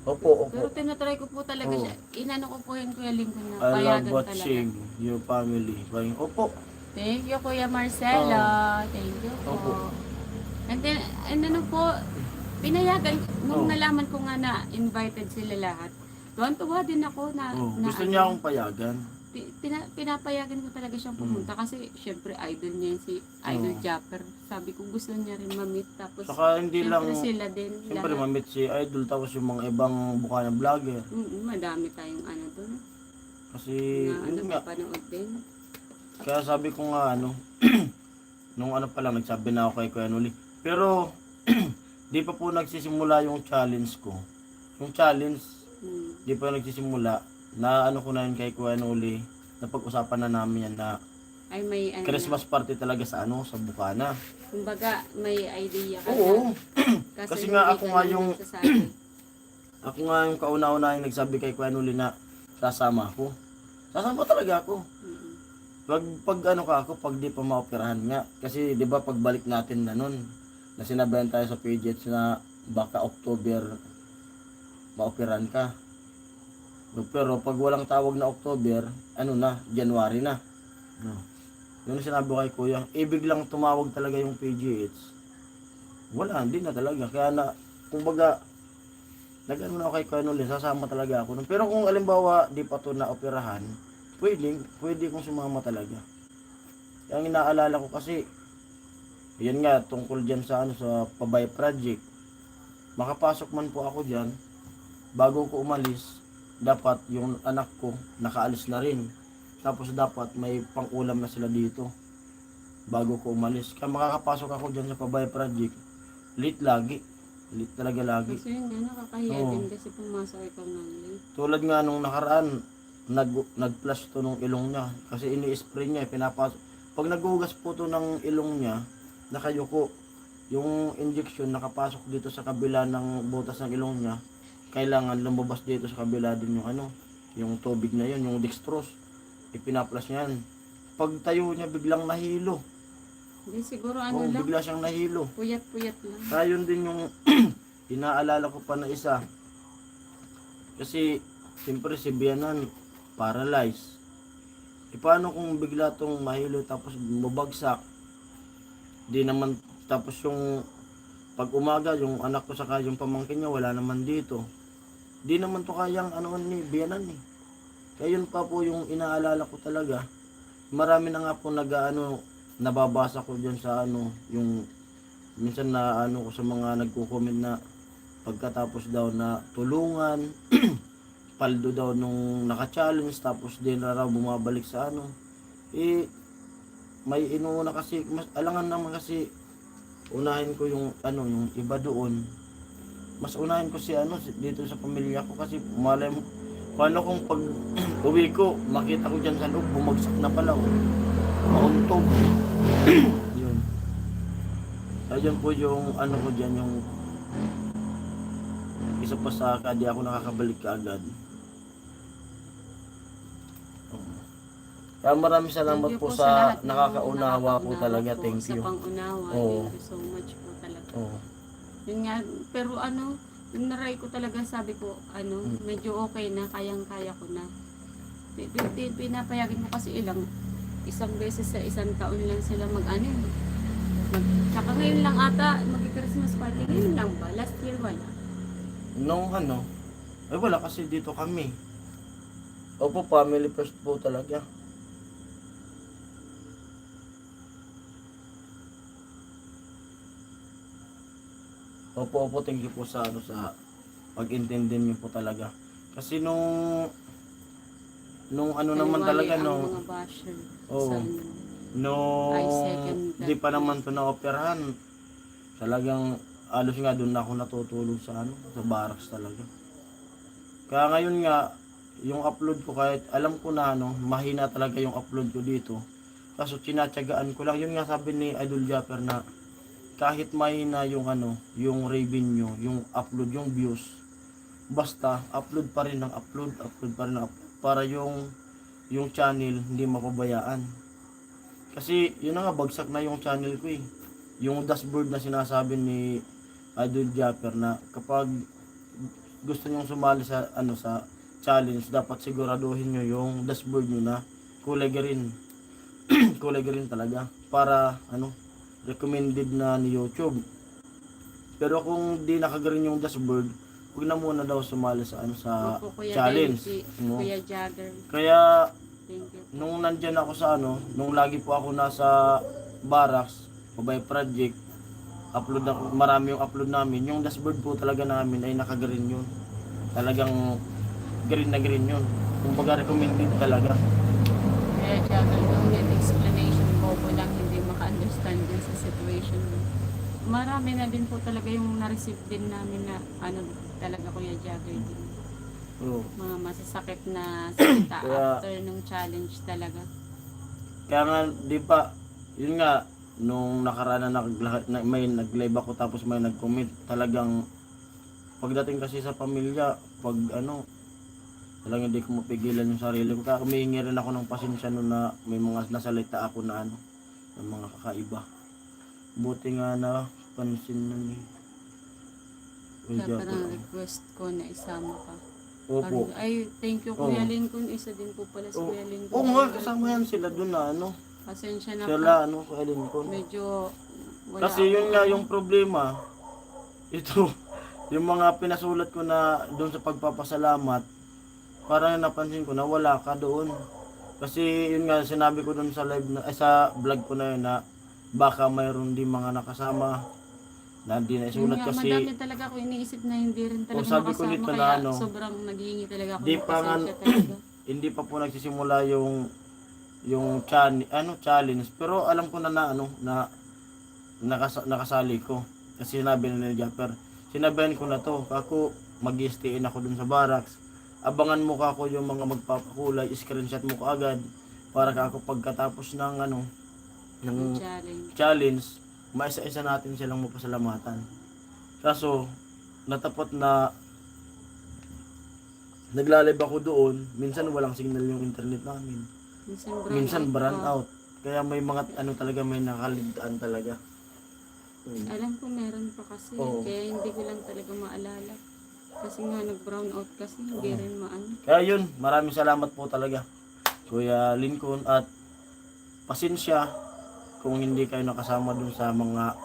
opo. Pero tinatry ko po talaga Oo. siya. Inano ko po yun Kuya Lincoln na I love payagan talaga. watching your family. Parang, opo. Thank you Kuya Marcelo. Thank you po. Opo. And then, ano po, pinayagan, nung Oo. nalaman ko nga na invited sila lahat, tuwan-tuwa din ako na, Gusto niya akong payagan. pinapayagan ko talaga siyang pumunta kasi syempre idol niya yun, si Idol Oo. Japper. Sabi ko gusto niya rin ma-meet tapos Saka hindi lang, syempre sila din. siyempre lahat. mamit si Idol tapos yung mga ibang bukana vlogger. Madami tayong ano doon. Kasi, Na ano yun nga, papanood din. kaya sabi ko nga ano, nung ano pa lang, nagsabi na ako kay Kuya Nuli. Pero, di pa po nagsisimula yung challenge ko. Yung challenge, di pa nagsisimula. Na ano ko na yun kay Kuya Nuli, napag-usapan na namin yan na Ay may ano. Christmas party talaga sa ano, sa Bukana. Kumbaga may idea ka Oo. na. Kasi hindi nga ako ka nga lang yung- nagsasabi. Ako nga yung kauna-una yung nagsabi kay Kuya Nuli na sasama ako. Sasama talaga ako. Mm. Pag ano ka ako, pag di pa maoperahan nga. Kasi di ba pagbalik natin na nun, na sinabihan tayo sa PGH na baka October maoperahan ka. Pero pag walang tawag na October, ano na, January na. No. Yung sinabi ko kay Kuya, ibig lang tumawag talaga yung PGH. Wala, hindi na talaga. Kaya na, kumbaga, nag-ano na ako kay Kuya Nuli, sasama talaga ako. Pero kung alimbawa, di pa to na operahan, pwede kong sumama talaga. Yung inaalala ko kasi, yan nga, tungkol dyan sa, ano, sa Pabay Project. Makapasok man po ako dyan, bago ko umalis, dapat yung anak ko nakaalis na rin. Tapos dapat may pang-ulam na sila dito bago ko umalis. Kaya makakapasok ako dyan sa Pabay Project, late lagi. Late talaga lagi. Kasi yun nga, nakakahiya Oo. din kasi pumasok ikaw ng late. Tulad nga nung nakaraan, nag-flush to nung ilong niya. Kasi ini-spray niya, pinapasok. Pag naghugas po to ng ilong niya, nakayuko. Yung injection nakapasok dito sa kabila ng butas ng ilong niya. Kailangan lumabas dito sa kabila din yung ano, yung tubig na yun, yung dextrose. Ipinaplas niya yan. pagtayo niya biglang nahilo. Hindi, siguro Oo, lang, bigla siyang nahilo. puyat-puyat lang. Kaya yun din yung inaalala ko pa na isa. Kasi, siyempre si Bianan, paralyzed. E paano kung bigla tong mahilo tapos bumagsak? Di naman, tapos yung pag umaga, yung anak ko saka yung pamangkin niya, wala naman dito. Di naman to kayang ano ni Bianan eh. Kaya yun pa po yung inaalala ko talaga. Marami na nga po nababasa ko dyan sa yung minsan na ko sa mga nagko-comment na pagkatapos daw na tulungan, paldo daw nung naka-challenge tapos din na raw bumabalik sa may inuuna kasi, mas alangan naman kasi unahin ko yung yung iba doon. Mas unahin ko dito sa pamilya ko kasi malay mo, paano kung pag uwi ko, makita ko dyan sa loob, bumagsak na pala mauntog. Yun. Ayun po yung ko dyan, yung isa pa sa di ako nakakabalik kaagad. Kaya maraming salamat po sa nakakaunawa po talaga. Thank you. Sa pangunawa. Oo. Thank you so much po talaga. Oo. Yun nga, pero yung naray ko talaga sabi ko, medyo okay na, kayang-kaya ko na. Pinapayagin ko kasi isang beses sa isang taon lang sila tsaka ngayon lang ata, mag-Christmas party, ngayon lang ba? Last year wala. Nung wala kasi dito kami. Opo, family first po talaga. Opo, thank you po sa sa pag-intindi niyo po talaga. Kasi nung naman talaga ang mga basher. Oo. Di pa naman to na-operahan. Talagang alos nga doon ako natutulog sa sa barracks talaga. Kaya ngayon nga yung upload ko kahit alam ko na mahina talaga yung upload ko dito. Kaso tinatyagaan ko lang. Yun nga sabi ni Idol Japper na kahit mahina yung yung revenue, yung upload, yung views, basta upload pa rin ng upload para yung channel hindi mapabayaan. Kasi yun na nga, bagsak na yung channel ko eh. Yung dashboard na sinasabi ni Idol Japper na kapag gusto nyong sumali sa sa challenge, dapat siguraduhin nyo yung dashboard nyo na kulay green. Kulay green talaga para recommended na ni YouTube. Pero kung di naka-green yung dashboard, huwag na muna daw sumali sa challenge. Kuya Jagger. Kaya Thank you. nung nandyan ako sa nung lagi po ako nasa barracks, Babay Project, marami yung upload namin. Yung dashboard po talaga namin ay naka-green yun. Talagang green na green yun. Kumbaga recommended talaga. Kuya Jagger, yung net explanation ko lang hindi maka-understand din sa situation mo. Marami na din po talaga yung na-receive din namin na talaga Kuya Jagger din. Mga masasakit na salita after nung challenge talaga. Kaya nga, di ba, yun nga, nung nakaraan na may nag-live ako tapos may nag-comment, talagang pagdating kasi sa pamilya, pag talagang hindi ko mapigilan yung sarili ko. Kaya humihingi rin ako ng pasensya nun na may mga nasalita ako na ng mga kakaiba. Buti nga na pansin nun eh. Kaya parang request ko na isama ka. Opo. Ay, thank you Kuya Lincoln. Isa din po pala si Kuya Lincoln. Oo nga, kasama yan sila dun na Pasensya na sila po. Kuya Lincoln. Medyo wala Kasi yun nga yung problema. Ito, yung mga pinasulat ko na doon sa pagpapasalamat, parang napansin ko na wala ka doon. Kasi yun nga, sinabi ko doon sa live sa vlog ko na yun na baka mayroon din mga nakasama na hindi na isulat kasi madami talaga ako iniisip na hindi rin talaga sabi ko makasama nito kaya na sobrang naghihingi talaga ako di ng pa nga pasensya talaga. hindi pa po nagsisimula yung challenge, pero alam ko na nakasali ko kasi sinabi ni Japper, sinabihan ko na to ako mag-stay ako dun sa barracks, abangan mo ka ako yung mga magpapakulay, screenshot mo ko agad para ako pagkatapos ng ng challenge maisa-isa natin silang mapasalamatan. Kaso natapot na nagla-live ako doon, minsan walang signal yung internet namin. minsan burn out. Kaya may mga ano talaga, may nakaligtaan talaga. Alam ko meron pa kasi, Oo. kaya hindi ko lang talaga maalala. Kasi nga nag-brown out kasi, hindi rin maano. Kaya yun, maraming salamat po talaga, Kuya Lincoln, at pasensya kung hindi kayo nakasama dun sa mga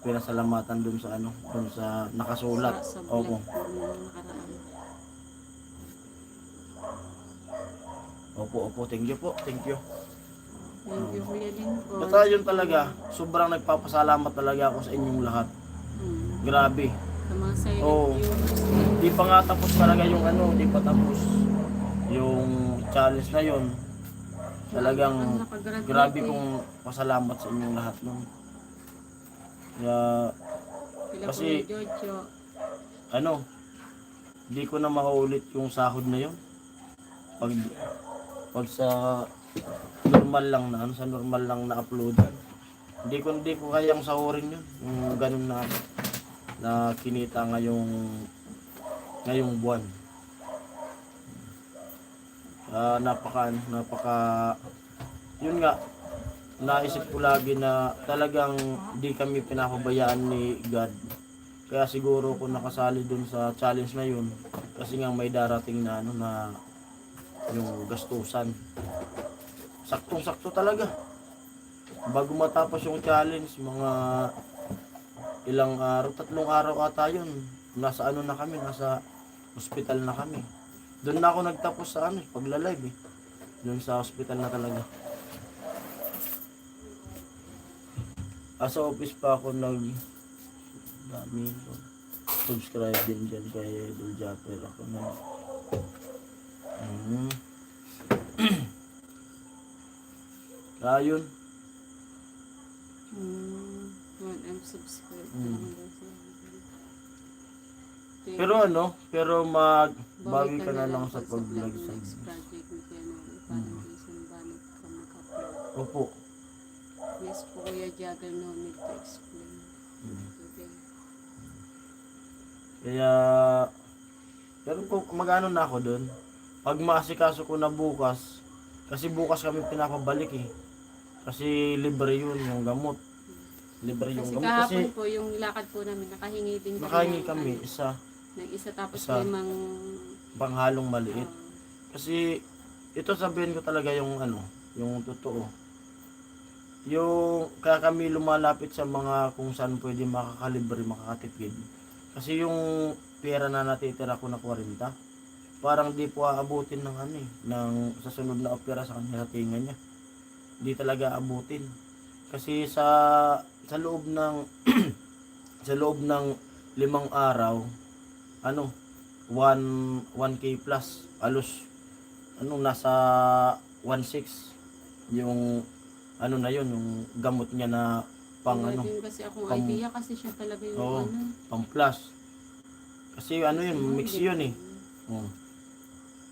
pinasalamatan dun sa ano, dun sa nakasulat. Sa Opo. vlog ko nung nakaraan. Opo, thank you po, thank you. Thank you, Kuya Lincoln. Basta yun talaga, sobrang nagpapasalamat talaga ako sa inyong lahat. Grabe. Sa mga silent Oo. viewers. Di pa nga tapos talaga yung ano, di pa tapos yung challenge na yun. Talagang Ang nakagraduate grabe eh. kong pasalamat sa inyong lahat nun. Kaya Sila kasi, Kuya Jojo. ano, di ko na makaulit yung sahod na yun. Pag sa normal lang na, ano, sa normal lang na uploadan. Hindi ko kayang sahurin yun. Yung ganun na kinita ngayong buwan. Napaka yun nga, naisip ko lagi na talagang di kami pinapabayaan ni God. Kaya siguro kung nakasali dun sa challenge na yun, kasi nga may darating na ano na yung gastusan. Saktong-sakto talaga. Bago matapos yung challenge, mga ilang araw, 3 araw ata yun. Nasa ano na kami, nasa hospital na kami. Doon na ako nagtapos sa ano, pagla-live eh. Doon sa hospital na talaga. Sa office pa ako dami ko. Subscribe din dyan kay Idol Japper ako na. Ayun. 1M subscribe. Pero ano, bawi ka na lang sa pag-vlog sa next project ni Kuya Noel. Parang Jason Banat ka mag-upload. Opo. Yes po, Kuya Jagger, no need to explain. Okay. Kaya, pero kung mag-ano na ako doon, pag maasikaso ko na bukas, kasi bukas kami pinapabalik eh. Kasi libre yun, yung gamot. Libre yung Kasi gamot. kahapon Kasi po, yung lakad po namin, nakahingi din kami. nakahingi ng kami ano, isa, ng isa tapos Isa. limang panghalong maliit. Kasi ito sabihin ko talaga yung ano, yung totoo. Yung kaya kami lumalapit sa mga kung saan pwede makakalibre, makakatipid. Kasi yung pera na natitira ko na 40, parang di po aabutin ng ano eh, ng sa sunod na opera sa kanya tinga niya. Di talaga abutin. Kasi sa loob ng sa loob ng 5 araw, ano, 1K plus, alos ano, nasa 1.6 yung ano na yun, yung gamot niya na pang wala ano, din kasi akong pang- idea kasi siya talaga yung Oo. ano. pang plus. Kasi ano yun, mix yun eh. Oh.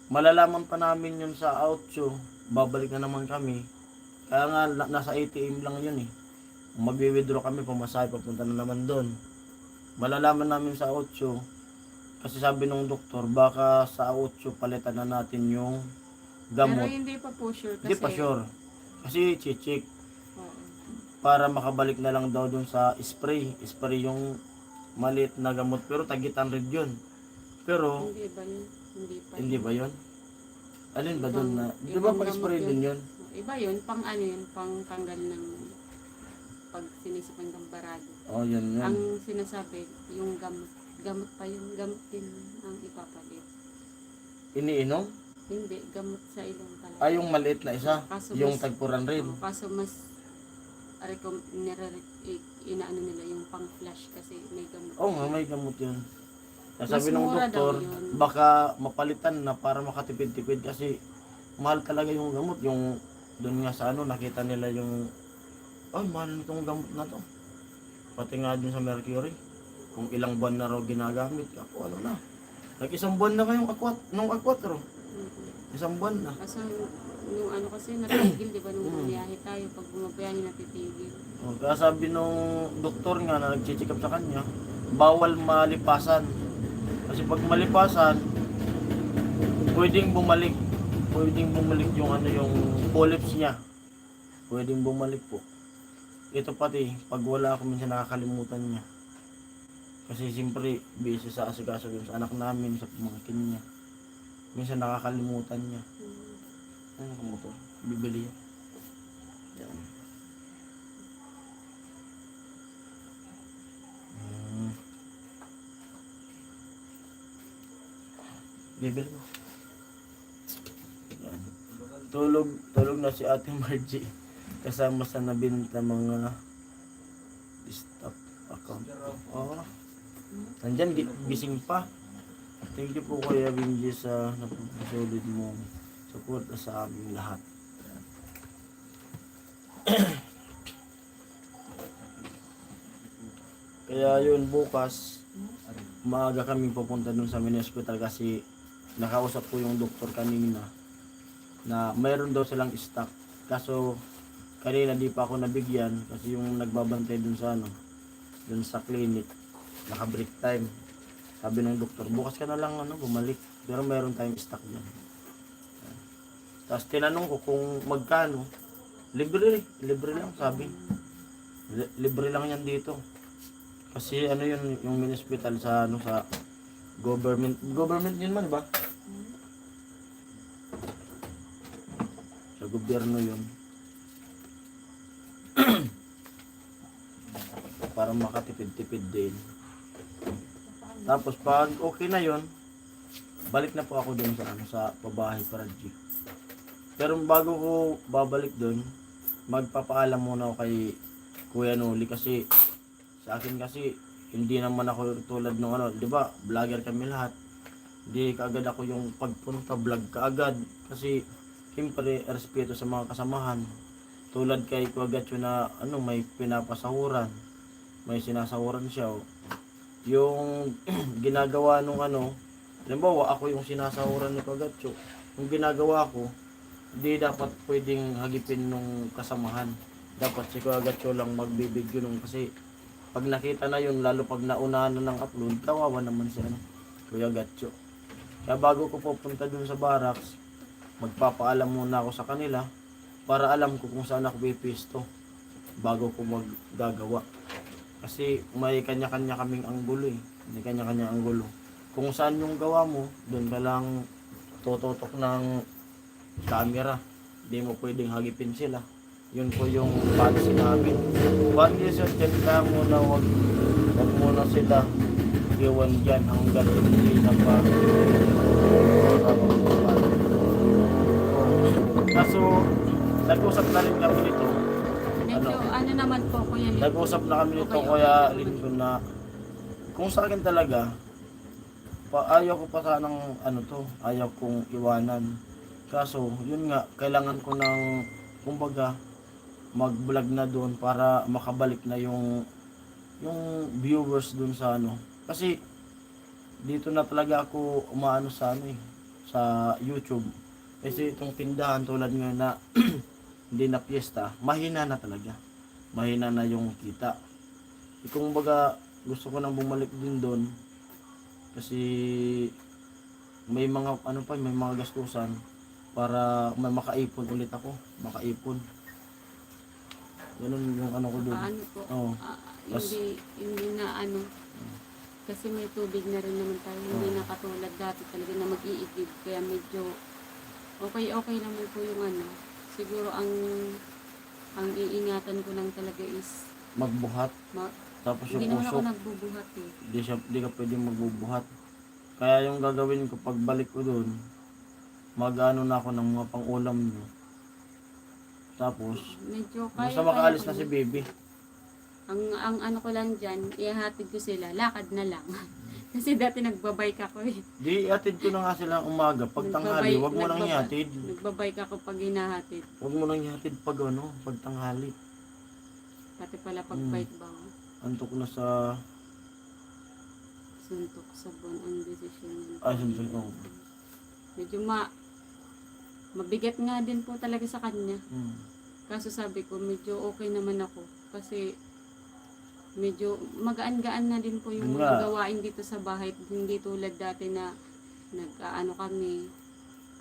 Malalaman pa namin yun sa outro, babalik na naman kami. Kaya nga nasa ATM lang yun eh. Magwi-withdraw kami, pamasahe, papunta na naman doon. Malalaman namin sa outro, kasi sabi nung doktor, baka sa outro palitan na natin yung Pero gamot. hindi pa po sure kasi. Hindi pa sure. Kasi chichik Oo. para makabalik na lang daw dun sa spray. Spray yung maliit na gamot, pero tagit 100 yun. Pero Hindi ba yun? Hindi pa. hindi ba yun? Alin ba dun na? Di ba Ibang pag spray gamot din yun? Iba yun, pang ano yun, pang tanggal ng pag sinisipan ng barado. Oh, yun. Ang sinasabi, yung gamot pa yun, gamot din ang ipapalit. Iniinom? Hindi, gamot sa ilong talaga. Ay, yung maliit na isa. Kaso Yung mas- tagpuran rin. Kaso mas inaano nila yung pang flash kasi may gamot. Oo nga, may gamot yun. Mas Sabi ng mura daw doktor, yun. baka mapalitan na para makatipid-tipid kasi mahal talaga yung gamot. Yung doon nga sa ano, nakita nila yung mahal nitong gamot na to. Pati nga dun sa Mercury, kung ilang buwan na raw ginagamit. Ako ano na, nag-isang buwan na kayong aquatro. Isang buwan na. Kaso yung ano kasi natigil, di ba, nung bumiyahe tayo, pag bumabiyahe natitigil. Kaya sabi nung doktor nga na nag-check up sa kanya, bawal malipasan. Kasi pag malipasan, pwedeng bumalik. pwedeng bumalik yung ano yung polyps niya. Pwedeng bumalik po. Ito pati, pag wala ako minsan nakakalimutan niya. Kasi siyempre, busy sa asikaso sa anak namin, sa pamangkin niya. Minsan nakakalimutan niya. Ano ka mo to? Bibili yan. Yan. Bibili mo. Yan. Tulog na si Ate Margie. Kasama sa nabinta mga stock account. Oo. Nandyan, gising pa. Thank you po Kuya Benji sa napapasulit mong support sa aming lahat. Kaya yun, bukas, maaga kaming pupunta dun sa mini hospital kasi nakausap ko yung doktor kanina na mayroon daw silang stock. Kaso kanina di pa ako nabigyan kasi yung nagbabantay dun sa dun sa clinic, naka-break time. Sabi ng doktor, bukas ka na lang bumalik. Pero mayroon tayong stock dyan. Tapos tinanong ko kung magkano. Libre lang sabi. Libre lang yan dito. Kasi yun, yung mini hospital sa sa government yun man, ba? Sa gobyerno yun. Para makatipid-tipid din. Tapos pag okay na yun, balik na po ako dun sa pabahay para G. Pero bago ko babalik dun, magpapaalam muna ako kay Kuya Noli kasi sa akin kasi hindi naman ako tulad ng 'di ba? Vlogger kami lahat. Hindi kaagad ako yung pagpunta vlog kaagad kasi siyempre respeto sa mga kasamahan. Tulad kay Kuya Gatcho na may pinapasahuran. May sinasahuran siya. Yung ginagawa nung halimbawa ako yung sinasahuran ni Kuya Gatcho. Yung ginagawa ko, hindi dapat pwedeng hagipin nung kasamahan. Dapat si Kuya Gatcho lang magbibigyo nung kasi pag nakita na yun, lalo pag naunahan na ng upload, kawawa naman si Kuya Gatcho. Kaya bago ko pupunta dun sa barracks, magpapaalam muna ako sa kanila para alam ko kung saan ako pipisto bago ko maggagawa. Kasi may kanya-kanya kaming anggulo eh. May kanya-kanya anggulo. Kung saan yung gawa mo, dun ka lang tututok ng camera. Hindi mo pwedeng hagipin sila. Yun po yung policy namin. Policy dyan ka muna, wag muna sila iwan dyan hanggang hindi na pa. Kaso, nag-usap na rin kami nito. Medyo naman po Kuya Lincoln. Nag-usap na kami nito Kuya Lincoln na kung sa akin talaga, ayaw ko pa sanang ayaw kong iwanan. Kaso, yun nga, kailangan ko ng kumbaga mag-vlog na doon para makabalik na yung viewers doon sa Kasi dito na talaga ako umaano sa sa YouTube. Kasi itong tindahan tulad ngayon na hindi na piyesta, mahina na talaga. Mahina na yung kita. Kung baga gusto ko nang bumalik din doon kasi may mga may mga gastusan para may makaipon ulit ako, makaipon. Ganun yung ko doon. Paano po? Oo. Hindi na kasi may tubig na rin naman tayo. Hindi na katulad dati talaga na mag-iigib. Kaya medyo okay naman po yung Siguro ang iingatan ko lang talaga is Magbuhat. Tapos hindi yung naman ako usok. nagbubuhat eh. Di ka pwedeng magbubuhat. Kaya yung gagawin ko pagbalik ko doon, mag-ano na ako ng mga pang-ulam nyo. Tapos, Medyo basta makaalis na si baby. Ang ko lang dyan, ihatid ko sila, lakad na lang. Kasi dati nagbabike ako eh. Di, atid ko na nga sila umaga. Pag tanghali, wag mo nang ihatid. Nagbabike ako pag hinahatid. Wag mo nang ihatid pag pag tanghali. Pati pala pag bike ba? Antok na sa... Suntok sa buwan ang desisyon. suntok ko. Medyo mabigat nga din po talaga sa kanya. Kaso sabi ko, medyo okay naman ako. Kasi medyo magaan-gaan na din po yung mga gawain dito sa bahay. Hindi tulad dati na kami,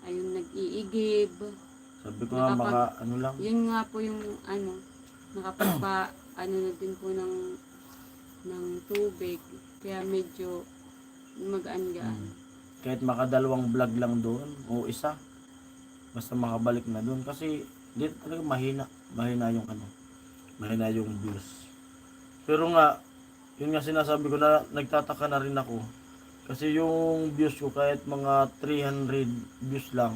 ayun, nag-iigib. Sabi ko nga, Nakapag- baka ano lang. Yun nga po yung ano, nakapagpa, ano na din po ng tubig. Kaya medyo magaan-gaan. Kahit makadalawang vlog lang doon, o isa. Basta makabalik na doon. Kasi dito talaga mahina yung ano, mahina yung views. Pero nga, yun nga sinasabi ko na nagtataka na rin ako. Kasi yung views ko kahit mga 300 views lang,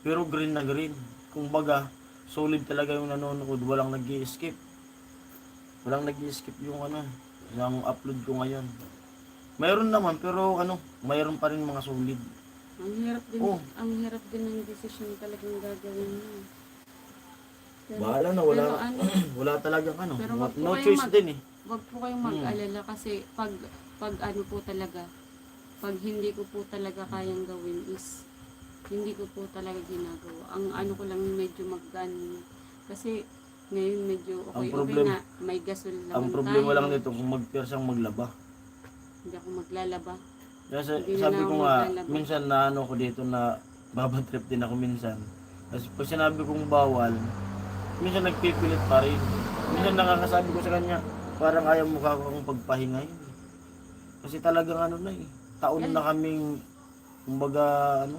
pero green na green. Kumbaga, solid talaga yung nanonood, walang nag-i-skip. Walang nag-i-skip yung ano, yung upload ko ngayon. Mayroon naman pero ano, mayroon pa rin mga solid. Ang hirap din, Oh. ang hirap din ng desisyon talagang gagawin mo. Bahala na, wala, Pero ano, wala talagang ano, Pero wag po no kayong choice din eh. wag po kayong mag-alala kasi pag ano po talaga, pag hindi ko po talaga kayang gawin is hindi ko po talaga ginagawa. Ang ano ko lang medyo mag-ano kasi ngayon medyo Ang okay problem- na may gasol naman Ang problema tayo. lang nito kung magpirsang maglaba. Hindi ako maglalaba. Kasi Hindi na sabi ako ko nga, maglalaba. minsan na ano ko dito na babatrip din ako minsan. Kasi pag sinabi kong bawal, minsan nagpipilit pa rin. Minsan nakakasabi ko sa kanya, parang ayaw mo ka akong pagpahinga yun. Kasi talagang ano na eh, taon na kaming, kumbaga ano,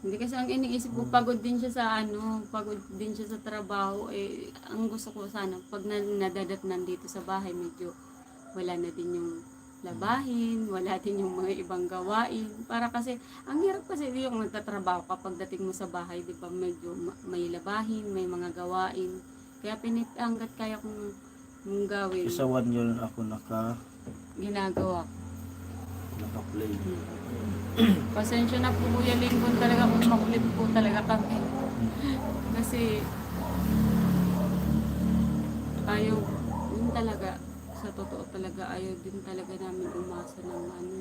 Hindi kasi ang iniisip ko, pagod din siya sa ano, pagod din siya sa trabaho. Eh, ang gusto ko sana, pag nadadatnan dito sa bahay, medyo wala na din yung labahin, wala din yung mga ibang gawain. Para kasi, ang hirap kasi yung nagtatrabaho kapag dating mo sa bahay, di ba, medyo may labahin, may mga gawain. Kaya hanggat kaya kong gawin, isa 1 year ako ginagawa. naka-play. Pasensya na po Kuya Lincoln talaga kung makulit po talaga kami. Kasi ayaw, yun talaga, sa totoo talaga, ayaw din talaga namin umasa ng ano.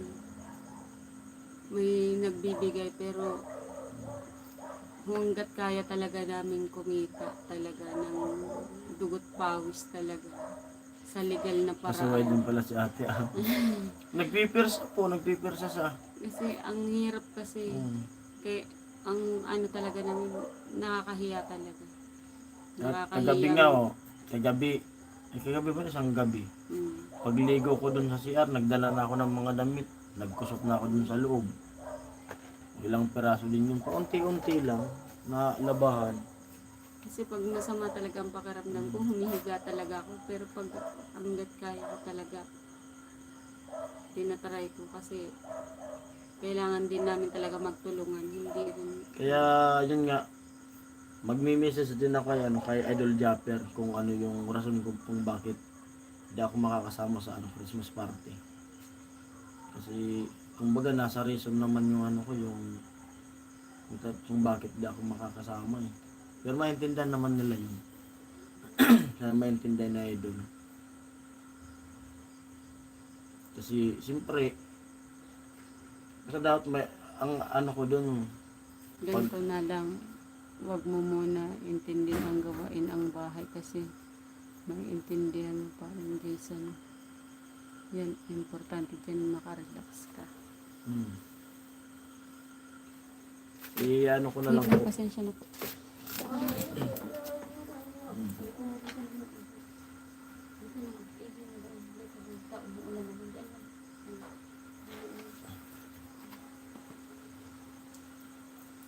May nagbibigay pero hanggat kaya talaga namin kumita talaga ng dugot pawis talaga sa legal na Pasaway paraan. din pala si ate. Nagpipirsa sa. Kasi ang hirap kasi. Kaya ang ano talaga namin, nakakahiya talaga. At kagabi nga kagabi ba isang gabi. Mm. Pagligo ko dun sa CR, nagdala na ako ng mga damit. Nagkusot na ako dun sa loob. Ilang peraso din yung paunti-unti lang na labahan. Kasi pag masama talaga ang pakiramdam ko, humihiga talaga ako. Pero pag hanggat kaya ko talaga, tinatry ko kasi kailangan din namin talaga magtulungan. Hindi rin, Kaya yun nga, magmi-message din ako kay Idol Japper kung ano yung rason kung bakit hindi ako makakasama sa Christmas party. Kasi kumbaga nasa reason naman yung kung bakit hindi ako makakasama eh. Pero maintindihan naman nila yun. Sana maintindihan na Idol. Kasi siyempre, basta dapat may, ang ano ko dun, ganito na lang. Huwag mo muna intindihan gawain ang bahay kasi maintindihan mo pa rin Jason. Yan, importante dyan makarelax ka. ano ko na lang po. Pasensya na po.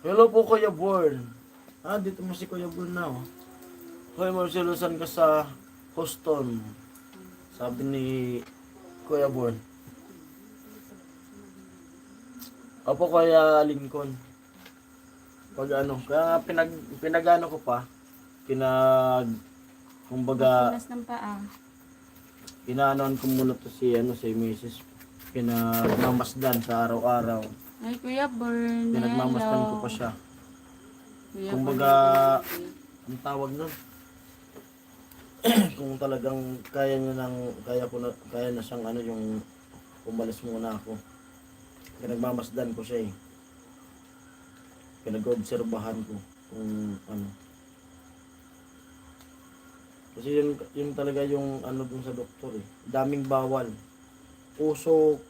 Hello po Kuya Born. Dito mo si Kuya Born na oh. Hoy, marselusan ka sa Houston. Sabi ni Kuya Born. Opo Kuya Lincoln. Pag kaya pinagano ko pa, kumbaga, Punas ng paa. inaanoan ko muna to si Mrs. Pinagmamasdan sa araw-araw. Ay, Kuya Bern. Pinagmamasdan ko hello. pa siya. Kuya Kumbaga, Bern. ang tawag nun. Kung talagang kaya na siyang yung umalis muna ako. Pinagmamasdan ko siya eh. Pinag-obserbahan ko kung ano. Kasi yun talaga yung dun sa doktor eh. Daming bawal. Usok,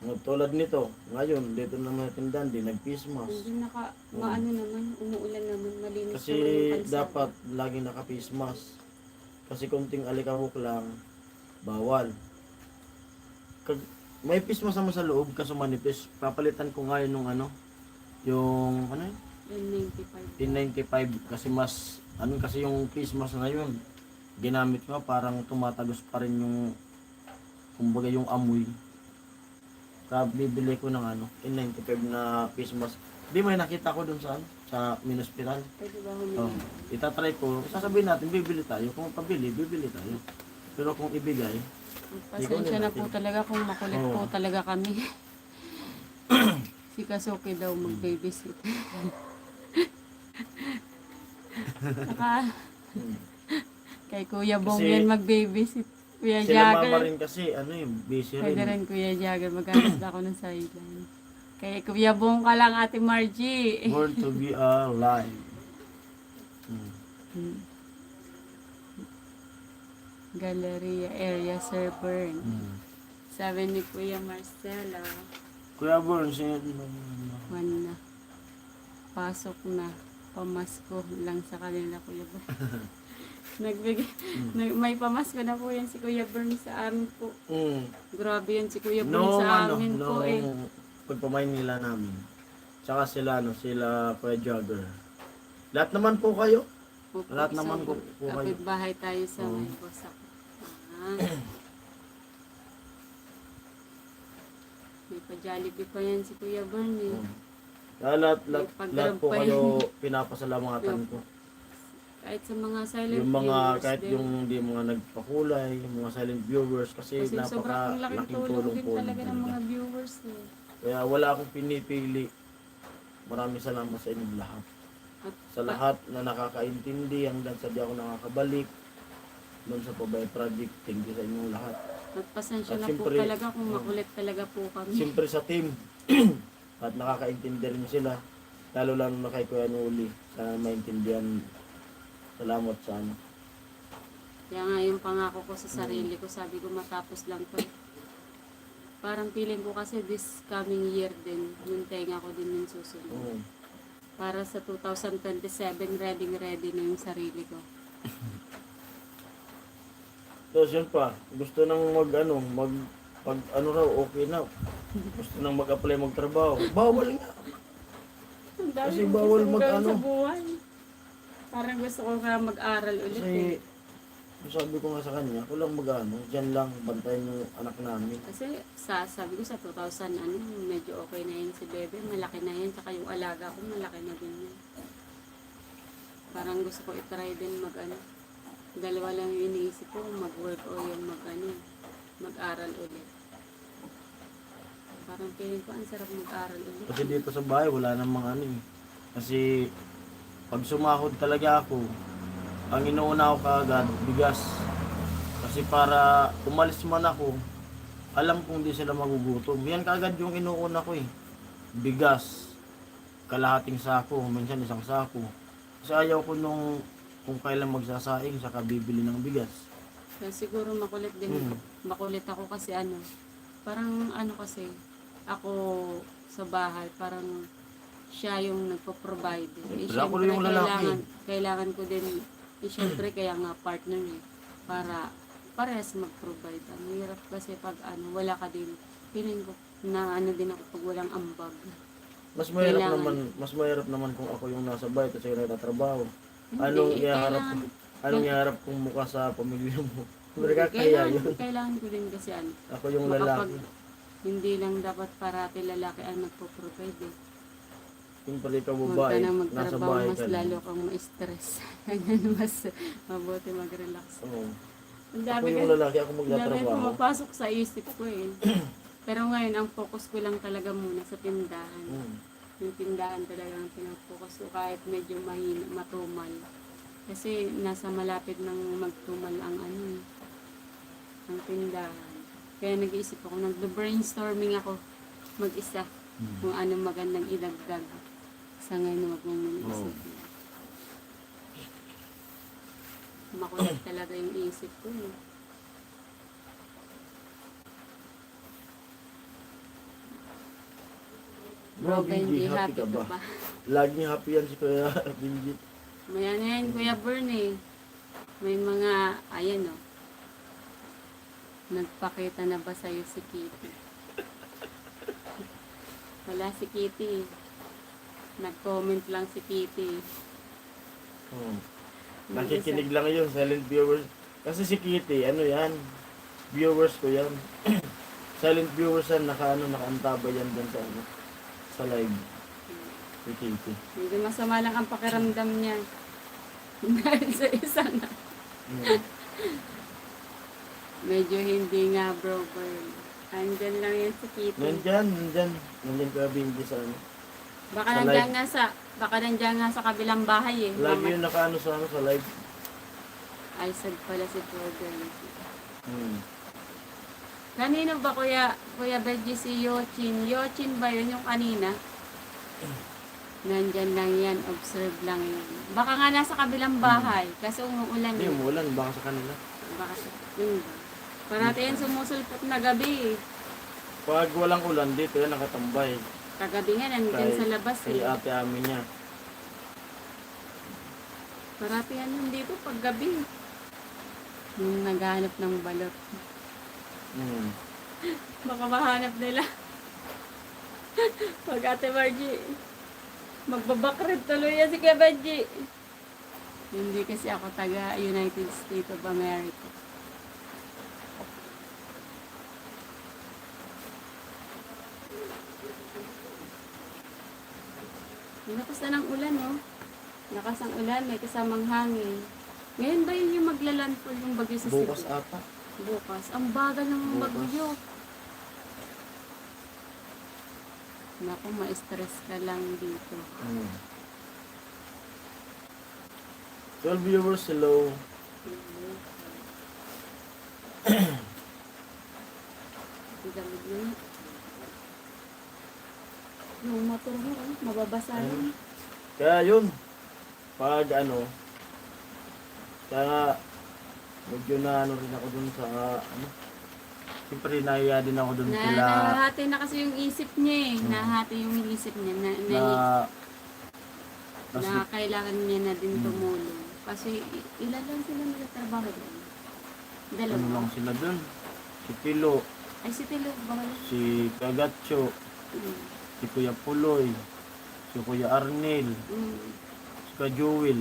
Tulad nito, ngayon, dito naman tindahan, di nag-Christmas. Hindi maano naman, umuulan naman, malinis Kasi naman yung kalsada. dapat laging naka-Christmas. Kasi kunting alikabok lang, bawal. May Christmas naman sa loob, kaso manipis. Papalitan ko ngayon nung yung yun? N95. N95 kasi mas kasi yung Christmas ngayon ginamit ko parang tumatagos pa rin yung kumbaga yung amoy. Kaya bibili ko ng N95 na Christmas. Di may nakita ko dun sa Minospiral. Pwede ba humingi? Itatry ko. Sasabihin natin bibili tayo. Kung pabili, bibili tayo. Pero kung ibigay, Pasensya na po talaga kung makulit po talaga kami. Si Kasuki daw mag-babysit. Saka, kay Kuya Bong Kasi yan mag-babysit. Kuya sila mama Jagger. rin kasi busy Pwede rin. rin Kuya Jagger. Maghanap na ako ng sideline. Kay Kuya Bong ka lang, Ate Margie. Born to be alive. Galleria area Sir Bern. Sabi ni Kuya Marcela, Kuya Born, one na. Pasok na. Pamasko lang sa kanila, Kuya Bern. May pamasko na po yan si Kuya Bern sa amin po. Grabe yan si Kuya Bern sa amin po eh. Pagpamain nila namin. Tsaka sila Kuya Jagger. Lahat naman po kayo. Opo, Lahat naman po kayo. kapitbahay tayo sa may bosak. May pa-Jollibee pa yan si Kuya Bern eh. Kaya lahat po kayo pinapasalamatan ko. Kahit sa mga silent Yung mga, viewers kahit din. yung hindi mga nagpakulay, yung mga silent viewers, kasi Kasi sobrang laking napaka-laking tulong tulong din po. talaga ng mga viewers eh. Kaya wala akong pinipili. Maraming salamat sa inyong lahat. At Sa lahat na nakakaintindi hanggang sa di ako nakakabalik doon sa Pabay Project. Thank you sa inyong lahat. At pasensya At na po siyempre, talaga kung makulit talaga po kami. Siyempre sa team. At nakakaintindi rin sila. Lalo lang na kay Kuya Nuli. Sana maintindihan. Salamat sa Kaya nga yung pangako ko sa sarili ko, sabi ko matapos lang to. Parang feeling ko kasi this coming year din, yung tenga ko din yung susunod. Para sa 2027, ready na yung sarili ko. Tapos yun pa, gusto nang pag raw, okay na. Gusto nang mag-apply magtrabaho. Bawal nga. Ang dami Kasi kong bawal gustong gawin mag-ano. sa buhay. Parang gusto ko nga mag-aral ulit eh. Kasi sabi ko nga sa kanya, ako lang dyan lang, bantayan yung anak namin. Kasi sabi ko sa 2000, medyo okay na yun si Bebe, malaki na yan, tsaka yung alaga ko, malaki na din yan. Parang gusto ko itry din dalawa lang yung iniisip ko, mag-work o yung mag-aral ulit. Parang feeling ko, ang sarap mag-aral ulit. Kasi dito sa bahay, wala namang Kasi pag sumahod talaga ako, ang inuuna ko kaagad, bigas. Kasi para umalis man ako, alam kong di sila magugutom. Yan kaagad yung inuuna ko Bigas. Kalahating sako, minsan isang sako. Kasi ayaw ko kung kailan magsasaing, saka bibili ng bigas. Kaya siguro makulit din. Makulit ako kasi parang kasi, ako sa bahay, parang siya yung nagpo-provide. Ako rin yung lalaki. Kailangan ko din, syempre kaya nga partner para parehas mag-provide. Ang hirap kasi pag wala ka din, feeling ko na din ako pag walang ambag. Mas mahirap naman kung ako yung nasa bahay kasi nagtatrabaho. Anong iharap kong mukha sa pamilya mo? Kailangan ko din kasi ako yung lalaki. Hindi lang dapat parati lalaki ang nagpo-provide eh. Yung pala ikaw Huwag babae, ka nang nasa magtrabaho, bahay mas ka lalo lang. kang ma-stress. Ganyan, mas mabuti mag-relax. Oo. Ang Ako dami yung lalaki, ako dami magtatrabaho. pumapasok sa isip ko eh. Pero ngayon, ang focus ko lang talaga muna sa tindahan. Yung tindahan talaga ang pinag-focus ko kahit medyo matumal. Kasi nasa malapit ng magtumal ang ang tindahan. Kaya nag-iisip ako, nag-brainstorming ako mag-isa kung anong magandang idagdag. Sa ngayon, wag mong isip. Makulit talaga yung isip ko. Bro Benji, Benji, happy ka ba? Laging happy yan si Kuya Benji. Maya na yan, Kuya Bernie. May mga, ayan o. Nagpakita na ba sa'yo si Kitty? Wala si Kitty. Nag-comment lang si Kitty. Nakikinig lang yun, silent viewers. Kasi si Kitty, ano yan, viewers ko yan. Silent viewers yan, nakaantaba yan dyan sa, ano, sa live. Si Kitty. Hindi masama lang ang pakiramdam niya. Dahil sa isa na. Medyo hindi nga, bro, Bern. Andyan lang yan si Kitty. Nandyan Kuya Benji sa ano. Baka sa nandiyan nga sa, kabilang bahay eh. Lagi yung nakaano sa, ano, sa live. Ay, sad pala si Bro Benji. Kanino ba, Kuya Benji, si Yochin? Yochin ba yun yung kanina? Nandyan lang yan, observe lang yun. Baka nga nasa kabilang bahay, kasi umuulan Hindi, eh. umuulan, baka sa kanila. Baka yun ba? Parati yan sumusulpot na gabi eh. Pag walang ulan dito, yan nakatambay. Kagabi nga, nandyan sa labas Kay eh. ate amin niya. Parati yan nandito pag gabi. Yung naghanap ng balot. Baka mahanap nila. Pag Ate Margie, magbabakrid tuloy yan si Kuya Benji. Hindi kasi ako taga United States of America. Lakas na ng ulan, oh. Lakas ang ulan, may kasamang hangin. Ngayon ba yun yung maglalandfall yung bagyo sa Cebu? Bukas ata. Bukas. Ang bagal ng Bukas. bagyo. Naku, ma-stress ka lang dito. 12 viewers, hello. Damit yun. Yung motor mo, mababasa rin. Kaya yun, pag ano, kaya medyo na ano rin ako dun sa, ano, siyempre nahiya din ako dun sila, Nahahati na kasi yung isip niya eh. Nahahati yung isip niya na kailangan niya na din tumulong. Kasi ilan lang sila nagtatrabaho doon? Dalawa. ano lang sila dun, si Pilo, Ay, si Tilo, baka lang. si Kagatcho, si Kuya Puloy, si Kuya Arnel, si Kuya Jewel.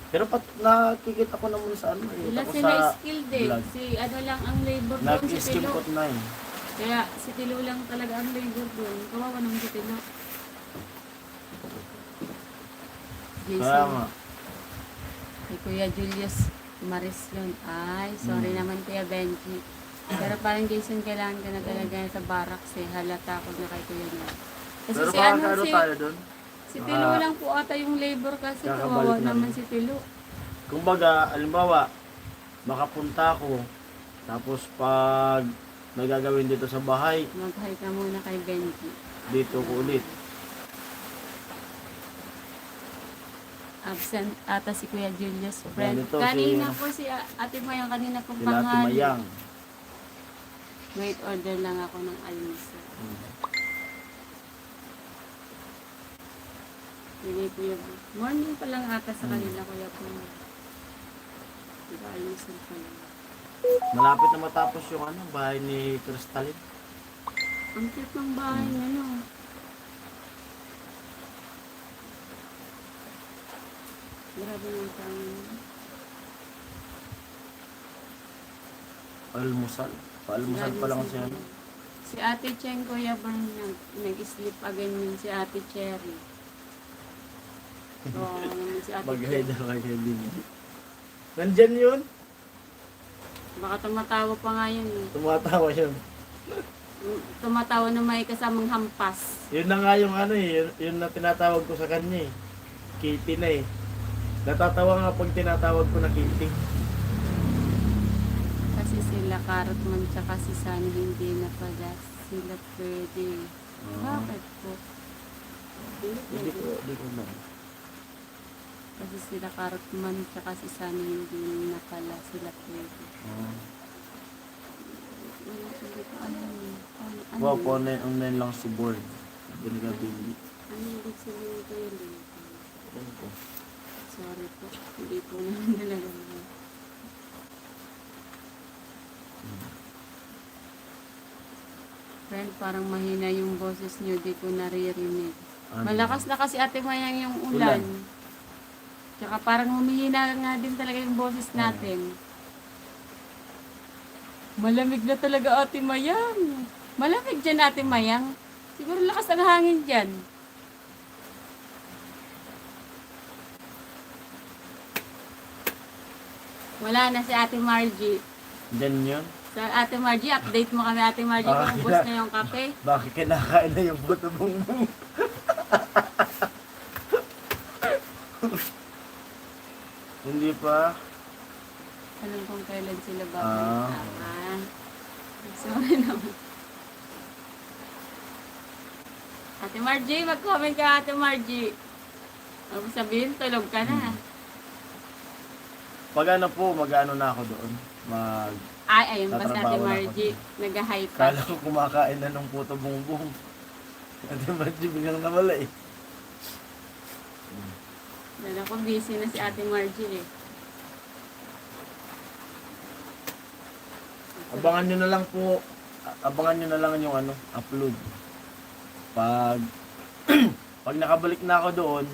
Pero nakikita ko naman sa ano eh. Wala Tapos sila sa skilled eh. vlog. Si ano lang ang labor doon, si Nag-skim Tilo. coat na eh. Kaya si Tilo lang talaga ang labor doon. Kawawa naman si Tilo. Kaya nga. Kay Kuya Julius Maris yun. Ay, sorry naman Kuya Benji. Pero parang Jason, kailangan ka na talaga sa barracks eh. Halata ko na kay Kuya niya. Kasi Pero si parang ano, ano si, tayo dun? si Tilo lang po ata yung labor kasi Kakabalik kawawa namin. naman si Tilo. Kumbaga, alimbawa, makapunta ako. Tapos pag nagagawin dito sa bahay, Mag-hi ka muna kay Benji. dito ko ulit. Absent ata si Kuya Julius friend. Ganito, Kanina si- po si Ate Mayang, kanina pong Sila Ate panghali. Mayang. Wait, order lang ako ng almusal. Sige, Kuya Po. Morning pa lang ata sa kanila, Kuya Po. Diba, almusal pa lang. Malapit na matapos yung ano, bahay ni Crystalline. Ang cute ng bahay niya, no? Grabe ng tangin. Almusal. Paalmusal pa lang siya. Ano. Si Ate Cheng, Kuya Bern, nag-sleep again yun si Ate Cherry. Oo, naman si Ate Mag-head Cherry. na kay Benji. Nandyan yun. Baka tumatawa pa nga yun eh. Tumatawa yun. Tumatawa na may kasamang hampas. Yun na nga yung ano eh. Yun na tinatawag ko sa kanya eh. Kitty na eh. Natatawa nga pag tinatawag ko na Kitty. Kasi sila Cartman tsaka si Sunny hindi na pala sila pwede. Bakit po? Hindi ko na. Kasi sila Cartman tsaka si Sunny hindi na pala sila pwede. Wala, hindi ko alam eh. Wow, po online lang si board. Binigabili. Ano ibig sabihin ko yun? Yan po. Sorry po. Hindi po naman talaga. Friend, parang mahina yung boses niyo. Di ko naririnig. Ano? Malakas na kasi Ate Mayang yung ulan. Tsaka parang humihina nga din talaga yung boses natin. Malamig na talaga Ate Mayang. Malamig dyan Ate Mayang. Siguro lakas ang hangin dyan. Wala na si Ate Margie. Diyan yun? So, Ate Margie, update mo kami Ate Margie kung ubos na yung kape. Bakit kinakain na yung buto bongbong? Hindi pa. Alam kung kailan sila Ah. babalik. Sorry naman. Ate Margie, mag-comment ka Ate Margie. Ano sabihin, tulog ka na. Pag ano po, mag-ano na ako doon. Ay, ayun pa si Ate Tatrabaho na Margie. ako. Nag-hi pa. Kala ko kumakain na ng puto bongbong. Ate Margie, biglang nawala eh. Dala ko, busy na si Ate Margie eh. Abangan nyo na lang po. Abangan nyo na lang yung ano, upload. Pag pag nakabalik na ako doon,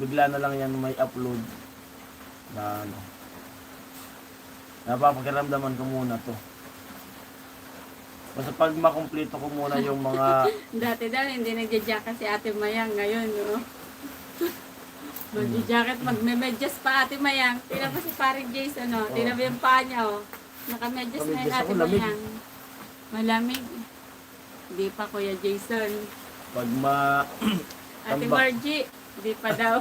bigla na lang yan may upload na ano. Napapakiramdaman ko muna to. Basta pag makumpleto ko muna yung mga Dati daw, hindi nagja-jacket si Ate Mayang. Ngayon, no? Magja-jacket, magme-medyas pa Ate Mayang. Tingnan mo si paring Jason, no? Tingnan mo yung paa niya, oh. Naka-medyas na yung Naka-medyas Ate ako, lamig. Mayang. Malamig. Hindi pa, Kuya Jason. pag Ate Tambak. Margie, hindi pa daw.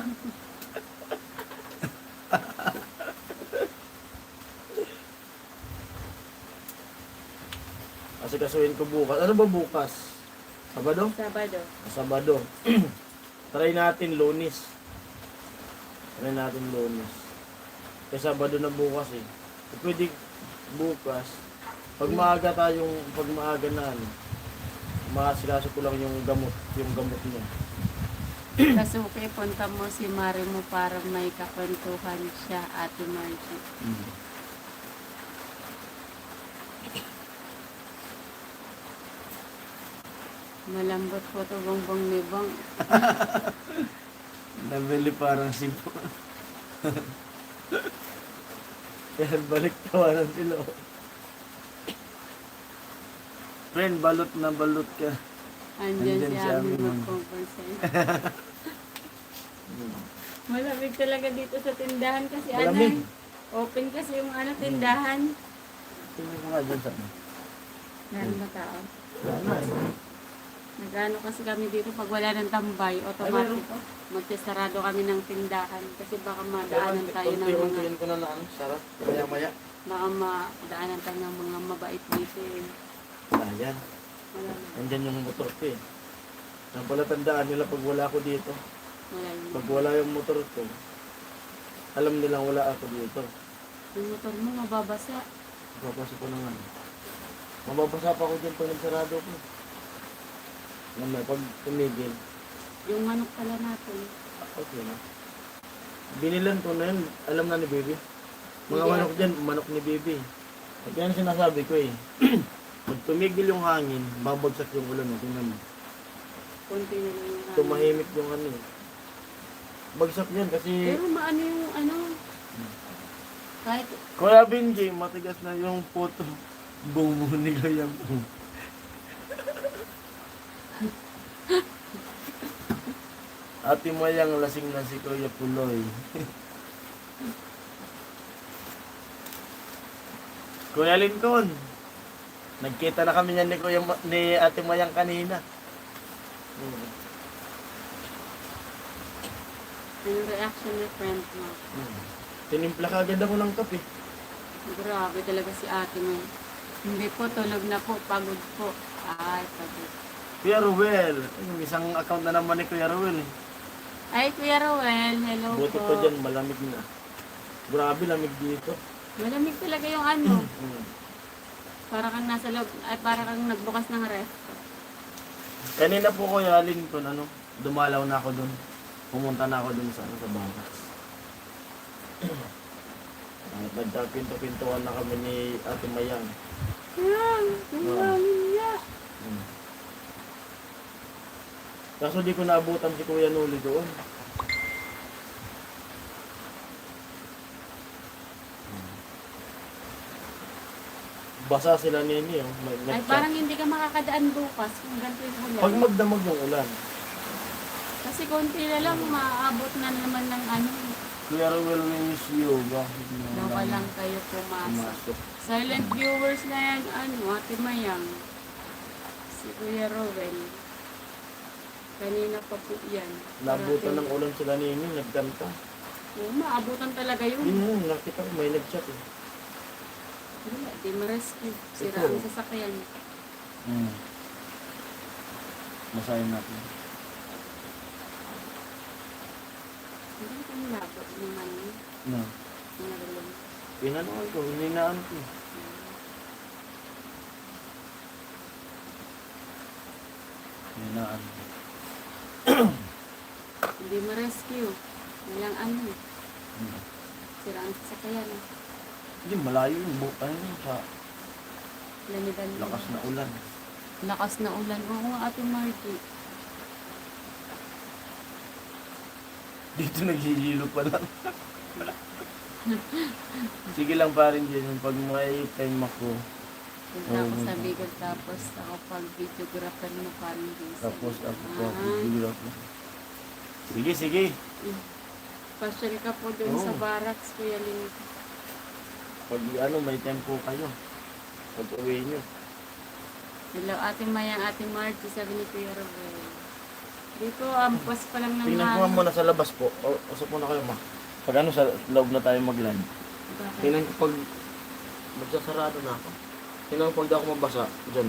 kasi kasuhin ko bukas. Ano ba bukas? Sabado? Sabado. Sabado. Try natin Lunes. Try natin Lunes. Kasi Sabado na bukas eh. Pwede bukas. Pag maaga na ano, makasikaso ko lang yung gamot niya. Kasuke, punta mo si Mari mo para may kakwentuhan siya, Ate Margie. Malambot po ito, bongbong nibong. Nabili parang sibo. Kaya balik tawanan sila. Friend, balot na balot ka. Andyan Andyan si si Ami Ami, ma'am. mag-compensate. Malamig talaga dito sa tindahan kasi Malamig. open kasi yung tindahan. Tingnan ko nga dyan sa ano. Meron ba tao? Wala na eh. Nagano kasi kami dito pag wala ng tambay, automatic. Magsasarado kami ng tindahan kasi baka madaanan tayo ng mga Unti-untiin ko na ano, sarap. Maya-maya. baka madaanan tayo ng mga mabait dito eh. Ayan. Wala na. Nandyan yung motor ko eh. Nang pala tandaan nila pag wala ako dito. Wala na. Pag wala yung motor ko, alam nilang wala ako dito. Yung motor mo mababasa. Papasok ko na nga. Mababasa pa ako dyan pag nagsarado ko. Mamaya, pag tumigil, Yung manok pala natin. okay na. Binilan ko na yun, alam na ni Baby. Mga Hindi manok dyan, manok ni Baby. At yan sinasabi ko eh. Pag tumigil yung hangin, babagsak yung ulan mo. Tingnan mo. Konti na lang yung Tumahimik yung ano eh. Bagsak yan kasi... Pero maano yung kahit Kuya Benji, matigas na yung puto. Bumuni ko yan. Ate Mayang, lasing na si Kuya Puloy. Kuya Lincoln, nagkita na kami niyan ni Ate Mayang kanina. yung reaction ni friend mo. Tinimpla ka agad ako ng kape. Grabe talaga si ate mo. Hindi po, tulog na po, pagod po. Ay, pagod. Kuya Ruel, yung isang account na naman ni Kuya Ruel eh. Ay, Kuya Rowel, hello Buti po. pa dyan, malamig na. Grabe, lamig dito. Malamig talaga yung para kang nasa loob, ay para kang nagbukas ng ref. Kanina po Kuya Lincoln, dumalaw na ako dun. Pumunta na ako dun sa Baras. Nagkapinto-pintuan na kami ni Ate Mayang. Yan, yung namin niya. Kaso di ko naabutan si Kuya Noli doon. Basa sila nini, oh. Ay, parang hindi ka makakadaan bukas kung ganito yung ulan. Pag magdamag yung ulan. Kasi konti na lang, maabot na naman ng ano. Kuya Rowell wish you, bakit Dawa lang kayo pumasok. pumasok? Silent viewers na yan, Ate Mayang. Si Kuya Rowell. Kanina pa po yan. Naabutan ng ulan sila nini, nagkanta. Oo, maabutan talaga yun. Yun yun, nakita ko may nag-chat eh. Wala, di ma-rescue. Sira Ito. ang sasakyan. Masahin natin. Hindi ko nilabot yung ano, No. yung nalulong. Pinanood ko, hininaan ko. Hininaan. Hindi ma-rescue. Walang ano. Sira ang sasakyan. Hindi, malayo yung sa Laniban. lakas na ulan. Lakas na ulan. Oo, Ate Margie. Dito naghihilo pa lang. Sige lang pa rin dyan, pag may time ako. Punta ako sa Bicol, tapos ako pag videographer mo parang busy. Tapos ako po, Ah, bibigyan ako. Sige, sige. Pasyal ka po dun sa Oo. barracks, Kuya Lin. Pag may time po kayo. Pag uwi nyo. Hello, Ate Mayang, Ate Margie, sabi ni Kuya Robel. Dito, ampas pa lang ng Tingnan ko nga muna sa labas po. Usap muna kayo, ma. Pag sa loob na tayo mag-land. Bakit? Tingnan ko pag magsasarado na ako. Tingnan ko pag di ako mabasa. Diyan.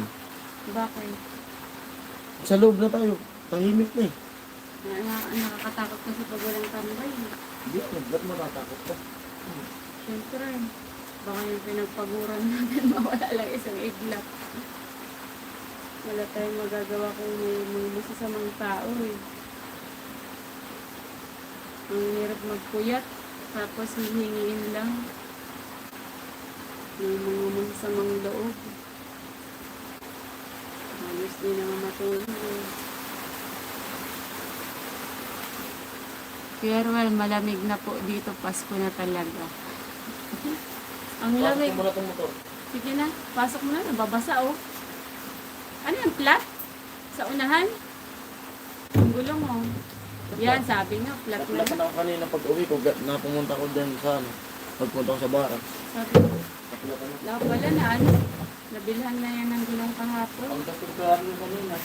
Bakit? Sa loob na tayo. Tahimik na eh. Nakakatakot kasi pag walang tambay. Hindi ako. Ba't matatakot ka? Siyempre, baka yung pinagpaguran natin mawala lang isang iglap. Wala tayong magagawa kung may masasamang tao eh. Ang hirap magpuyat, tapos hihingiin lang. May mga masasamang loob. Halos din naman matulog eh. Pero well, malamig na po dito, Pasko na talaga. Ang lamig. Pasok mo na itong motor. Sige na, pasok mo na, nababasa oh. Ano yung flat? Sa unahan? Ang gulong oh. Yan, sabi nga, flat na. Naklapan ako kanina pag uwi ko. Napumunta ko dyan sa pagpunta ko sa bara. Sabi ko, wala pala na ano. Nabilhan na yan ng gulong kahapon. Ang kasugkaran mo kanina.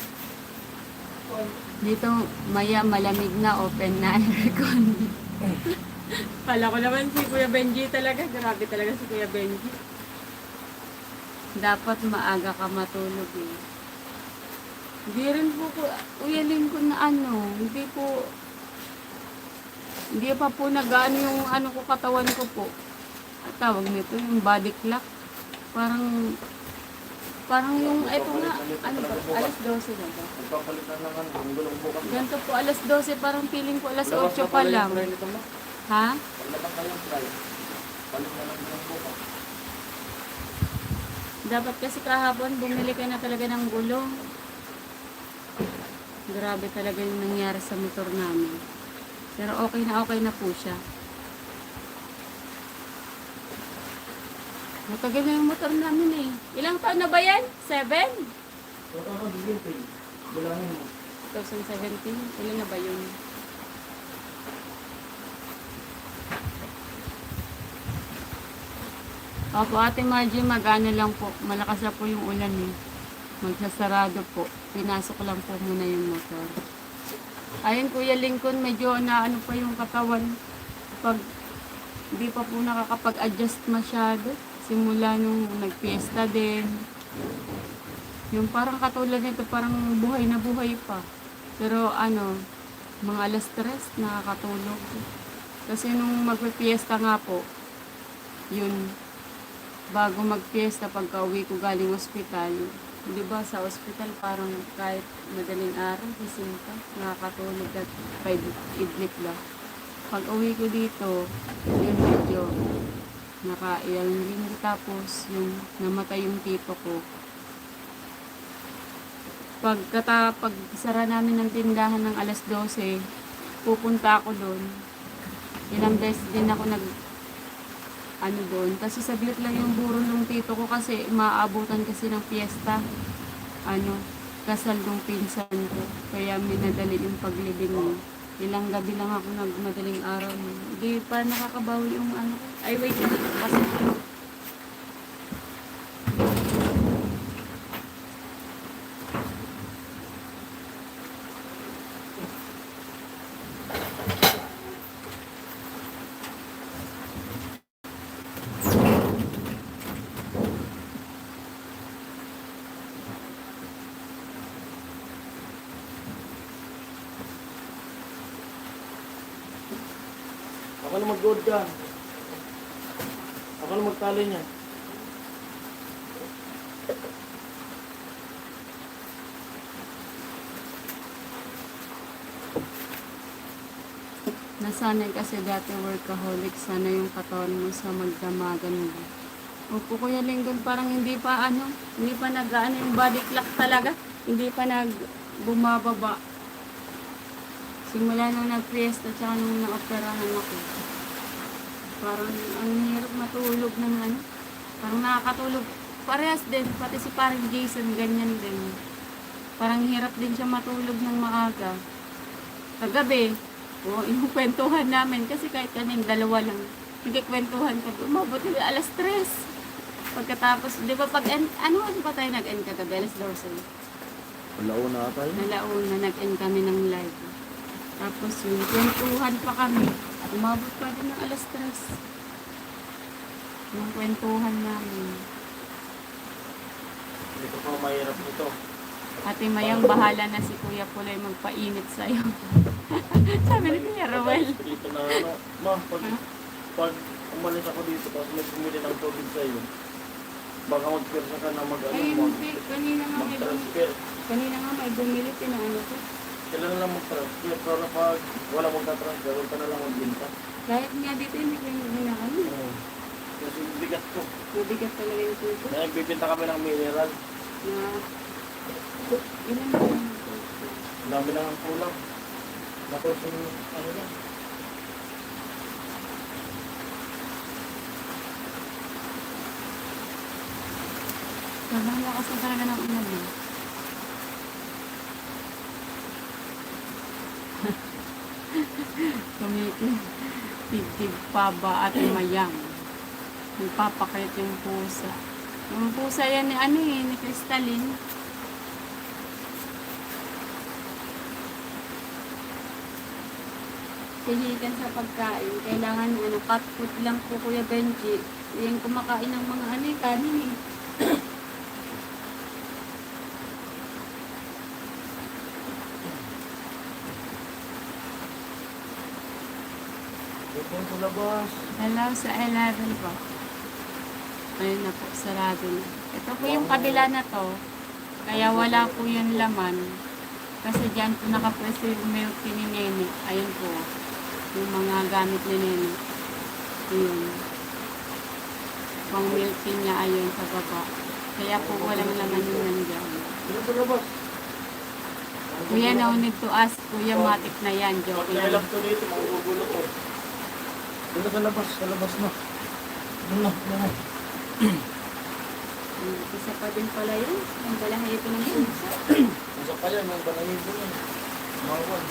Dito, maya malamig na, open na aircon. Kala ko naman si Kuya Benji talaga. Grabe talaga si Kuya Benji. Dapat maaga ka matulog eh. Hindi rin po ko, uyalin ko na ano, hindi pa po nag-ano yung ano ko, katawan ko po. At tawag nito, yung body clock. Parang yung, eto nga, ano ba, alas 12 na ba? Nagpapalitan lang ang gulong bukas. Ganito po, alas 12, parang feeling ko alas 8 pa lang. Ha? Paglabas na yung try. Palit na lang gulong bukas. Dapat kasi kahapon, bumili ka na talaga ng gulong. Grabe talaga yung nangyari sa motor namin. Pero okay na po siya. Matagal na yung motor namin eh. Ilang taon na ba yan? 7? Wala ka bigyan pa eh. Bilangin mo. 2017? Ilan na ba yun? Opo, Ate Margie, mag-ano lang po. Malakas na po yung ulan eh. Magsasarado po. Pinasok lang po muna yung motor. Ayun, Kuya Lincoln, medyo naano pa yung katawan. Pag hindi pa po nakakapag-adjust masyado. Simula nung nag-fiesta din. Yung parang katulad nito, parang buhay na buhay pa. Pero ano, mga alas 3, nakakatulog. Kasi nung mag-fiesta nga po, yun, bago mag-fiesta, pagka uwi ko galing ospital, Di ba sa ospital parang kahit madaling araw, gising ka, nakakatulog at 5 idlip lang. Pag uwi ko dito, yun medyo nakailang linggo tapos yung namatay yung tito ko. Pag sara namin ng tindahan ng alas 12, pupunta ako doon. Ilang beses din ako doon. Kasi saglit lang yung burol ng tito ko kasi maaabutan kasi ng piyesta. Kasal ng pinsan ko. Kaya minadali yung paglibing mo. Ilang gabi lang ako madaling araw. Hindi pa nakakabawi yung Ay, wait. Kasi Ako na mag-good ka. Ako na magtali niya. nasanay kasi dati workaholic, sana yung katawan mo sa magdamagan mo. Opo, Kuya Linggon, parang hindi pa yung body clock talaga. Hindi pa bumababa. Simula nung nag-fiesta tsaka nung na-operahan ako. Parang ang hirap matulog ng Parang nakakatulog. Parehas din, pati si parang Jason, ganyan din. Parang hirap din siya matulog ng maaga. Kagabi, yung kwentuhan namin, kasi kahit kaning dalawa lang, nagkikwentuhan ka, umabot yung alas 3. Pagkatapos, di ba ano ba tayo nag-end kagabi? Alas 12. Alauna tayo. Nalauna, nag-end kami ng live. Tapos yung kwentuhan pa kami, umabot pa din ng alas 3. Yung kwentuhan namin. Dito pa mahirap nito. Ate Mayang, bahala na si Kuya Puloy magpainit sa'yo. Sabi ni Kuya Roel. Dito na pag umalis ako dito, tapos may pumili ng tubig sa'yo, baka mag-persa ka na Ay, hindi. Kanina nga mag-transfer. may bumili, pinaano ko. Sila na lang mag-transfer, pero pag wala magta-transfer, huwag ka na lang magbinta. Kahit nga dito, hindi ko yung ginaano. Kasi bigat ko. Mabigat talaga yung tuto. Kaya nagbibinta kami ng mineral. Na, ilan ba yung Ang dami lang ang kulang. Tapos yung yan. Sobrang lakas na talaga ng ulan eh. Tigtig pa ba at Mayang? Nagpapakayat yung pusa. Yung pusa yan ni Crystalline. Hihigan sa pagkain. Kailangan cut food lang po Kuya Benji. Yung kumakain ng mga kanin eh. Ito sa labas. Hello sa 11 po. Ayun na po, sarado na. Ito po yung kabila na to. Kaya wala po yung laman. Kasi dyan po naka-press yung milk ni Nene. Ayun po. Yung mga gamit ni Nene. Ayun. Pang milking niya ayun sa baba. Kaya po walang laman yung nandiyan. Ito sa labas. Kuya, no need to ask. Kuya, matik na yan. Joke Pag lang. nailap ko dito, magugulo ko. Dito sa labas na. Doon na. Isa pa din pala yun. Ang balahay ito ng pusa. Isa pa yan, yung banayin ko yan. Mawan.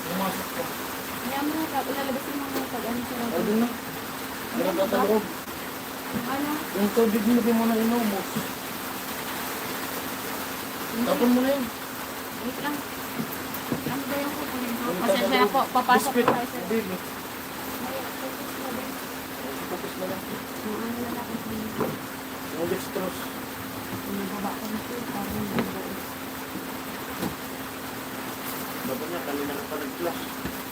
Pumasok ko. Kaya mo na, ilalabas yung mga pag-ano sa Ay, doon na. Meron ka sa loob. Ano? Yung tubig mo, di mo na inumos. Tapon mo na yun. Wait lang. Ano ba yung kukunin ko? Pasensya na po, papasok ko tayo sa... Baby. May focus na din. Focus na lang. Yung ano na lang. Yung dextrose. Baba ko na ito. Parang yung buo. Dapat niya, kanina ka pa nag-flash.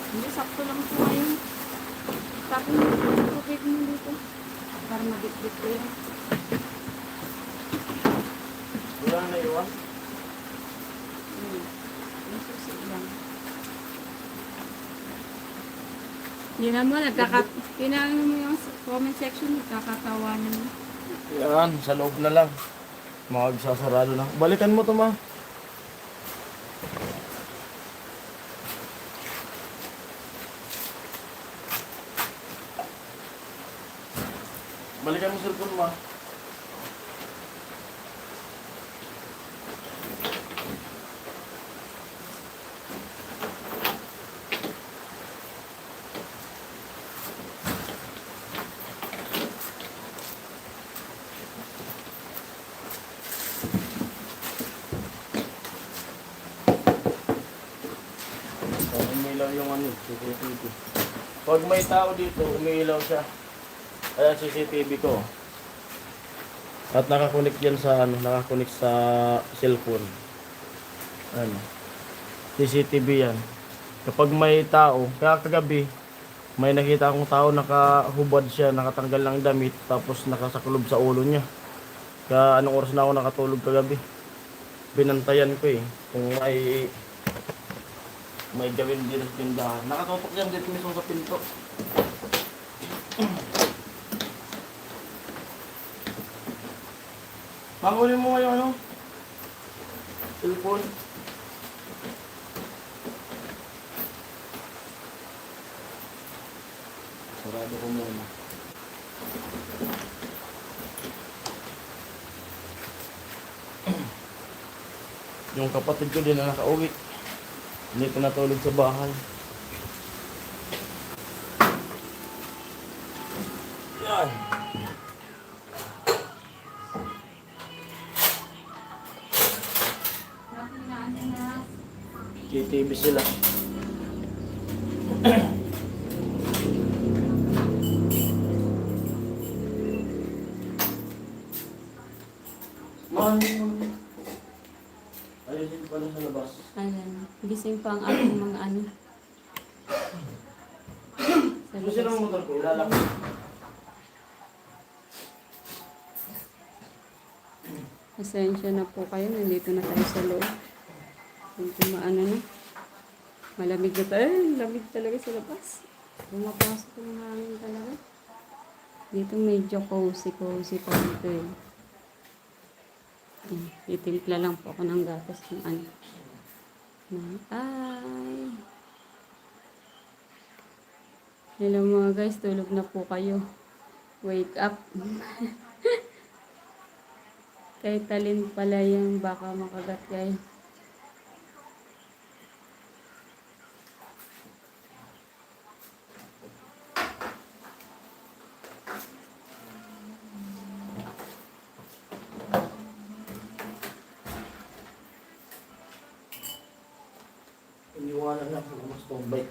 Hindi, sakto lang po ngayon. Tapos yung tubig mo dito. Para mabit-bit ko yun. na naiwan? Yung susi lang. Tingnan mo, tingnan mo yung comment section, nagkakatawanan mo. Yan, sa loob na lang. Magsasarado na. Balikan mo to, ma. Balikan mo cellphone, ma. Umiilaw yung ano, CCTV. Pag may tao dito, umiilaw siya. Ayan CCTV ko. At nakakunik yan sa ano, nakakunik sa cellphone. Ano. CCTV yan. Kapag may tao, kaya kagabi, may nakita akong tao nakahubad siya, nakatanggal ng damit, tapos nakasakulob sa ulo niya. Kaya anong oras na ako nakatulog kagabi. Binantayan ko eh. Kung may gawin din sa tindahan. Nakatutok yan dito mismo sa pinto. Pangunin mo ngayon ano? Cellphone. Sarado ko muna. Yung kapatid ko din na nakauwi. Hindi ko natulog sa bahay. Yan. KTV sila. Ayusin pala sa labas. Ayan, gising pa ang aking mga ano. Sa Gusto ng motor ko, ilalak. Pasensya na po kayo, nandito na tayo sa loob. Medyo maano na. Malamig na tayo. Lamig talaga sa labas. Bumapasok yung hangin talaga. Dito medyo cozy pa dito eh. Titimpla lang po ako ng gatas ng ano. Ay. Hello mga guys, tulog na po kayo. Wake up. Kay talin pala yan, baka makagat kayo. Iniwanan na kung mas tumbay.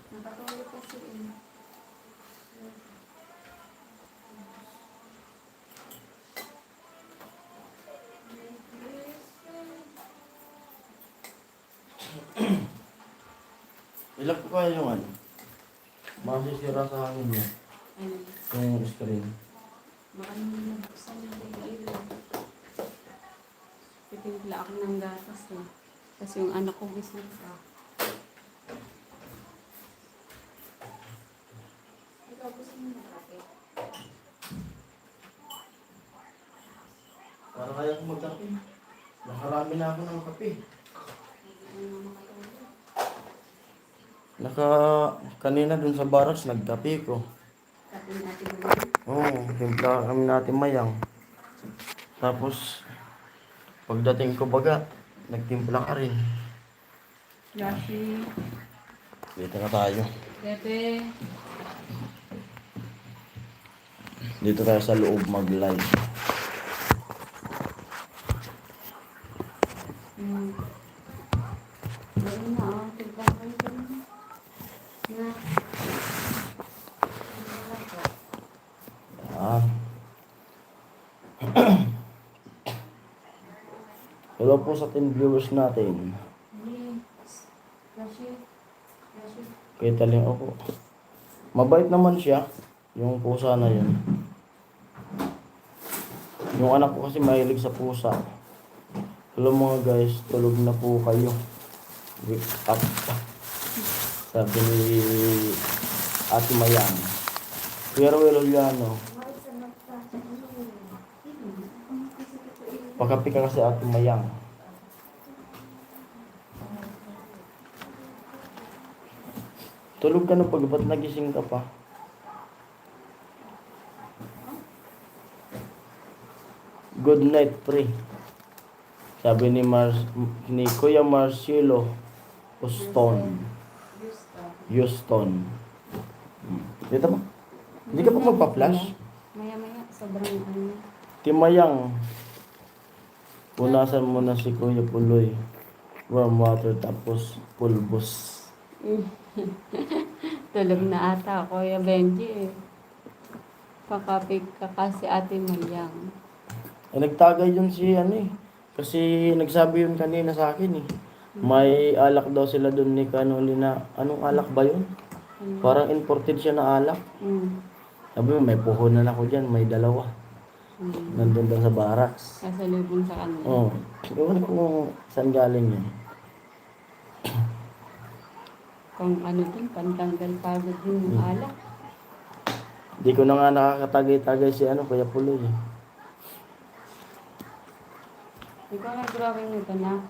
Nakatulog kasi eh. Ilak ko kaya yung ano? Masisira sa hangin niya. Ano? Yung screen. Maraming nabuksan na rin. Titimpla ako ng gatas eh. Kasi yung anak ko gising pa. Ikaw gusto mo na kape? Para kaya ko magkape. Nakarami na ako ng kape. Kanina dun sa barracks, nagkape ko. Kape natin naman. Oo, timpla kami natin mayang. Tapos, pagdating ko baga, nagtimpla ka rin. Yashi. Dito na tayo. Pepe. Dito tayo sa loob mag-live. Meron na ah. Timpang kayo dun. Na. Yan. Hello po sa 10 viewers natin. Yashi. Yashi. Kita lang ako. Mabait naman siya. Yung pusa na yun. Yung anak ko kasi mahilig sa pusa. Hello mga guys, tulog na po kayo. Wake up. Sabi ni Ate Mayang. Pero Williano, pagkapi ka kasi Ate Mayang. Tulog ka na pag ba't nagising ka pa? Good night, pre. Sabi ni Kuya Marcelo Houston. Dito mo. Hindi ka pa magpa-flash? Maya-maya, sobrang ano. Timayang. Punasan mo na si Kuya Puloy. Warm water tapos pulbos. Tulog na ata, Kuya Benji eh. Pakapik ka kasi Ate Mayang. Nagtagay yun si ano eh. Kasi nagsabi yun kanina sa akin eh. May alak daw sila dun ni Kanoli na, anong alak ba yun? Parang imported siya na alak. Sabi mo, may puhunan ako dyan, may dalawa. Nandun daw sa barracks. Kasalubong sa kanila. Oo. Iwan ko kung saan galing yun. Kung ano din, pantanggal pagod din yung alak. Di ko na nga nakakatagay-tagay si ano, Kuya Puloy. Ikaw na drawing nito na.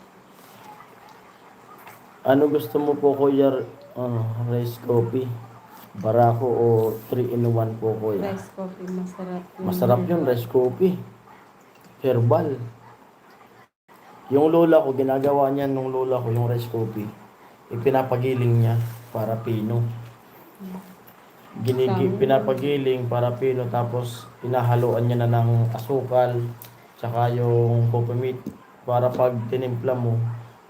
Ano gusto mo po, Kuya? Rice coffee? Barako o 3-in-1 po, Kuya? Rice coffee, masarap. Masarap yun, rice coffee. Herbal. Yung lola ko, ginagawa niya nung lola ko, yung rice coffee. Ipinapagiling niya para pino. Pinapagiling para pino, tapos pinahaluan niya na ng asukal, tsaka yung coffee meat, para pag tinimpla mo,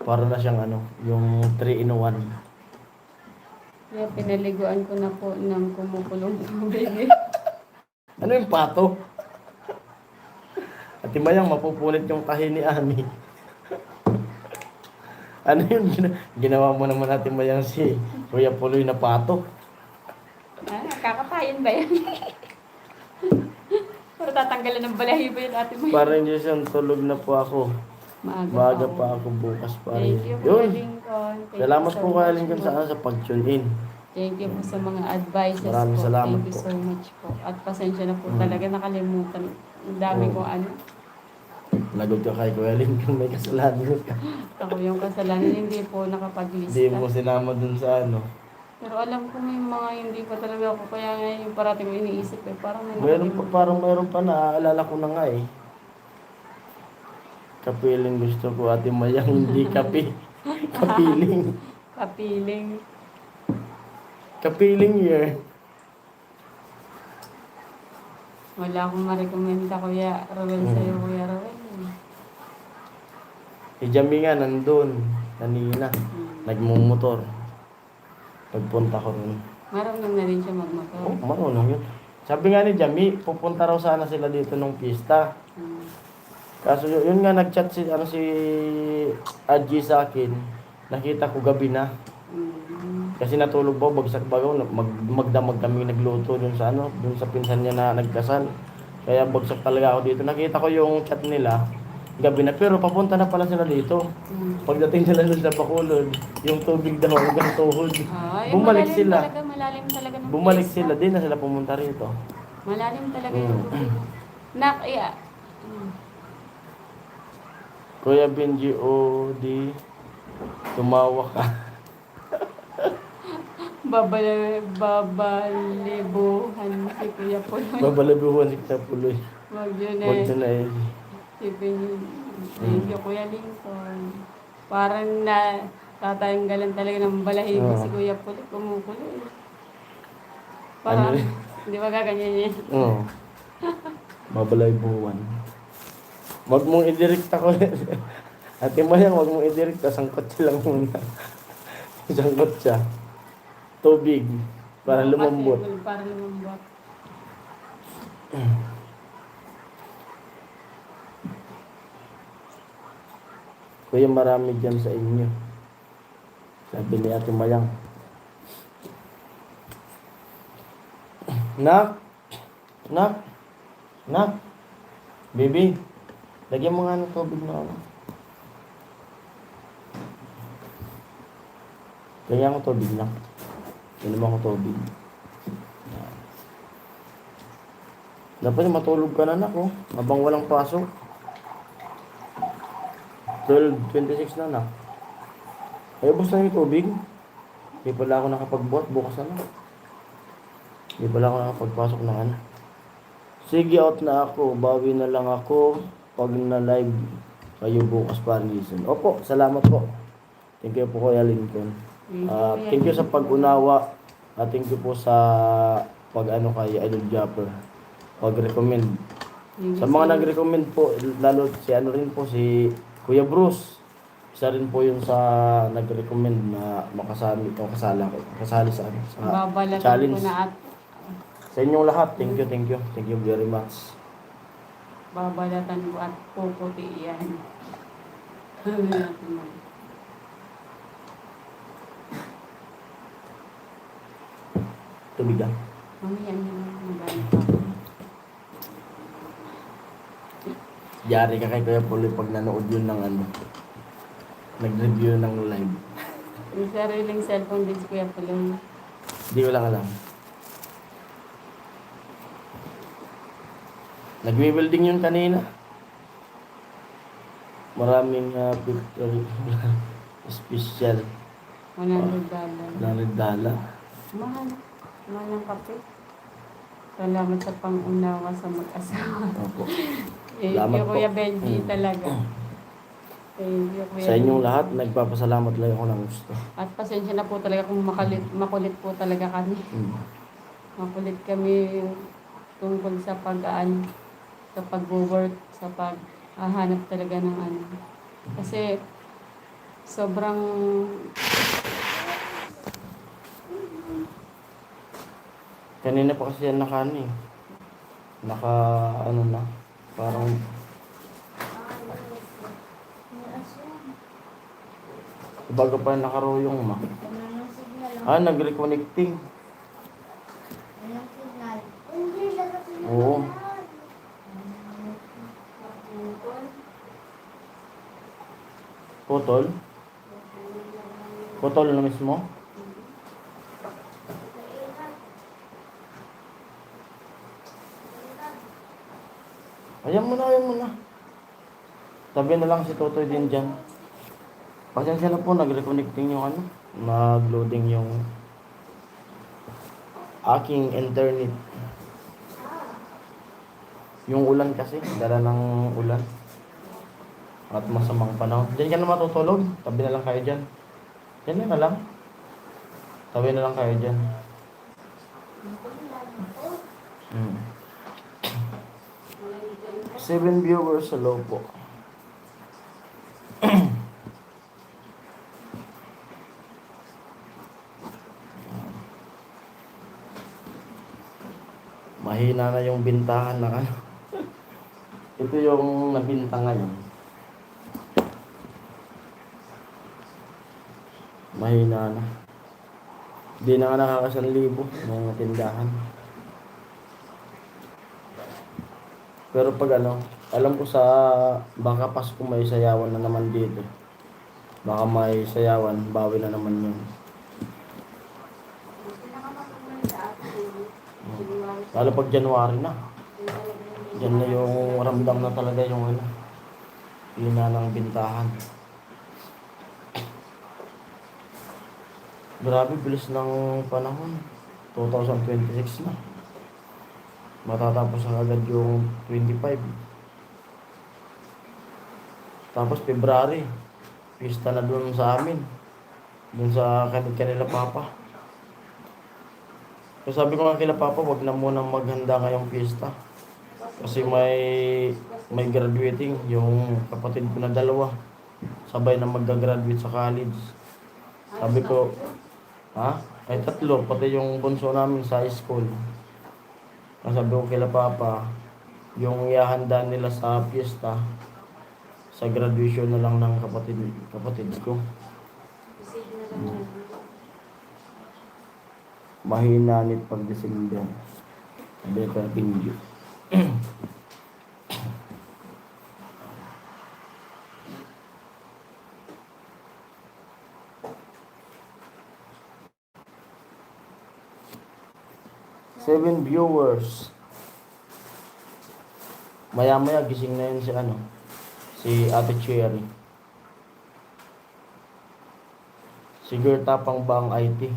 para na siyang ano, yung 3-in-1. Kaya pinaliguan ko na po ng kumukulong tubig. Ano yung pato? Ate Mayang, mapupunit yung tahi ni Ami. Ano yung ginawa mo naman Ate Mayang si Kuya Puloy na pato? Kakatayin ba yan? Pero tatanggalan ng balahibo yun Ate Mayang. Parang Jason, tulog na po ako. Maaga pa ako bukas pa rin. Thank you po, Yun. Lincoln. Salamat po kay Lincoln sa pag-tune in. Thank you po sa mga advices Maraming po. salamat Thank you po. so much po. At pasensya na po talaga nakalimutan. Ang dami ko ano. Lagot ka kay Kuya Lincoln, may kasalanan ka. Ako yung kasalanan, hindi po nakapaglista. Hindi mo sinama dun sa ano. Pero alam ko may mga hindi pa talaga ako. Kaya nga yung parating ko iniisip eh. Parang may Mayroon pa, naaalala ko na nga eh. Kapiling gusto ko, Ate Mayang, hindi kapi. Kapiling. Kapiling. Kapiling year. Wala akong marekomenda Kuya Rowel sa'yo, Kuya Rowel. Si Jamie nga nandun, kanina. Nagmumotor. Pagpunta ko rin. Marunong na rin siya magmotor. Oh, marunong yun. Sabi nga ni Jamie, pupunta raw sana sila dito nung pista. Kaso yun nga nag-chat si Adji sa akin. Nakita ko gabi na. Kasi natulog ba, bagsak bagaw, magdamag kami nagluto dun sa dun sa pinsan niya na nagkasal. Kaya bagsak talaga ako dito. Nakita ko yung chat nila gabi na, pero papunta na pala sila dito. Pagdating nila dun sa Bacolod, yung tubig daw hanggang tuhod. Bumalik sila. Malalim talaga ng Bumalik pista. sila din na sila pumunta rito. Malalim talaga yung tubig. Iya. Kuya Benji, di tumawa ka. Babalibuhan si Kuya Puloy. Babalabuhan si Kuya Puloy. Wag yun Huwag eh. na eh. Thank you, Kuya Lincoln. Parang na tatanggalan talaga ng balahibo si Kuya Puloy. Kumukulo. Parang, Ano di ba gaganyan yan? Oo. Babalabuhan. Wag mong i-direct ako. Ate Mayang, wag mong i-direct. Sangkot siya lang muna. Sangkot siya. Tubig. Para lumambot. Para lumambot. Kuya, marami dyan sa inyo. Sabi ni Ate Mayang. Nak! Nak! Nak! Baby, lagyan mo nga ng tubig na ano. Lagyan ko tubig lang. Inom ako tubig. Yan. Dapat matulog ka na, anak, oh. Habang walang pasok. 12:26 na, anak. Ay, ubos na yung tubig. Hindi pala ako nakapagbuhat. Bukas na lang. Hindi pala ako nakapagpasok ng ano. Sige, out na ako. Bawi na lang ako pag na-live kayo bukas para listen. Opo, salamat po. Thank you po, Kuya Lincoln. Thank you sa pag-unawa. Thank you po sa pag-ano kay Idol Japper. Pag-recommend. Sa mga nag-recommend po, lalo si ano rin po, si Kuya Bruce. Isa rin po yung sa nag-recommend na makasali sa, ano, sa Babalatan challenge. ko na at Sa inyong lahat, thank you, thank you. Thank you very much. babalatan ko at puputi yan. Tubig lang. Mamaya na magaling pa. Yari ka kay Kuya Puli pag nanood yun ng ano. Nag-review ng live. Yung sariling cellphone din si Kuya Pulong. Hindi ko lang alam. Nagwi-welding yun kanina. Maraming victory special. $100. Dala. Mahal. Mahal ng kape. Salamat sa pang-unawa sa mag-asawa. Opo. Thank Salamat you, po. Kuya Benji, talaga. Thank you, Kuya Sa inyong Benji. lahat, nagpapasalamat lang ako ng gusto. At pasensya na po talaga kung makulit po talaga kami. Mm. Makulit kami tungkol sa sa pag-work, sa paghahanap talaga ng ano. Kasi sobrang Kanina pa kasi yan naka ano na, parang bago pa nakaruyong ma. Walang signal. Nag-reconnecting. Walang signal. Hindi, dapat Oo. Putol? Putol na mismo? Ayan mo na. Tabi na lang si Totoy din dyan. Pasensya na po, nag-reconnecting yung ano. Nag-loading yung aking internet. Yung ulan kasi, dala ng ulan. At masamang panahon. Diyan ka na matutulog. Tabi na lang kayo dyan. Diyan na lang. Tabi na lang kayo dyan. 7 viewers sa low po. Mahina na yung bintahan ng ano. Ito yung nabinta ngayon. Mahina na. Hindi na nga nakaka-1,000 ng tindahan. Pero pag ano, alam ko sa baka Pasko may sayawan na naman dito. Baka may sayawan, bawi na naman yun. Lalo pag January na. Diyan na yung ramdam na talaga yung ano. Hina ng bintahan. Grabe, bilis ng panahon. 2026 na. Matatapos na agad yung 25. Tapos February, pista na doon sa amin. Doon sa kanila papa. So sabi ko nga kila papa, wag na munang maghanda ngayong pista. Kasi may graduating yung kapatid ko na 2. Sabay na magga-graduate sa college. Sabi ko, ay 3, pati yung bunso namin sa high school. Sabi ko kila papa, yung ihahanda nila sa piyesta, sa graduation na lang ng kapatid ko. Mahina nit pag December. Sabi ko, binyo. 7 viewers. Maya-maya gising na yun si ano, si Ate Cherry. Si Gerta pang bang IT.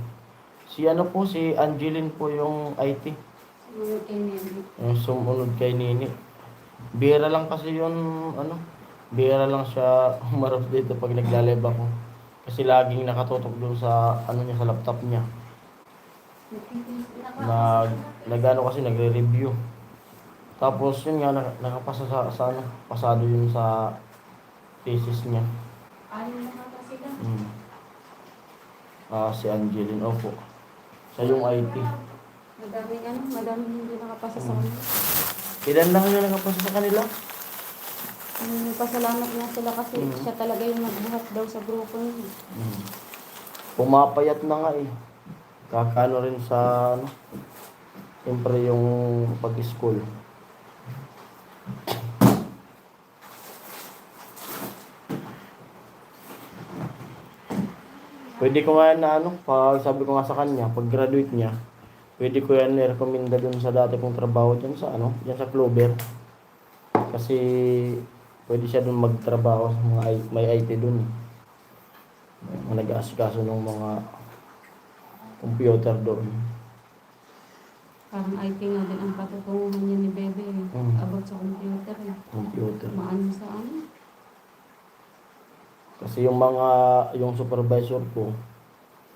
Si ano po, si Angeline po yung IT. Sumunod kay Nemi. Yung sumunod kay Nini. Bira lang kasi yun, ano, bira lang siya humarap dito pag naglalib ako. Kasi laging nakatutok doon sa, ano niya, sa laptop niya. Nagano kasi nagre-review. Tapos yun nga, nakapasa sa ano, pasado yun sa thesis niya. Ayaw na nga sila. Si Angeline, opo. Siya yung IT. Madaming hindi nakapasa sa kanila. Ilan lang yung nakapasa sa kanila? Pasalamat nga sila kasi siya talaga yung nagbuhat daw sa grupo niya. Pumapayat na nga eh. Kakano rin sa ano, siyempre yung pag-school. Pwede ko nga na ano, pag sabi ko nga sa kanya, pag graduate niya, pwede ko yan i-recommenda dun sa dati kong trabaho dyan sa ano, dyan sa Clover. Kasi pwede siya dun magtrabaho sa mga may IT dun. Mga nag-aasikaso ng mga computer doon. Parang IT nga din ang patutunguhan niya ni Bebe. About sa computer. Computer. Maano sa ano? Kasi yung supervisor ko,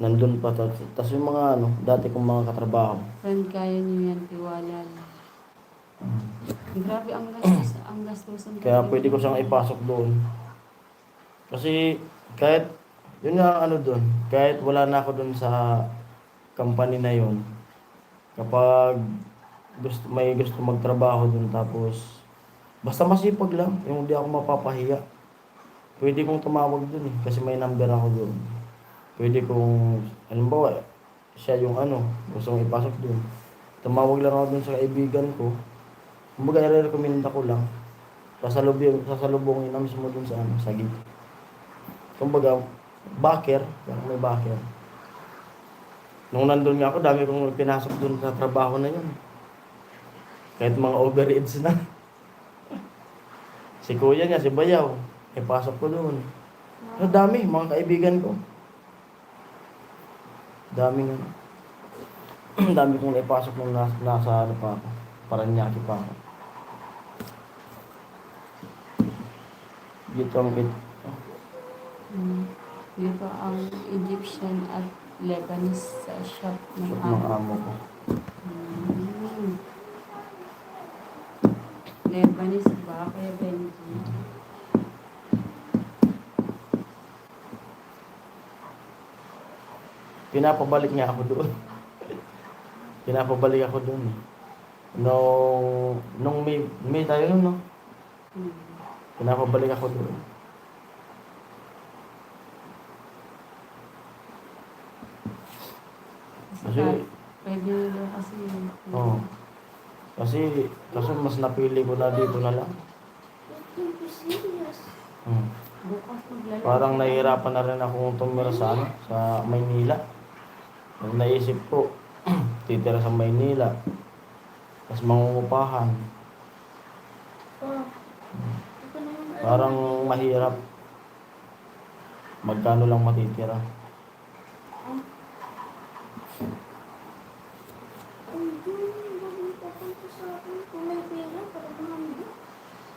nandun pa. Tapos yung mga ano, dati kong mga katrabaho. Friend, kaya niyo yan, tiwala. Grabe ang gastos, ang gastusan. Kaya pwede ko siyang ipasok doon. Kasi kahit, yun nga ano doon, kahit wala na ako doon sa company na yun, kapag may gusto magtrabaho doon tapos, basta masipag lang, yung hindi ako mapapahiya. Pwede kong tumawag doon eh, kasi may number ako doon. Pwede kong, halimbawa, siya yung ano, gusto kong ipasok doon. Tumawag lang ako doon sa kaibigan ko. Kumbaga, i-recommend ko lang. Sasalubungin na mismo doon sa ano, sa gig. Kumbaga, backer, parang may backer. Nung nandun nga ako, dami kong pinasok doon sa trabaho na yun. Kahit mga overheads na. Si kuya niya, si Bayaw, ipasok ko doon. Dami, mga kaibigan ko. Daming dami kong naipasok nung nasa ano pa ako. Paranaque pa ako. Dito ang Dito ang Egyptian at Lebanese sa shop ng mga amo ko. Lebanese ba? Kaya Benji. Pinapabalik niya ako doon. Pinapabalik ako doon. Nung May tayo nun, no? Pinapabalik ako doon. Kasi, Pwede nyo kasi. oo. Kasi mas napili ko na dito na lang. Bukas maglalaro. Parang nahihirapan na rin akong tumira sa ano, sa Maynila. Naisip ko, titira sa Maynila. Tapos mangungupahan. Parang mahirap. Magkano lang matitira.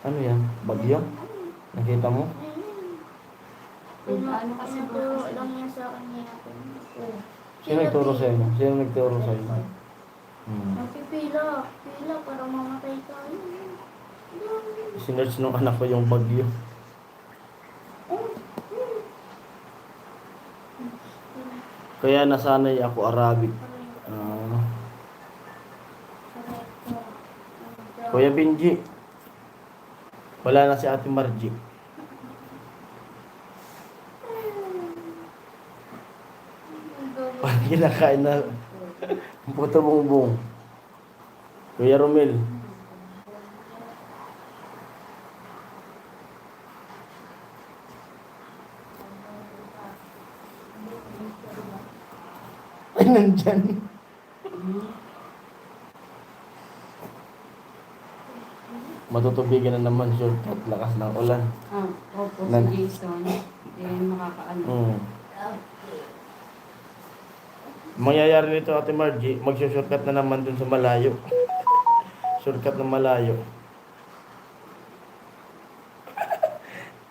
Ano yan? Bagyo? Nakita mo? Ano kasi bukas? lang yan sa akin niya. Sino nagturo sa inyo? Sino nagturo sa inyo? Nagpipila. Pila para mamatay tayo. Sinerch nung anak ko yung bagyo. Kaya nasanay ako Arabic. Kuya Benji, wala na si Ate Margie. Parang kinakain na puto bongbong. Kuya Romel. Ay, nandyan. Matutubigan na naman, shortcut, lakas ng ulan. Ah, opo, Nan- si Jason. Makakaano. Mm. Mangyayari nito, Ate Margie, mag-shortcut na naman dun sa malayo. Shortcut na malayo.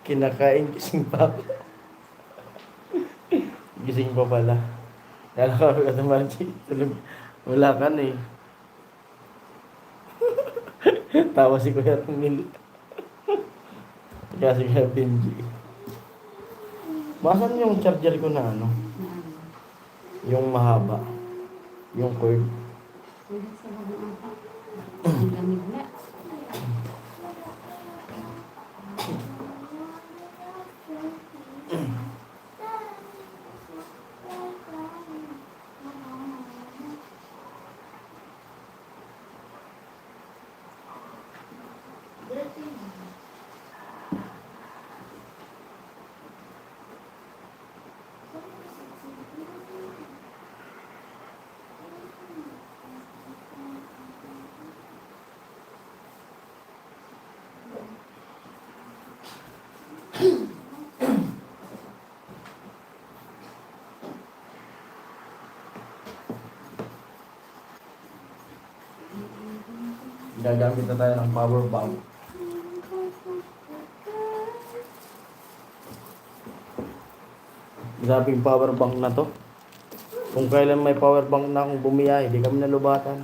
Kinakain, gising pa. Gising pa pala. Kala ko, Ate Margie, tulog. Wala ka na eh. Tawa si Kuya Ramil. Kaya si Kuya Benji. Basan yung charger ko na ano? Yung mahaba. Yung cord. Hindi sa mga ang lamig na. Gagamit na tayo ng power bank. Grabing power bank na to. Kung kailan may power bank na akong bumiyahe, hindi kami nalubatan.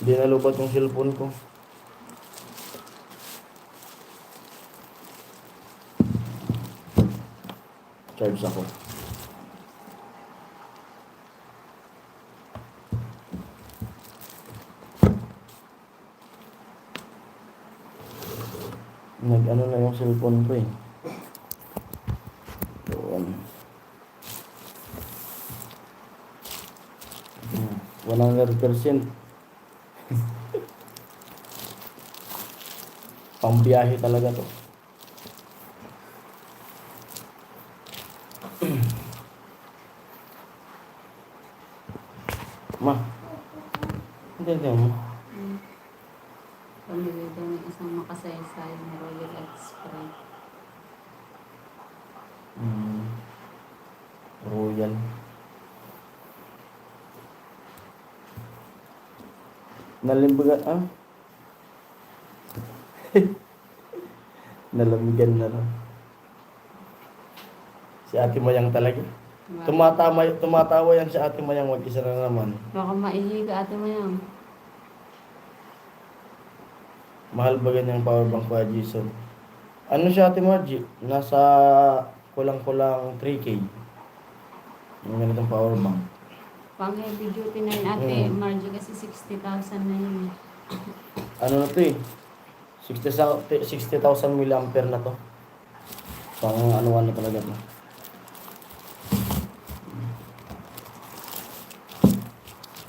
Hindi nalubat yung cellphone ko. Charge ako. Nag-ano na yung cellphone ko eh. Doon. 100%. Pambiyahe talaga to. Ma. Hindi mo. Pamili daw ng isang makasaysay na Royal Express. Royal. Nalimbagan, Nalamigan na rin. Si Ate Mayang talaga. Tumatawa yan si Ate Mayang, mag-isa na naman. Baka maihiga ate mo yan. Mahal ba ganyang power bank ko, Jason? Ano siya, Ate Margie? Nasa kulang-kulang 3K. Yung ganitong power bank. Pang heavy duty na yun ate. Margie kasi 60,000 na yun. Ano na to eh? 60,000 mAh na to. Pang ano-ano talaga to.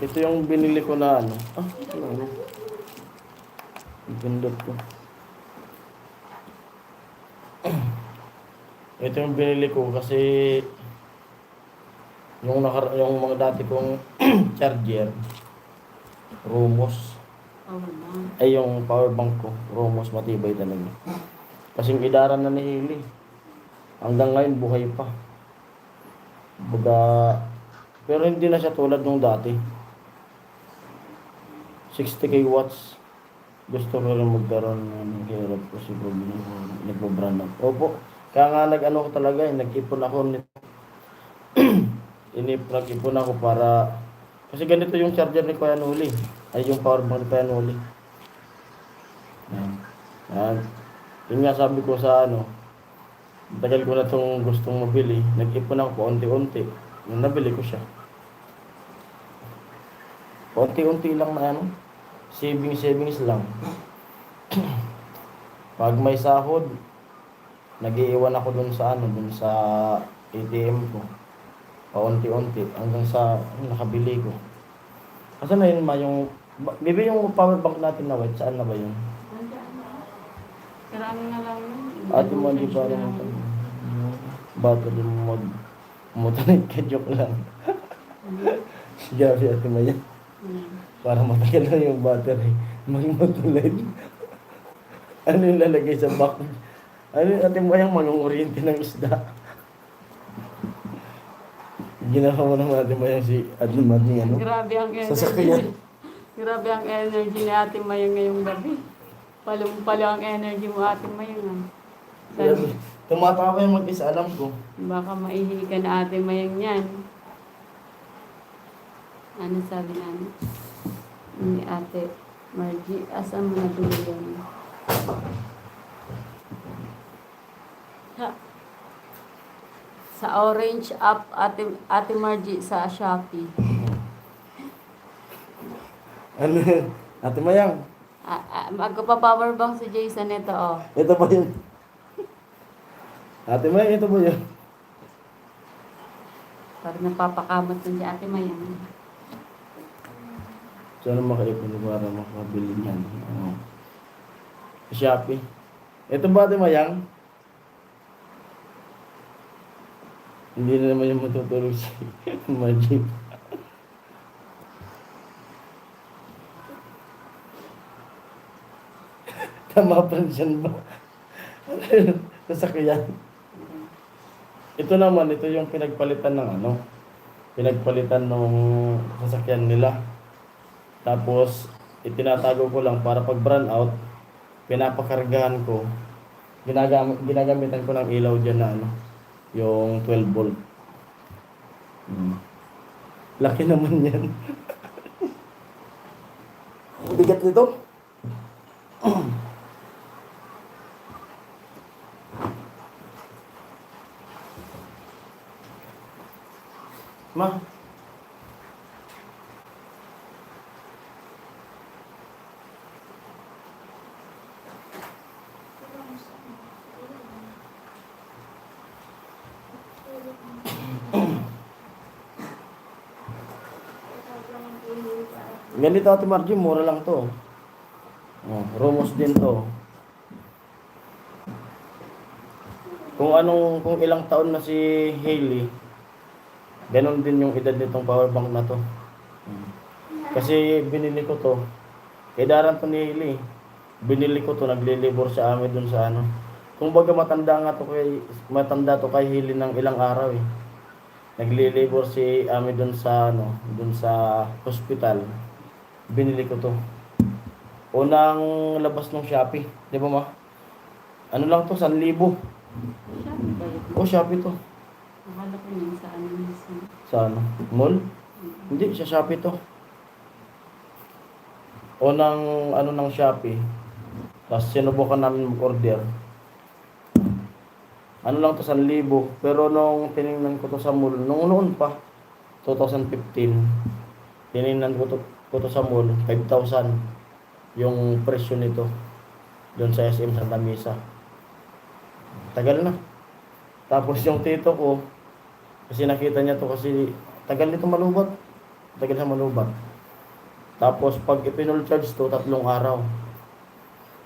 Ito yung binili ko na ano. Ano? Pindot ko. Ito yung binili ko kasi yung mga dati kong charger Rumos. Ay yung power bank ko Rumos, matibay talaga. Kasing idaran na ni Hili. Hanggang ngayon buhay pa. Pero hindi na siya tulad nung dati. 60k watts. Gusto ko rin magkaroon ng hirap ko siguro nagpo-brand up. Opo. Kaya nga nag-ano ko talaga, nag-ipon ako nito. Nag-ipon ako para kasi ganito yung charger ni Kuya Noli. Ay yung power bank ni Kuya Noli. Yan. Yun nga sabi ko sa tagal ko na itong gustong mabili. Nag-ipon ako paunti-unti. Nung nabili ko siya. Paunti-unti lang na savings lang. Pag may sahod, nag-iiwan ako dun sa ATM ko. Paunti-unti hanggang sa nakabili ko. Kasi na yun bibi yung power bank natin na white, saan na ba yun? Karami na lang yun. Ate mo, di ba rin battery mode. Mutanit ka, joke lang. Grabe, Ate Maya. Para matagal na yung battery. Maging matulad. Ano yung lalagay sa back? Ano yung ating bayang manunguryente ng isda? Ginawa mo naman natin bayang si Admin Marting ano? Grabe ang energy. Sasakyan. Grabe ang energy ni Ate Mayang ngayong gabi. Palong-palo ang energy mo, Ate Mayang. Grabe. Tumatawa yung mag-isa, alam ko. Baka maihi ka na Ate Mayang yan. Ano sabi namin? Ni Ate Margie, asan mo na yan? Sa Orange app, Ate Margie, sa Shopee. Ano? Ate Mayang, Magpa-power bank si Jason ito, oh. ito ba yun? Ate Mayang, ito ba yun? Parang napapakamot din si Ate Mayang. Sana makaipon para makabili niyan. Shopee. Ito ba Ate Mayang? Hindi na naman yung matutulog si Margie. Tama pa rin siya ba? Sasakyan. Ito naman, ito yung pinagpalitan ng ano. Pinagpalitan ng sasakyan nila. Tapos, itinatago ko lang para pag brand out, pinapakargahan ko. Ginagamitan ko ng ilaw dyan na ano, yung 12 volt. Laki naman yan. Bigat nito. Ma. Ganito Ate Margie, mura lang to. Romos din to. Kung ilang taon na si Hailey, ganon din yung edad nitong power bank na to. Kasi binili ko to. Edaran to ni Hailey. Binili ko to, naglilibor sa amin dun sa ano. Kung baga matanda to kay Hailey ng ilang araw eh. Naglilibor si amin dun sa ano, dun sa hospital. Binili ko to. Unang labas ng Shopee, 'di ba ma? Ano lang to, 1,000. Shopee ba yun? Oh, Shopee to. Akala ko yun sa ano minsan. Sa ano? Mall? Hindi, sa Shopee to. Unang ano ng Shopee. Tapos sinubukan namin mag-order. Ano lang to, 1,000. Pero nung tiningnan ko to sa mall, nung noon pa, 2015, tiningnan ko to sa mall, 5,000 yung presyo nito doon sa SM Santa Mesa. Tagal na. Tapos yung tito ko, kasi nakita niya to kasi tagal nito malubat. Tagal na malubat. Tapos pag ipinol charge to, 3 araw.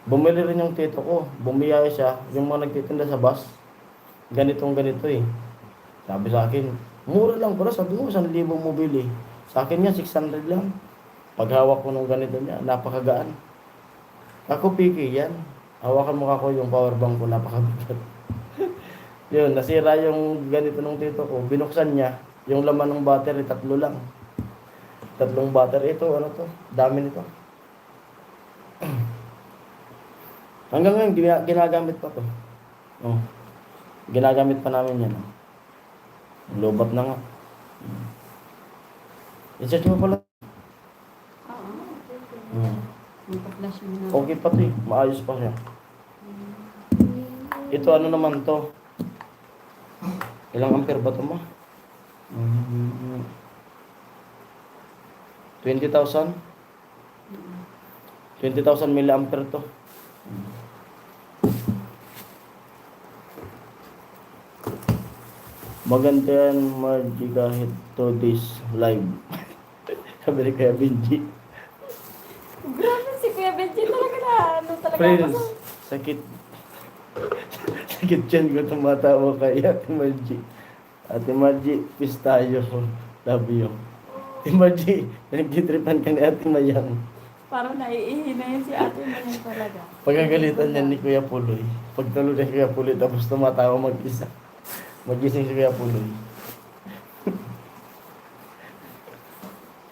Bumili rin yung tito ko. Bumiyaya siya, yung mga nagtitinda sa bus. Ganito eh. Sabi sa akin, mura lang pala. Sabi mo, 1,000 mo bili. Sa akin niya, 600 lang. Paghawak ko nung ganito niya, napakagaan. Ako piki yan. Hawakan mo ako yung power bank ko, napakabigat. Yun, nasira yung ganito nung tito ko. Binuksan niya, yung laman ng battery, 3 lang. 3 battery. Ito, ano to? Dami nito. Hanggang ngayon, ginagamit pa to. Oh. Ginagamit pa namin yan. Lobat na nga. I-search mo pala. Magpa-flash mo na. Okay pa to eh. Maayos pa siya. Ito ano naman to? Ilang ampere ba to ma? 20,000? 20,000 milliampere to. Maganda yan Margie kahit 2 days live. Sabi ni Kuya Benji. Grabe si Kuya Benji talaga na. Ano talaga Friends, ako sakit. Sakit yan ko tumatawa kay Ate Margie. Ate Margie, peace tayo. Love you. Ate Margie, nagtitripan ka ni Ate Mayang. Parang naiihi na yun si ate na yun talaga. Pagkagalitan niya ni Kuya Puloy. Pagtulog ni Kuya Puloy, tapos tumatawa mag-isa. Magising si Kuya Puloy.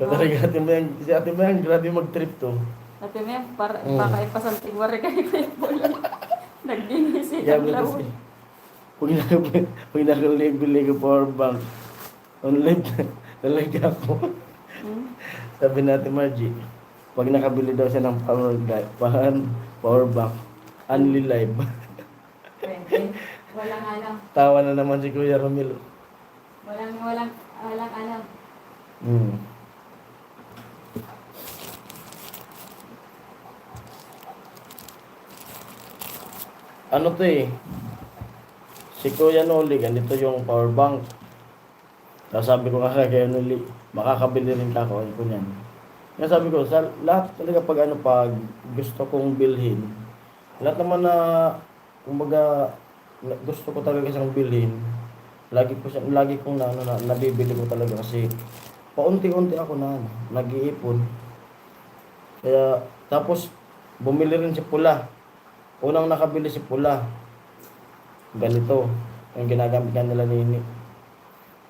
So talaga Ate Mayang, si Ate Mayang, grabe mag-trip to. Ate Mem, baka ipasanting wari kayo kayo po lang. Nag-inisip Kaya ang mo laway. kasi, pag nakalibili ko power bank, online talaga ako. Hmm? Sabi natin Margie, pag nakabili daw siya ng power bank, only live. Pwede. Walang alam. Tawa na naman si Kuya Romelo. Walang alam. Hmm. Ano to eh? Si Kuya Noli, ganito yung power bank. Tapos sabi ko nga kay Kuya Noli, makakabili rin ka ako ko niyan. Kaya sabi ko, sa lahat talaga pag gusto kong bilhin, lahat naman na, kumbaga, gusto ko talaga siyang bilhin, lagi kong nabibili ko talaga kasi paunti-unti ako nag-iipon. Kaya, tapos, bumili rin si Pula. Unang nakabili si Pula. Ganito, yung ginagamit ka nila nini.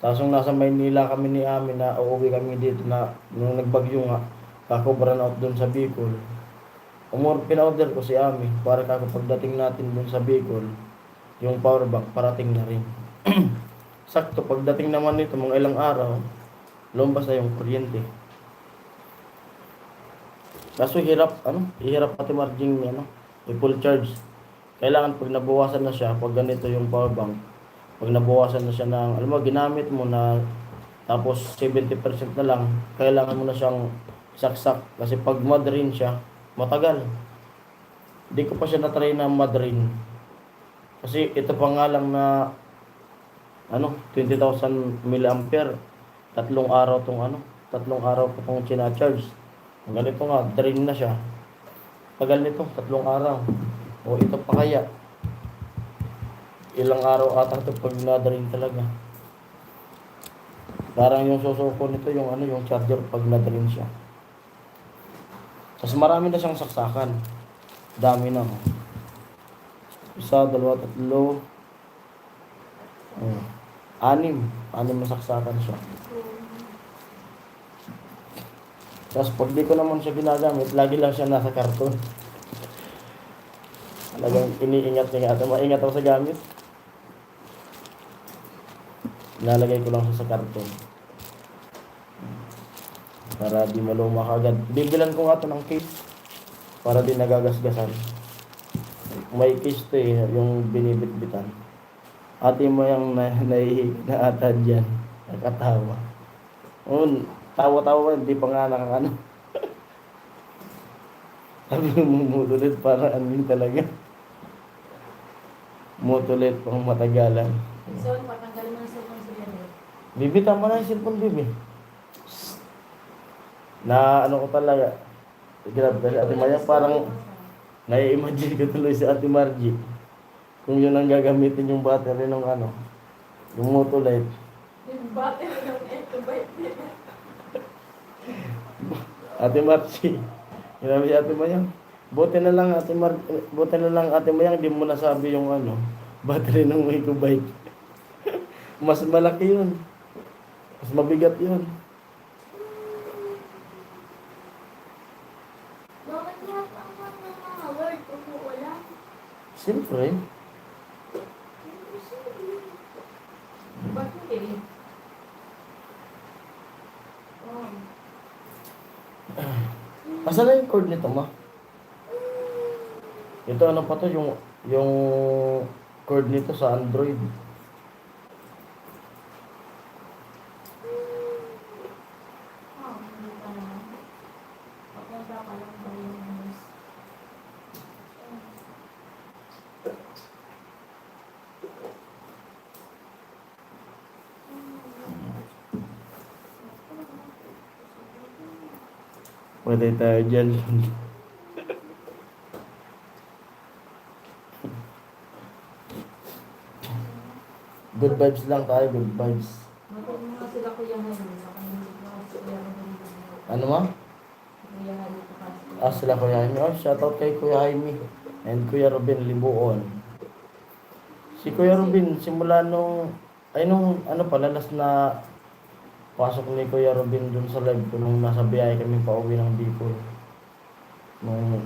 Tapos nung nasa Maynila kami ni Ami na uuwi kami dito na nung nagbagyo nga, kakobran out doon sa Bicol. Pina-order ko si Ami para pagdating natin doon sa Bicol, yung power bank parating na rin. Sakto, pagdating naman nito mga ilang araw, lumabas na yung kuryente. Kaso ihirap pati margin i-full charge. Kailangan pag nabawasan na siya, pag ganito yung power bank, pag nabawasan na siya ng, alam mo, ginamit mo na, tapos 70% na lang, kailangan mo na siyang saksak. Kasi pag mad-drain siya, matagal. Hindi ko pa siya na-try na mad-drain. Kasi ito pa nga lang na, 20,000 mAh, tatlong araw ko tong china-charge. Ang ganito nga, drain na siya. Tagal nito, 3 araw. O ito pa kaya. Ilang araw ata ito pag na-drain talaga. Parang yung susuko nito, yung charger pag na-drain siya. Tapos marami na siyang saksakan. Dami na. Isa, dalawa, tatlo. 6 na saksakan siya. Tapos pag di ko naman siya ginagamit, lagi lang siya nasa karton. Talagang iniingat niya nga. Maingat ako sa gamit. Nalagay ko lang siya sa karton. Para di maluma kagad. Bibilan ko nga ito ng case. Para di nagagasgasan. May case to eh, yung binibitbitan. Ate mo yung nahihiga na ata dyan. Nakatawa. Tawa-tawa, hindi pa nga nakakano. Sabi mo mutulit para anin talaga. Mutulit pang matagalan. So, patanggalin mo ng cellphone sa bebe. Bibi, tama na yung cellphone, Bibi. Na ko talaga. Grabe kasi Ate Maya, parang nai-imagine ko tuloy si Ate Margie. Kung yun ang gagamitin yung battery ng yung Motolite. Yung battery ng 8 Ate Margie. Grabe si Ate Mayang. Buti na lang Ate Mayang, di mo nasabi yung battery ng Microbike. Mas malaki yun. Mas mabigat yun. Bakit nga ang mga word kung wala? Siyempre. Bakit eh? Asan na yung cord nito, ma? Ito pa to, yung cord nito sa Android. Hindi pa naman. Papunta ka lang ba yung news? Pwede tayo dyan. Good vibes lang tayo, good vibes. Matulog mga sila kuya ngayon. Baka hindi ko sila Ano ma? Sila Kuya Jaime. Oh, shoutout kay Kuya Jaime. And Kuya Robin Libuon. Si Kuya Robin, simula nung, nung ano pala, last na pasok ni Kuya Robin dun sa live ko nung nasa biyahe kami pa uwi ng Bicol. Nung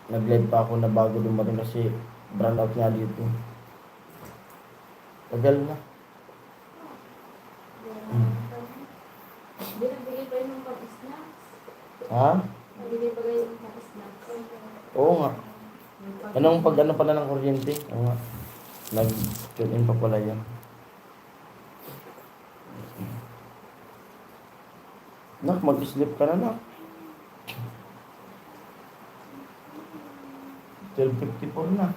nag-live pa ako na bago dumating kasi brand out nga dito. Tagal na. Binibigay pa yung pag-snacks. Ha? Binibigay pa yung pag-snacks. Oo nga. Anong pag ano pala ng kuryente? Oo nga. Nag-tune in pa pala yan. Nak, mag-sleep ka na, nak. 12:54 na.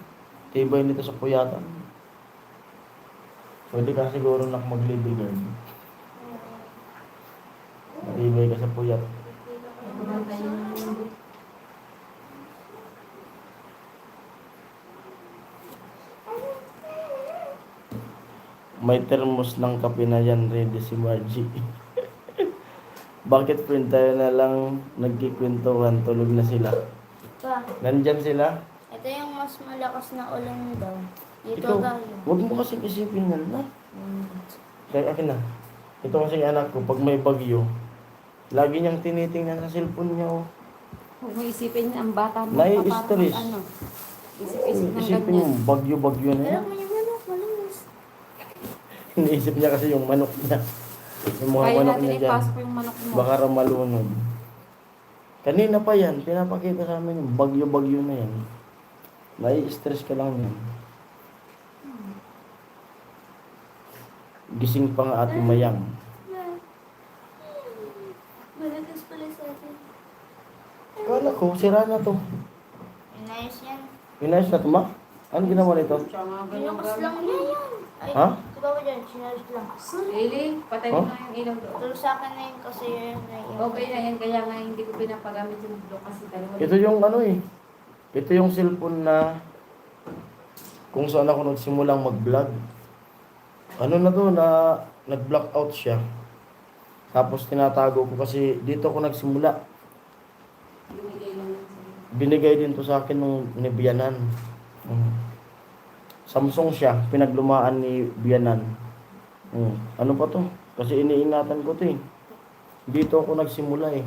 Tibay nito sa puyatan. Pwede ka siguro nak mag-living guard. Matibay ka sa puyat. May termos ng kape na yan, ready si Margie. Bakit friend tayo na lang nagkikwentuhan, tulog na sila? Pa, Nandyan sila? ito yung mas malakas na ulan daw. Dito Ikaw, tayo. huwag mo kasing isipin yan na. Kaya akin na. Ito kasi anak ko, pag may bagyo, lagi niyang tinitingnan sa cellphone niya. Oh. Huwag mo isipin ang bata mo. Nai-stress. Ano, isip-isip ng Isipin ganyan. yung bagyo-bagyo na Pero yan. mo yung manok, malinis. Iniisip niya kasi yung manok niya. Yung mga Kaya manok natin niya dyan. ipasok yung manok mo. Baka raw malunod. Kanina pa yan, pinapakita sa amin yung bagyo-bagyo na yan. Nai-stress ka lang yan. Gising pa nga Ate Mayang. Malinis pala sa atin. Kala ko, sira na to. Inayos yan. Inayos na to, ma? Ano ginawa nito? Pinukas lang niya yan. Ay, Ha? di ba ba dyan? Sinayos lang. Lily, patay mo Huh? na yung ilaw doon. Tulog sa akin na yun kasi yun na yun. Okay na yan, kaya nga hindi ko pinapagamit yung blue kasi dalawa. Ito yung ano eh. Ito yung cellphone na kung saan ako nagsimulang mag-vlog. Ano na to, na nag-blackout siya. Tapos tinatago ko kasi dito ako nagsimula. Binigay lang yun sa'yo. Binigay din to sa akin nung ni Bianan. Samsung siya, pinaglumaan ni Bianan. Ano pa to? Kasi iniingatan ko to eh. Dito ako nagsimula eh.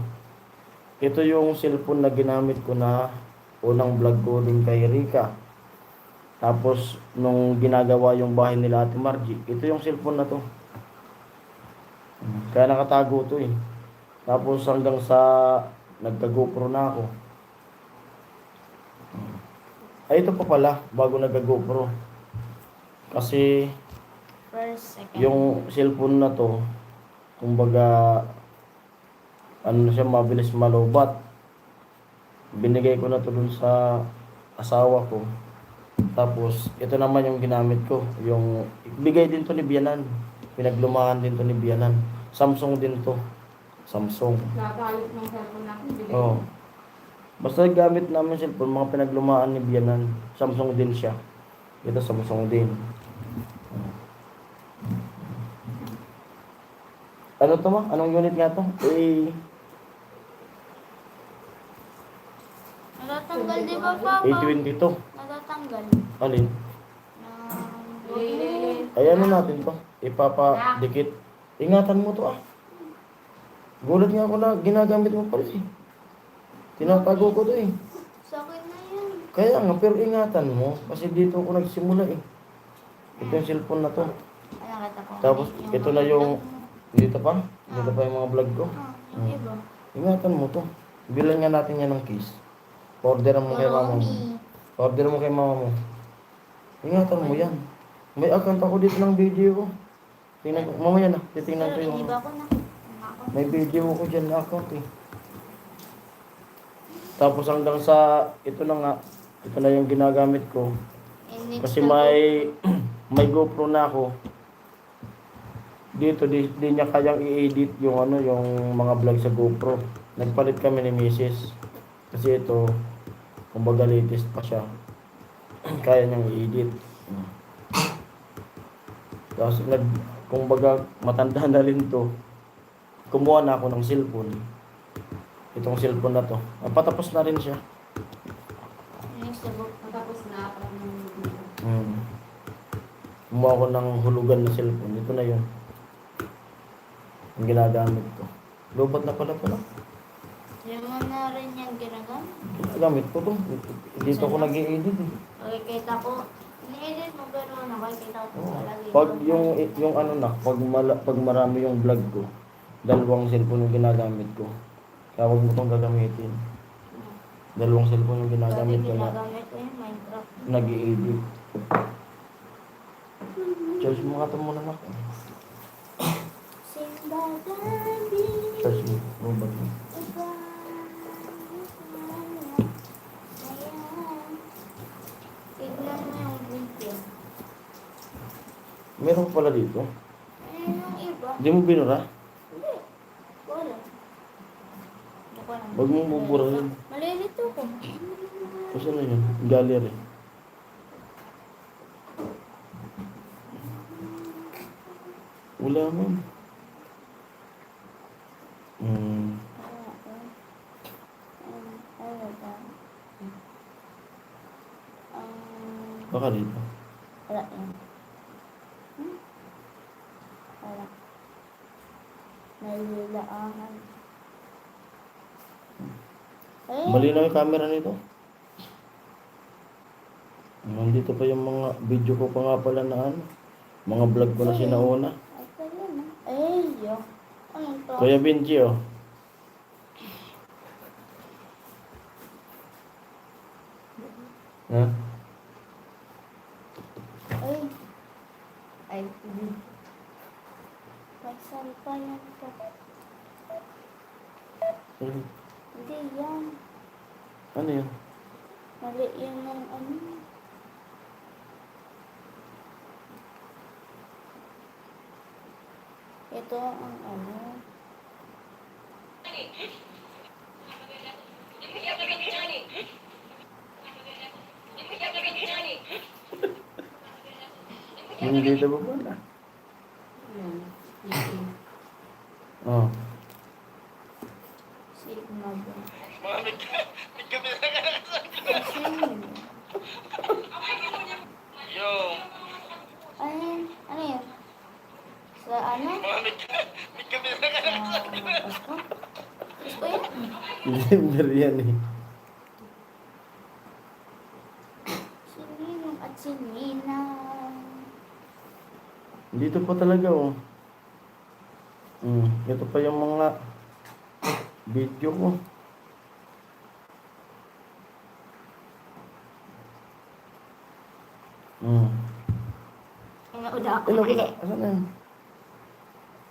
Ito yung cellphone na ginamit ko na unang vlog ko din kay Rika. Tapos, nung ginagawa yung bahay nila Ate Margie, ito yung cellphone na to. Kaya nakatago to eh. Tapos hanggang sa nagka-GoPro na ako. Ay, ito pa pala, bago nagka-GoPro. Kasi, First, second. yung cellphone na to, kumbaga, ano na siya, mabilis malobat. Binigay ko na to dun sa asawa ko. Tapos, ito naman yung ginamit ko. Yung, bigay din to ni Bianan. Pinaglumahan din to ni Bianan. Samsung din to. Samsung. Nakalit ng cellphone natin, binigay. Oo. Basta gamit namin cellphone, mga pinaglumaan ni Bianan. Samsung din siya. Ito Samsung din. Ano to ma? Anong unit nga to? Natatanggal di ba, Papa? A22. Natatanggal. Alin? Lily. Ay ano natin to? Ipapadikit. Ingatan mo to ah. Gulat nga ako na ginagamit mo pala eh. Tinatago ko to eh. Sa akin na yan. Kaya nga, pero ingatan mo. Kasi dito ako nagsimula eh. Ito yung cellphone na to. Ay, nakita ko. Tapos, ito na yung... Dito pa? Dito pa yung mga vlog ko. Yung iba. Ingatan mo to. Bilan nga natin yan ng case. Orderan mo kay mama mo. Order mo kay mama mo. Ingatan mo yan. May account ako dito ng video ko. Tingnan ko. Mamaya na. Titingnan ko Pero yung... iniba ko na. May video ko dyan na account eh. Tapos hanggang sa... Ito na nga. Ito na yung ginagamit ko. Kasi may... may GoPro na ako. Dito, di niya kayang i-edit yung ano, yung mga vlog sa GoPro. Nagpalit kami ni Mrs. Kasi ito, kumbaga latest pa siya. Kaya niyang i-edit. Tapos kumbaga matanda na rin to. Kumuha na ako ng cellphone. Itong cellphone na to. Patapos na rin siya. Next na book. Tapos na ako. Kumuha ko ng hulugan na cellphone. Ito na yun. Ang ginagamit ko. Lobat na pala pala. Hindi mo na rin yung ginagamit. Ginagamit ko to. Dito ako nag-i-edit eh. Nakikita ko. Ni-edit mo pero nakikita ko Oo. palagi. Pag yung ano na, pag marami yung vlog ko, dalawang cellphone yung ginagamit ko. Kaya huwag mo itong gagamitin. Dalawang cellphone yung ginagamit ko na Ginagamit ko yung Minecraft. nag-i-edit. Charge mo nga ito muna na. Simbagabi. Charge mo. Robot mo. Tignan mo yung video. Meron pa pala dito. Ayun yung iba. Hindi mo binura? Hindi. Wala. Hindi ko alam. Huwag mo buburahin. Malilito ko. Kasi ano yun? Gallery. Wala man. Baka dito. Wala yan. Wala. Nalilaangan. Ay, Malinaw yung camera nito. Nandito pa yung mga video ko pa nga pala na ano. Mga vlog ko na sinauna. ay, pala na. Ay, yo. Anong to? Kuya Benji oh. Ha? Ay. Ay, hindi. Pagsal pa yan ka. Hindi yan. Ano yun? Mali yun ng ano. Ito ang ano. Hindi dito ba pala? Ayan. Oh. Sigma ba? Yo, Ano yun? Ano yun? Sa ano? Pasko? Pasko yan? December yan eh. Sininong at sininang. Dito pa talaga oh. Ito pa yung mga video ko. Inuuda ako. Ano wala? Asan na yun?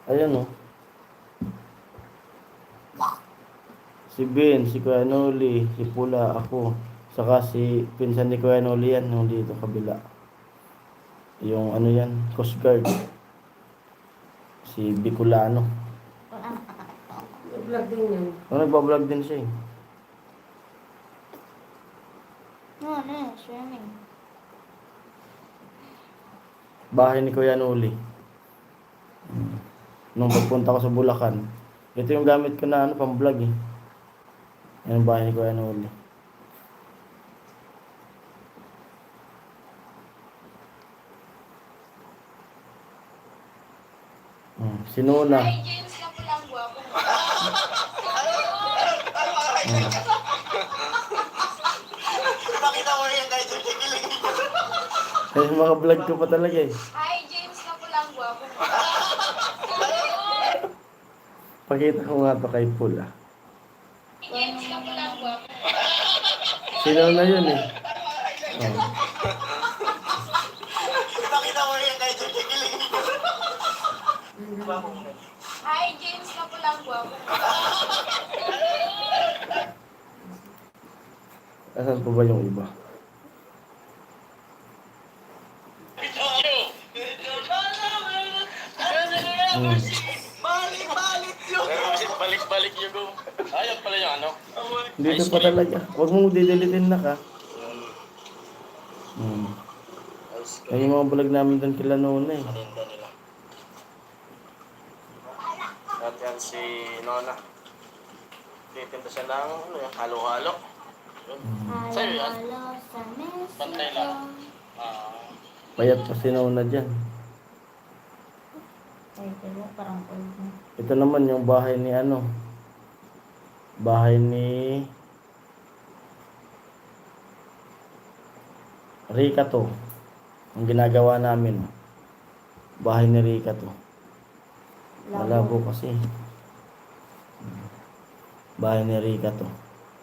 Ayan oh. Si Ben, si Kuya Noli, si Pula, ako. Saka si pinsan ni Kuya Noli yan, yung dito kabila. Yung ano yan, Coast Guard. Si Bicolano. Vlog din yun. Nagbablog din siya eh. Ano yun? Swimming. Bahay ni Kuya Noli. Nung pagpunta ko sa Bulacan. Ito yung gamit ko na ano, pang vlog eh. Yan ang bahay ni Kuya Noli. Sinuna. Pakita mo yan guys, kikilig. Ay, mga vlog ko pa talaga eh. Hi, James na pulang guwapo. Pakita ko nga to kay Pula. James na pulang guwapo. Sinuna yun eh. Pakita mo yan guys, kikilig. Hi, James na pulang guwapo. Asan po ba yung iba? Balik-balik yun. Balik-balik yun go. Ayaw pala yung ano. Dito pa talaga. Huwag mong didilitin na ka. Ay, yung mga vlog namin doon kila Nona eh. Paninda nila. At yan si Nona. Nagtitinda siya ng ano, yung halo-halo. Yun. Sa'yo yan? Halo sa Pantay lang. Mexico. Payat pa sinuna dyan. Ay, pero parang old na. Ito naman yung bahay ni ano. Bahay ni Rika to. Ang ginagawa namin. Bahay ni Rika to. Malabo kasi. Bahay ni Rika to.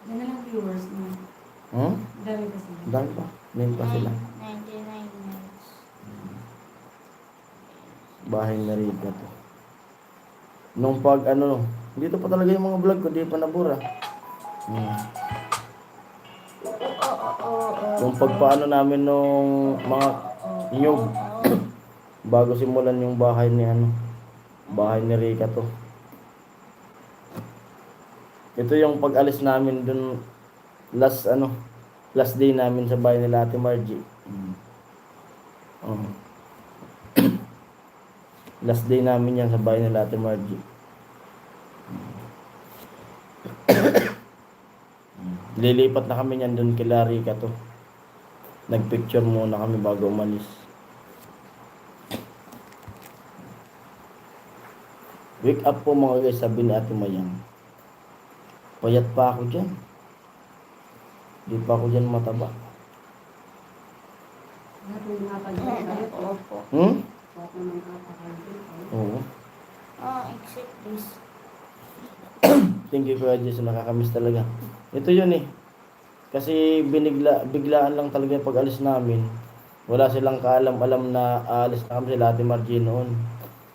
Yan na lang viewers mo. Dami kasi. Dahil pa. Nin pa sila. 99 minutes. Bahay ni Rika to. Nung pag ano, dito pa talaga yung mga vlog ko, di pa nabura. Yung pagpaano namin nung mga nyug bago simulan yung bahay ni ano, bahay ni Rika to. Ito yung pag-alis namin dun last day namin sa bahay nila Ate Margie. Last day namin yan sa bahay nila Ate Margie. Lilipat na kami yan dun kila Rika to. Nagpicture muna kami bago umalis. Wake up po mga guys, sabi ni Ate Mayang. Payat pa ako dyan. Di pa ako dyan mataba. Lahat ng mga pag-ibig. Opo. Lahat ng mga pag-ibig. Oo. Except this. Thank you Kuya Jason, nakakamiss talaga. Ito yun eh. Kasi biglaan lang talaga yung pag-alis namin. Wala silang kaalam-alam na aalis na kami sila Ate Margie noon.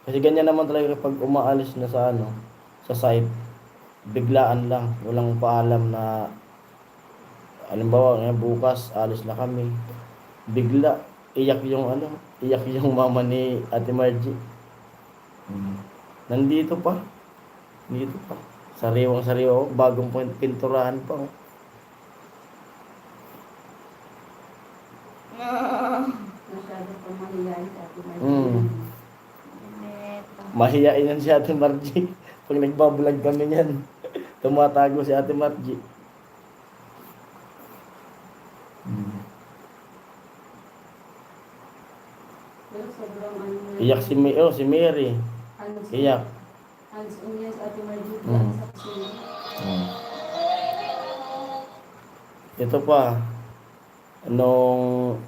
Kasi ganyan naman talaga kapag umaalis na sa sa site. Biglaan lang, walang paalam na halimbawa bukas alis na kami. Bigla iyak yung mama ni Ate Margie. Nandito pa. Dito pa. Sariwang-sariwa, bagong pinturahan pa. Masyado pang mahihayin sa Ate Margie. Mahiyain yan si Ate Margie. Pag nagbablog kami niyan, tumatago si Ate Margie. Pero sobrang Iyak si Mary. Iyak. Hands-on yan sa Ate Margie. Sa kusina. Ito pa, ano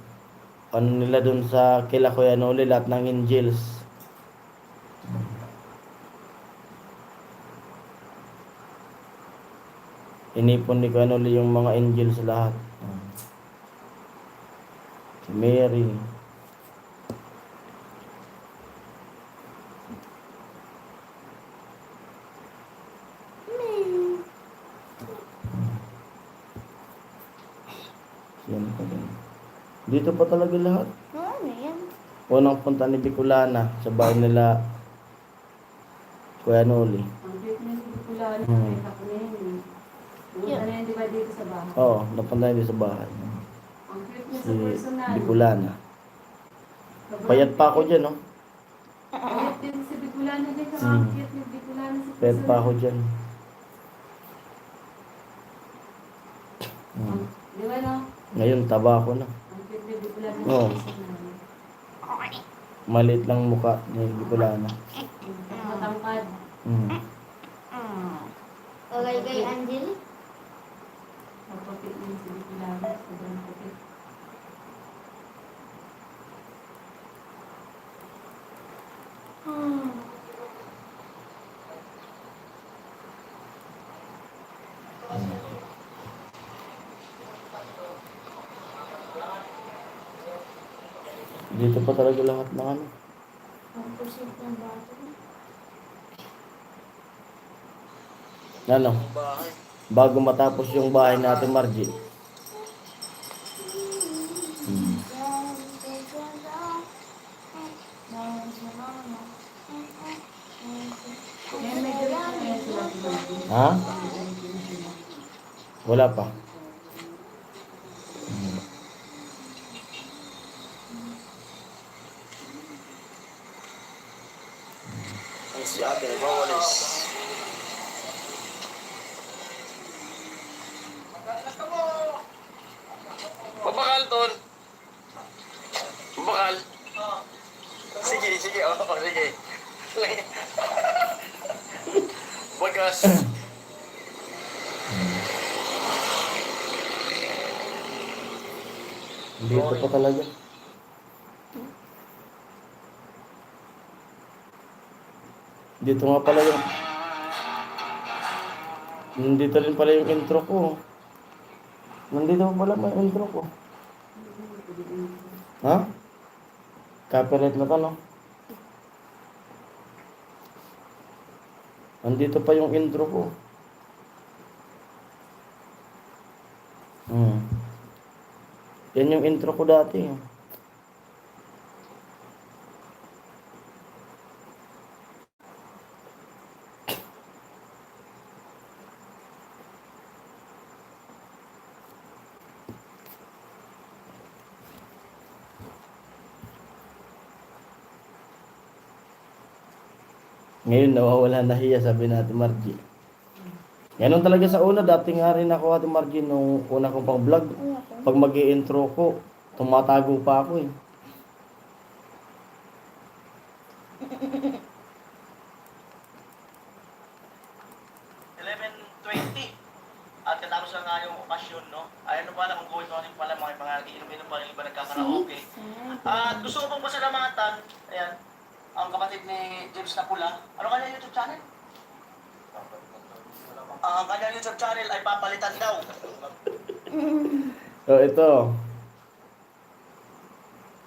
nila dun sa kila Kuya Noli, lahat ng angels. Inipon ni Kuya Noli yung mga angels lahat. Si Mary. Yan pa din. Dito pa talaga lahat. Ano yan? Unang punta ni Bicolana sa bahay nila Kuya Noli. Ang cute na si Pula na nakita ko na yun. Pumunta na yan, di ba, dito sa bahay? Oo, napunta niya sa bahay. Ang cute niya Si sa personal. Bicolana. Payat pa ako dyan, no? Payat din si Bicolana din. Ang cute ni Bicolana sa Payat pa ako personal. dyan. Di ba, no? Ngayon, taba ako na. Ang cute ni Bicolana sa Oo. personal. Maliit lang mukha ni Bicolana. Matangkad. Kagay kay Angel? Maputi din si Bicolana. Sobrang puti. Dito pa talaga lahat ng ano. Ang pusit ng bato. Ano? Bago matapos yung bahay natin, Margie. May direct na yan sila si Margie. Ha? Wala pa. Ang si ate, nagwawalis. mahal. Sige, sige, oo, sige. Bagas. Dito pa talaga. Dito nga pala yung... Nandito rin pala yung intro ko. Nandito pa pala may intro ko. Ha? Copyright na to, no? Nandito pa yung intro ko. Yan yung intro ko dati. Ngayon nawawala na hiya, sabi natin Margie. Ganun talaga sa una, dati nga rin ako Ate Margie nung una kong pang vlog. Pag mag-i-intro ko, tumatago pa ako eh. At katapos na nga yung okasyon, no? Ay, ano pala, kung gawin ko rin pala mga inom-inom pa rin iba nagkakaraoke. At gusto ko pong pasalamatan, ayan, ang kapatid ni James Napula. Ano kanya YouTube channel? Ang kanyang YouTube channel ay papalitan daw. So ito,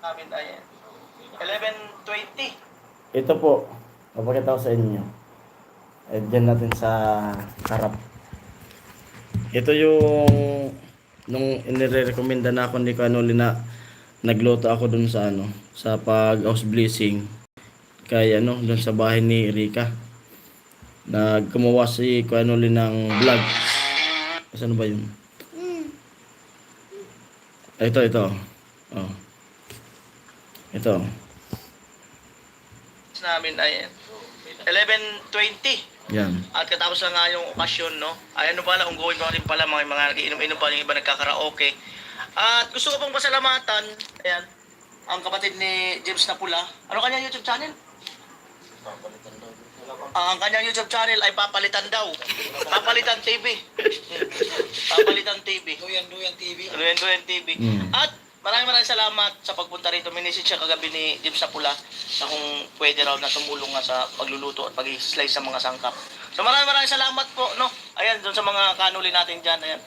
Namin ay 11:20. ito po, papakita ko sa inyo. Diyan natin sa harap. Ito yung nung inire-recommenda na ako ni Kanoli na nagluto ako dun sa ano, sa pag-house blessing kay ano, dun sa bahay ni Rika. Naggumawa si Kanoli ng vlog. Saan ba yun? Ito. Oh. Ito. Namin ay 11:20. Yan. At katapos na nga yung okasyon, no? Ay, ano pala, kung gawin ko rin pala mga nagiinom-inom pa rin iba nagkakaraoke. At gusto ko pong pasalamatan, ayan, ang kapatid ni James Napula. Ano kanyang YouTube channel? Ang kanyang YouTube channel ay Papalitan daw. Papalitan TV. Papalitan TV. Duyan TV. Duyan TV. At maraming salamat sa pagpunta rito. Minisip siya kagabi ni James Napula na kung pwede raw na tumulong nga sa pagluluto at pag-slice sa mga sangkap. So maraming salamat po, no? Ayan, doon sa mga kanuli natin dyan, ayan.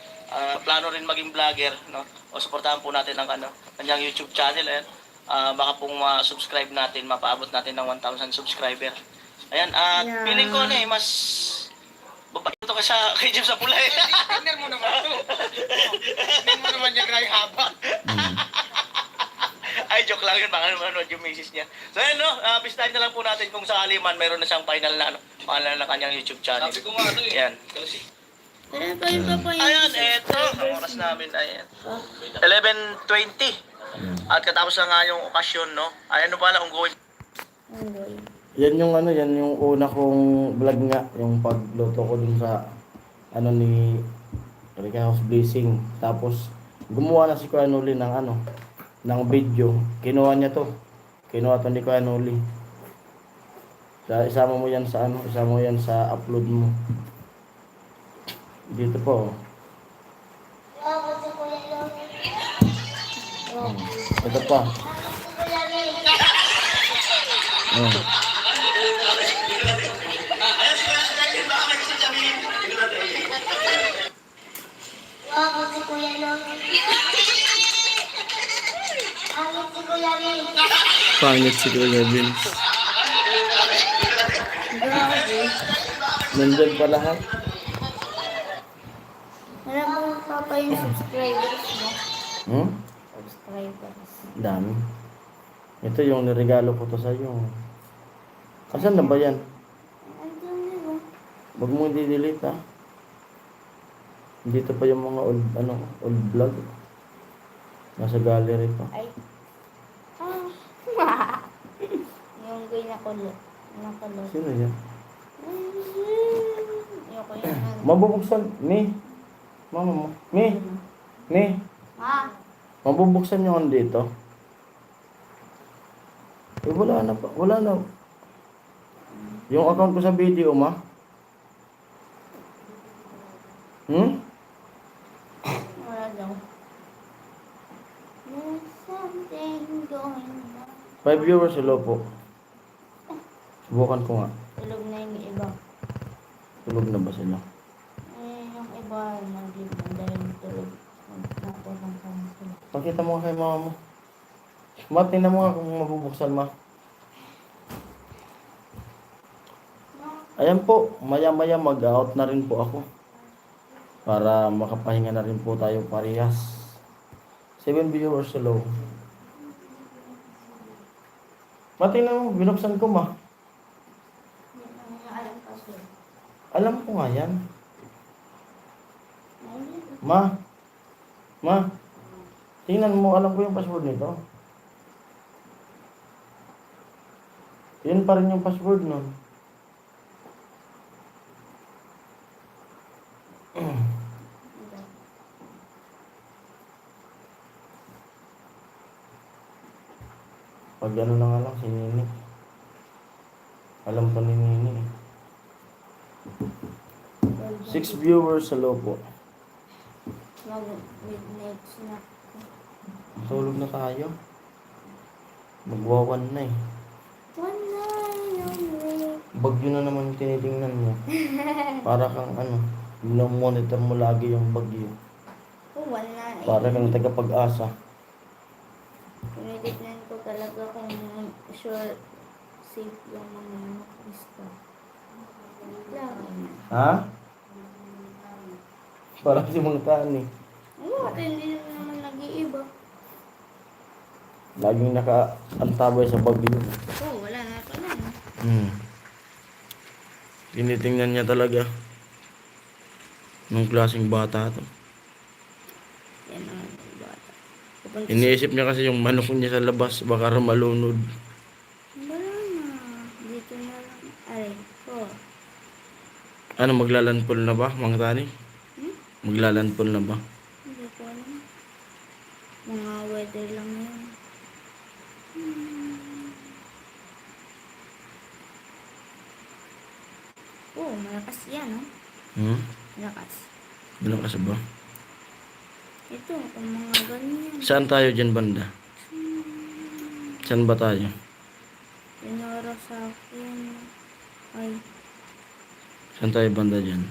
Plano rin maging vlogger, no? O suportahan po natin ang kanyang YouTube channel, ayan. Baka pong ma-subscribe natin, mapaabot natin ng 1,000 subscriber. Ayan, at feeling ko mas babae ito kay James Napula eh. Tingnan mo naman ito. Tingnan mo naman niya gray haba. Ay, joke lang yun. Baka manood yung misis niya. So, ayan, no? Pistahin na lang po natin kung sakali man mayroon na siyang final na, pangalan na kanyang YouTube channel. Sabi ko nga, Ayan. Ayan, eto. Ang oras namin, ayan. 11:20. At katapos na nga yung okasyon, no? Ay, ano pala, kung gawin. Yan yung una kong vlog nga, yung pagluto ko dun sa ni Rika House Blessing. Tapos gumawa na si Kanoli ng video. Kinuha to ni Kanoli. Isama mo yan sa upload mo. Dito po. Ito pa. Pangit si Kuya Vince. Nandun pa lahat. Alam mo pa yung subscribers mo? Subscribers. Dami. Ito yung niregalo ko to sa iyo. Asan na ba yan? Huwag mo i-delete ha. Dito pa yung mga old vlog. Nasa gallery pa. Ay. Yung gay na kulot. Sino yan? Yung ko yan. Mabubuksan. Mama mo. Ma. Mabubuksan yung dito. Eh, wala na pa. Wala na. Yung account ko sa video, ma. Hmm? Wala daw. There's something going on. 5 viewers, hello po. Subukan ko nga. Tulog na yung iba. Tulog na ba sila? Eh, yung iba, nag-ibang dahil tulog. Natulog ka na sila. Pakita mo nga kay mama mo. Ma, tingnan mo nga kung mabubuksan, ma. Ayan po, maya-maya mag-out na rin po ako. Para makapahinga na rin po tayo parehas. 7 viewers hello. Ma, tingnan mo, binuksan ko, ma. Hindi naman alam kasi. Alam ko nga yan. Ayun. Ma, tingnan mo, alam ko yung password nito. Yun pa rin yung password nun. Pag ano na nga lang, si Nini. Alam pa ni Nini. 6 viewers, hello po. Mag-midnight snack. Tulog na tayo. Magwawan na eh. One night only. Bagyo na naman yung tinitingnan mo. Para kang ano, monitor mo lagi yung bagyo. Oh, one night. Para kang tagapag-asa. Tinitignan ko talaga kung sure safe yung mga lista. Lang. Ha? Parang si Mang Tani. Oo, at hindi naman nag-iiba. Laging nakaantabay sa bagyo. Oo, wala na pala. No? Tinitingnan niya talaga. Nung klaseng bata to. Yan ang bata. Pupunta Iniisip niya kasi yung manok niya sa labas, baka raw malunod. wala na. Dito na lang. Aray, ko. Ano, maglalanpol na ba, Mang Tani? Maglalanpol na ba? Hindi ko alam. Mga weather lang yan. Oo, malakas yan, no? Malakas. Malakas ba? Ito, kung mga ganyan. Saan tayo dyan banda? Saan ba tayo? Pinara sa akin. Ay, Saan tayo banda dyan?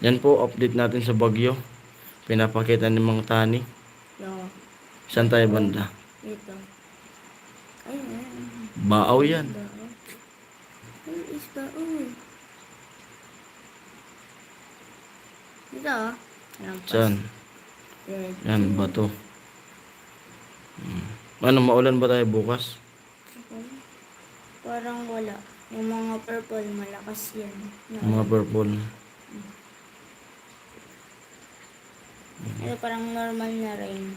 Yan po, update natin sa bagyo. Pinapakita ni Mang Tani. yo. Saan tayo banda? Ito. Ayun. Baaw yan. Bao. Where is bao? Ito, oh. Lampas. Saan? Red. Yan, bato. Ano, maulan ba tayo bukas? Parang wala. Yung mga purple, malakas yan. Mga purple. Ito parang normal na rain.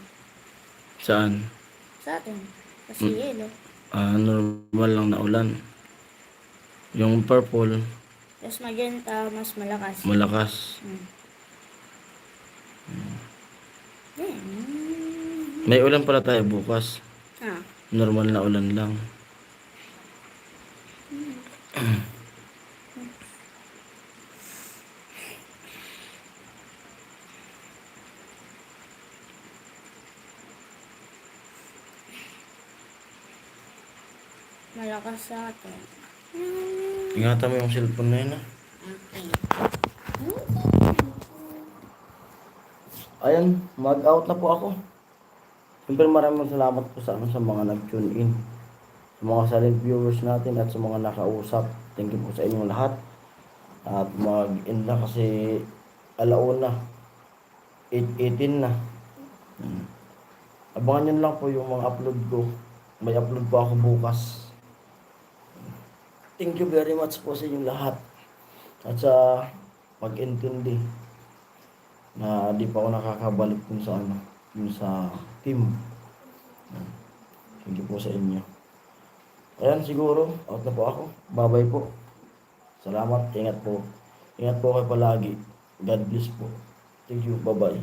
Saan? Sa atin. Kasi yellow. Normal lang na ulan. Yung purple, Tapos magenta, mas malakas. malakas. Yan. May ulan pala tayo bukas. Ah. Normal na ulan lang. Malakas sa atin. Ingatan mo yung cellphone na yun, ha? Okay. Ayan, mag-out na po ako. Siyempre maraming salamat po sa mga nag-tune in. Sa mga silent viewers natin at sa mga nakausap. Thank you po sa inyong lahat. At mag-end na kasi alauna. 8:18 na. Abangan nyo lang po yung mga upload ko. May upload po ako bukas. Thank you very much po sa inyong lahat. At sa pag-intindi na di pa ako nakakabalik dun sa dun sa team. Thank you po sa inyo. Ayan, siguro out na po ako. Bye-bye po. Salamat, ingat po. Ingat po kayo palagi. God bless po. Thank you, bye-bye.